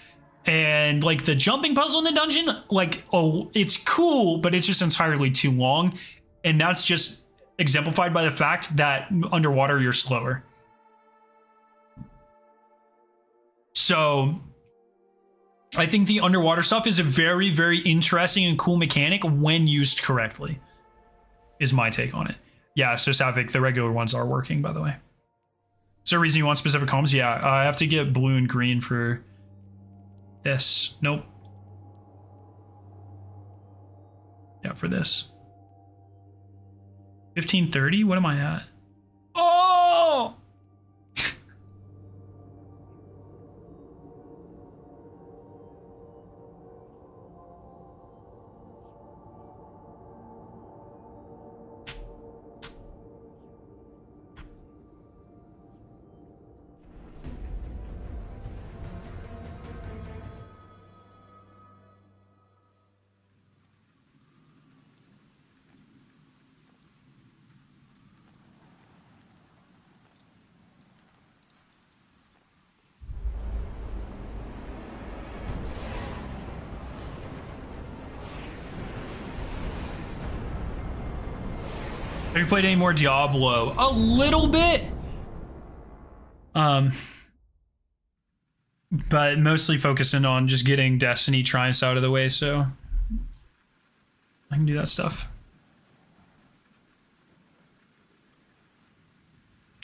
And like the jumping puzzle in the dungeon, like, oh, it's cool, but it's just entirely too long. And that's just exemplified by the fact that underwater you're slower. So I think the underwater stuff is a very, very interesting and cool mechanic when used correctly, is my take on it. Yeah, so Savic, the regular ones are working, by the way. Is there a reason you want specific comms? Yeah, I have to get blue and green for this. Nope. Yeah, for this. 1530? What am I at? Oh! Have you played any more Diablo? A little bit. But mostly focusing on just getting Destiny Triumphs out of the way, so I can do that stuff.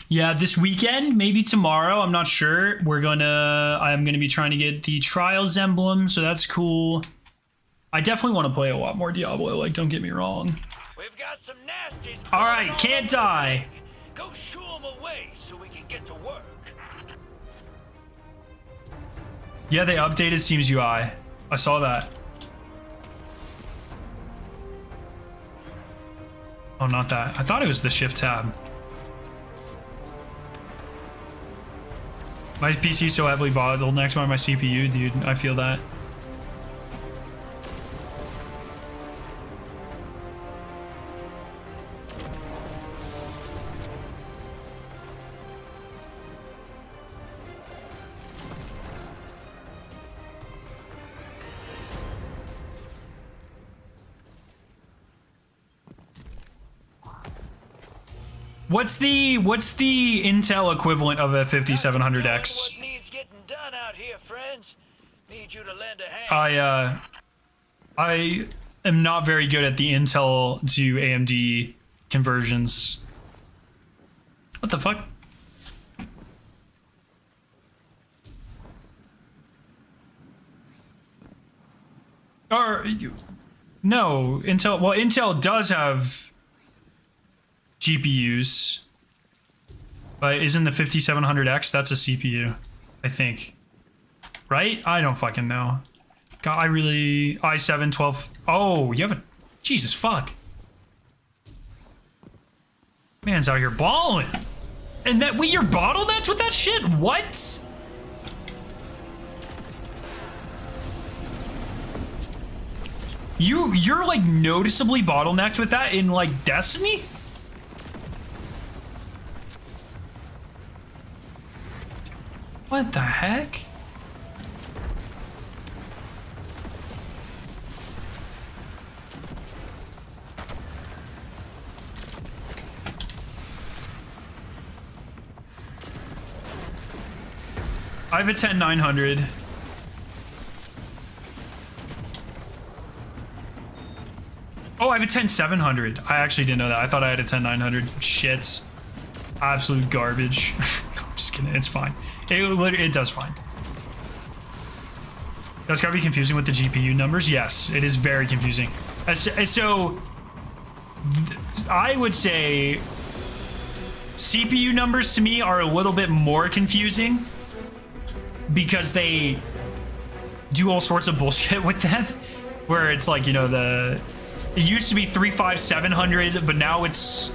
Yeah, this weekend, maybe tomorrow, I'm not sure. I'm gonna be trying to get the Trials emblem, so that's cool. I definitely want to play a lot more Diablo, like, don't get me wrong.
We've got some nasties.
All right, can't die.
Go shoo them away so we can get to work.
Yeah, they updated Steam's UI. I saw that. Oh, not that. I thought it was the shift tab. My PC's so heavily bottlenecked by my CPU, dude. I feel that. What's the Intel equivalent of a 5700X?
What needs getting done out here, friends? Need you to lend a hand.
I am not very good at the Intel to AMD conversions. What the fuck? No, Intel. Well, Intel does have GPUs, but isn't the 5700X, that's a CPU, I think, right? I don't fucking know. God, i7 12. Oh, you have a, Jesus fuck, man's out here balling. And that, wait, you're bottlenecked with that shit? What? You're like noticeably bottlenecked with that in like Destiny? What the heck? I have a 10900. Oh, I have a 10700. I actually didn't know that. I thought I had a 10900. Shit. absolute garbage. I'm just kidding. It's fine. It does fine. That's gotta be confusing with the GPU numbers. Yes, it is very confusing. So I would say CPU numbers to me are a little bit more confusing because they do all sorts of bullshit with them, where it's like, you know, it used to be 35700, but now it's,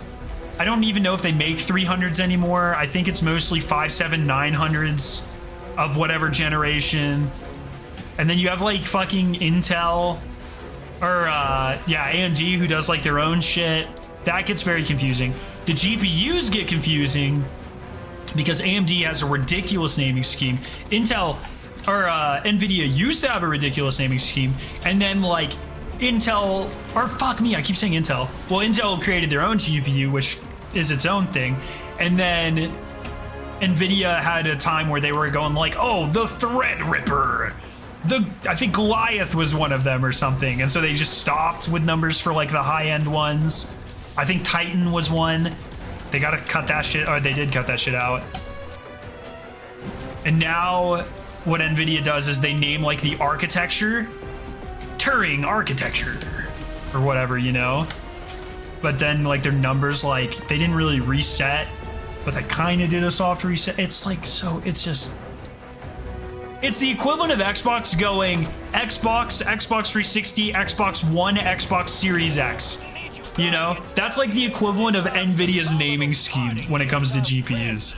I don't even know if they make 300s anymore. I think it's mostly 57900s of whatever generation. And then you have like fucking Intel or yeah, AMD, who does like their own shit. That gets very confusing. The GPUs get confusing because AMD has a ridiculous naming scheme. Intel or NVIDIA used to have a ridiculous naming scheme, and then like Intel, or fuck me, I keep saying Intel. Well, Intel created their own GPU, which is its own thing, and then NVIDIA had a time where they were going like, oh, the Threadripper. I think Goliath was one of them or something, and so they just stopped with numbers for like the high-end ones. I think Titan was one. They gotta cut that shit, or they did cut that shit out. And now what NVIDIA does is they name like the architecture Turing architecture or whatever, you know? But then like their numbers, like they didn't really reset, but they kind of did a soft reset. It's like, so it's just, it's the equivalent of Xbox going Xbox, Xbox 360, Xbox One, Xbox Series X. You know, that's like the equivalent of NVIDIA's naming scheme when it comes to GPUs.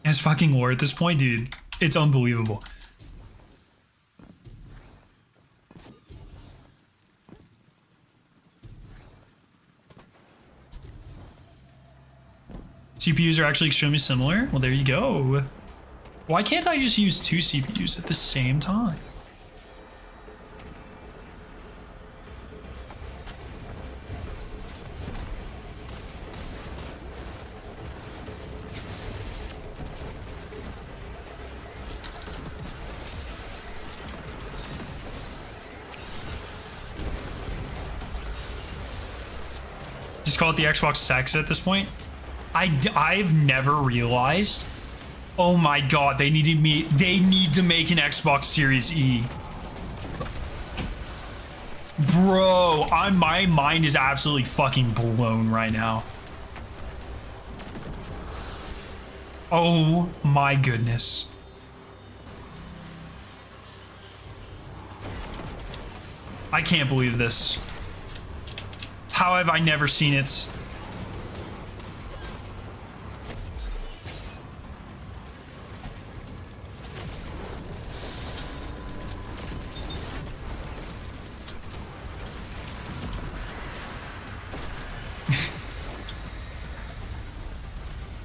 It's fucking lore at this point, dude. It's unbelievable. CPUs are actually extremely similar. Well, there you go. Why can't I just use 2 CPUs at the same time? Just call it the Xbox Sex at this point. I've never realized. Oh my god, they need to make an Xbox Series E. Bro, my mind is absolutely fucking blown right now. Oh my goodness. I can't believe this. How have I never seen it?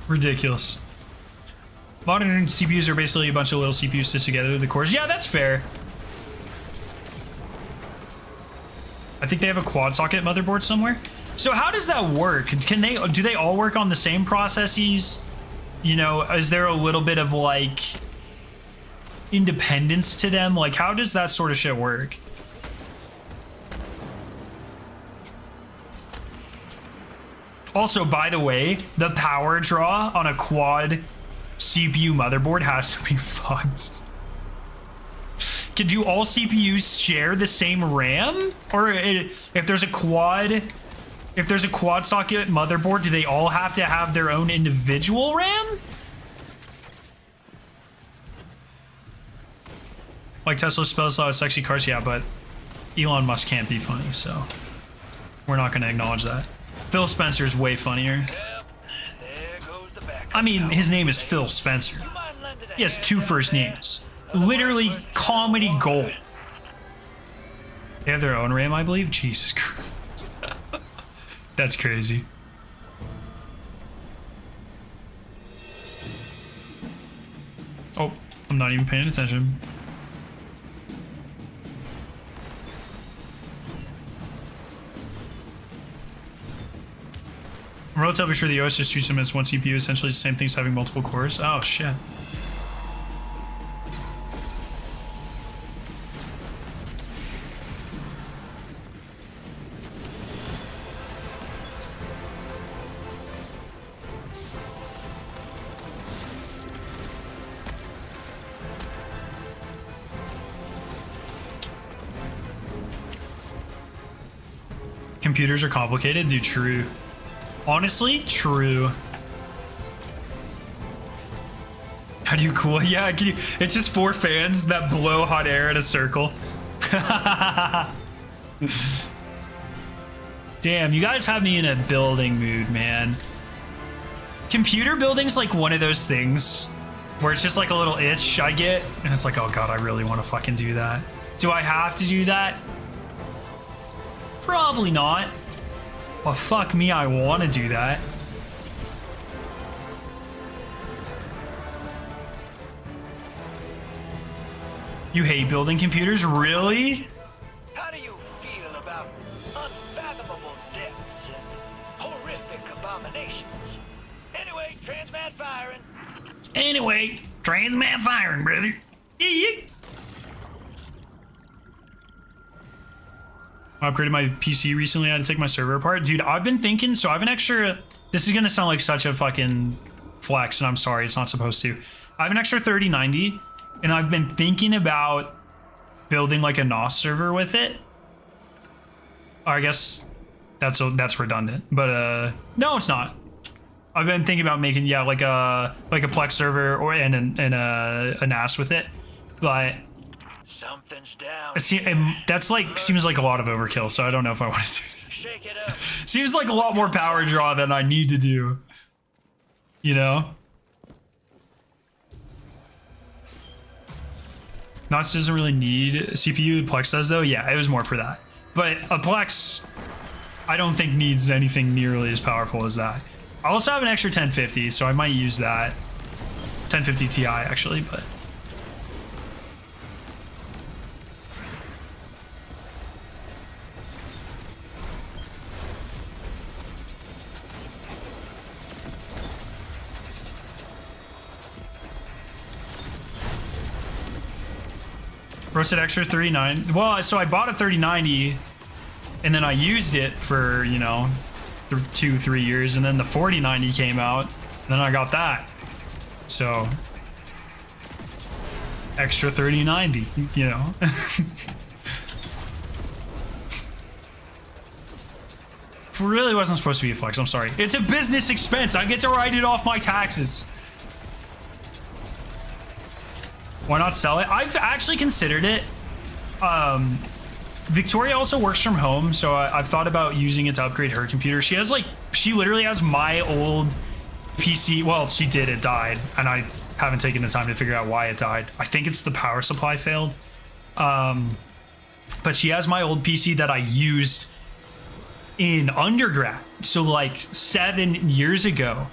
Ridiculous. Modern CPUs are basically a bunch of little CPUs stitched together with the cores. Yeah, that's fair. I think they have a quad socket motherboard somewhere. So how does that work? Do they all work on the same processes? You know, is there a little bit of like independence to them? Like, how does that sort of shit work? Also, by the way, the power draw on a quad CPU motherboard has to be fucked. Do all CPUs share the same RAM? Or if there's a quad socket motherboard, do they all have to have their own individual RAM? Like Tesla spells a lot of sexy cars, yeah, but Elon Musk can't be funny, so we're not gonna acknowledge that. Phil Spencer's way funnier. I mean, his name is Phil Spencer. He has 2 first names. Literally comedy gold. They have their own RAM, I believe. Jesus Christ. That's crazy. Oh, I'm not even paying attention. I'm relatively sure the OS just treats them as one CPU, essentially the same thing as having multiple cores. Oh, shit. computers are complicated, dude. True. Honestly, true. How do you cool? Yeah, it's just 4 fans that blow hot air in a circle. Damn, you guys have me in a building mood, man. Computer building's like one of those things where it's just like a little itch I get, and it's like, oh god, I really want to fucking do that. Do I have to do that? Probably not. Well, fuck me, I want to do that. You hate building computers? Really?
How do you feel about unfathomable depths and horrific abominations? Anyway, transmat firing.
Anyway, transmat firing, brother. Yeah. I upgraded my PC recently. I had to take my server apart. Dude, I've been thinking, so I have an extra... This is going to sound like such a fucking flex, and I'm sorry, it's not supposed to. I have an extra 3090, and I've been thinking about building like a NOS server with it. Or I guess that's redundant, but no, it's not. I've been thinking about making, yeah, like a Plex server or and a NAS with it, but
something's down.
That's like seems like a lot of overkill, so I don't know if I want to do that.
Shake it up.
Seems like a lot more power draw than I need to do. You know? NOS doesn't really need a CPU. Plex does though. Yeah, it was more for that. But a Plex, I don't think needs anything nearly as powerful as that. I also have an extra 1050, so I might use that. 1050 Ti actually, but. Roasted extra 3090. Well, so I bought a 3090 and then I used it for, you know, 2-3 years, and then the 4090 came out and then I got that. So extra 3090, you know. Really wasn't supposed to be a flex, I'm sorry. It's a business expense. I get to write it off my taxes. Why not sell it? I've actually considered it. Victoria also works from home, so I've thought about using it to upgrade her computer. She has she literally has my old PC. Well, she did, it died, and I haven't taken the time to figure out why it died. I think it's the power supply failed. But she has my old PC that I used in undergrad, so like 7 years ago.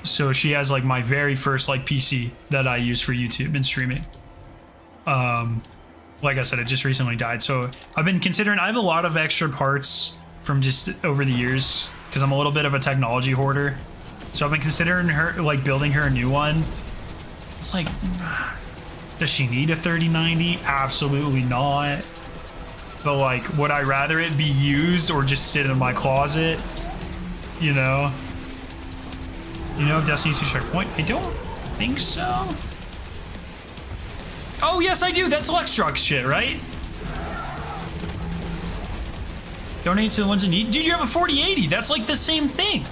So she has like my very first like PC that I use for YouTube and streaming. Like I said, it just recently died. So I've been considering, I have a lot of extra parts from just over the years because I'm a little bit of a technology hoarder. So I've been considering her, like building her a new one. It's like, does she need a 3090? Absolutely not. But like, would I rather it be used or just sit in my closet? You know? You know, Destiny's 2 checkpoint? I don't think so. Oh, yes, I do. That's Luxstruck shit, right? Donate to the ones in need. Dude, you have a 4080. That's like the same thing.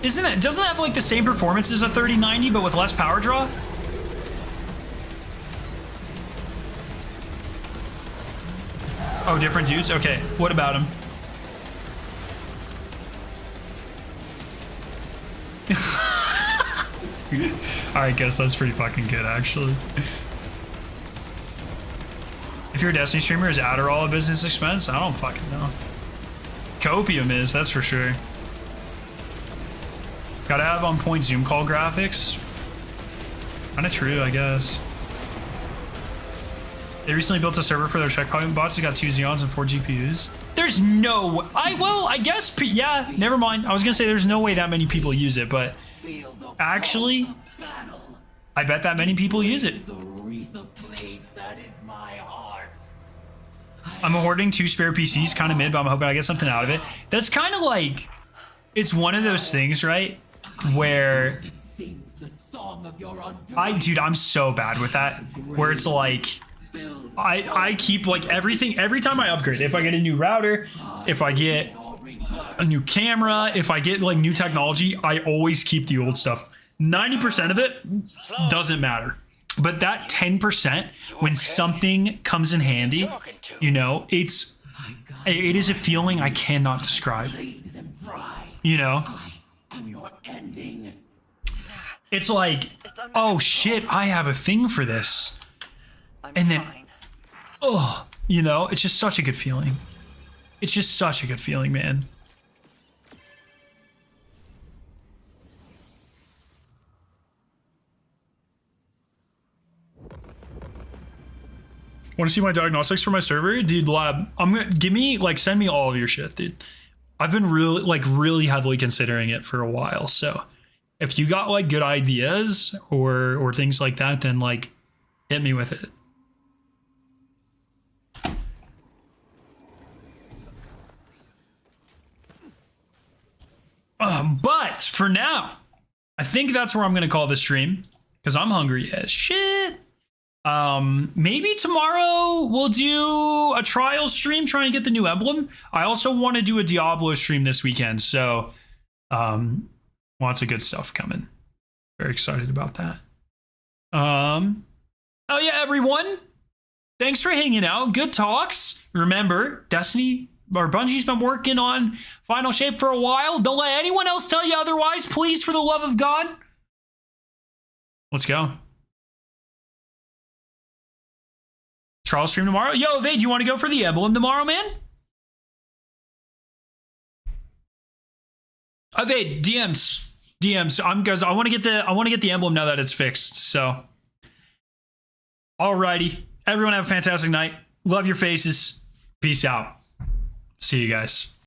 Isn't it? Doesn't it have like the same performance as a 3090, but with less power draw? Oh, different dudes? Okay, what about him? Alright, guess that's pretty fucking good, actually. If you're a Destiny streamer, is Adderall a business expense? I don't fucking know. Copium is, that's for sure. Gotta have on point zoom call graphics. Kinda true, I guess. They recently built a server for their checkpoint bots. It's got 2 Xeons and 4 GPUs. There's no... I guess... Yeah, never mind. I was gonna say there's no way that many people use it, but... Actually, I bet that many people use it. I'm hoarding 2 spare PCs, kind of mid, but I'm hoping I get something out of it. That's kind of like... It's one of those things, right? Where... Dude, I'm so bad with that. Where it's like... I keep like everything every time I upgrade. If I get a new router, if I get a new camera, if I get like new technology, I always keep the old stuff. 90% of it doesn't matter. But that 10%, when something comes in handy, you know, it is a feeling I cannot describe. You know? It's like, oh shit, I have a thing for this. And then, oh, you know, it's just such a good feeling. It's just such a good feeling, man. Want to see my diagnostics for my server? Dude, lab, send me all of your shit, dude. I've been really heavily considering it for a while. So if you got like good ideas or things like that, then like hit me with it. But for now, I think that's where I'm going to call this stream because I'm hungry as shit. Maybe tomorrow we'll do a trial stream trying to get the new emblem. I also want to do a Diablo stream this weekend. So, lots of good stuff coming. Very excited about that. Oh yeah, everyone. Thanks for hanging out. Good talks. Remember, Bungie's been working on Final Shape for a while. Don't let anyone else tell you otherwise, please, for the love of God. Let's go. Trial stream tomorrow. Yo, Vade, do you want to go for the emblem tomorrow, man? Vade, DMs. Guys, I want to get the emblem now that it's fixed. So, alrighty, everyone have a fantastic night. Love your faces. Peace out. See you guys.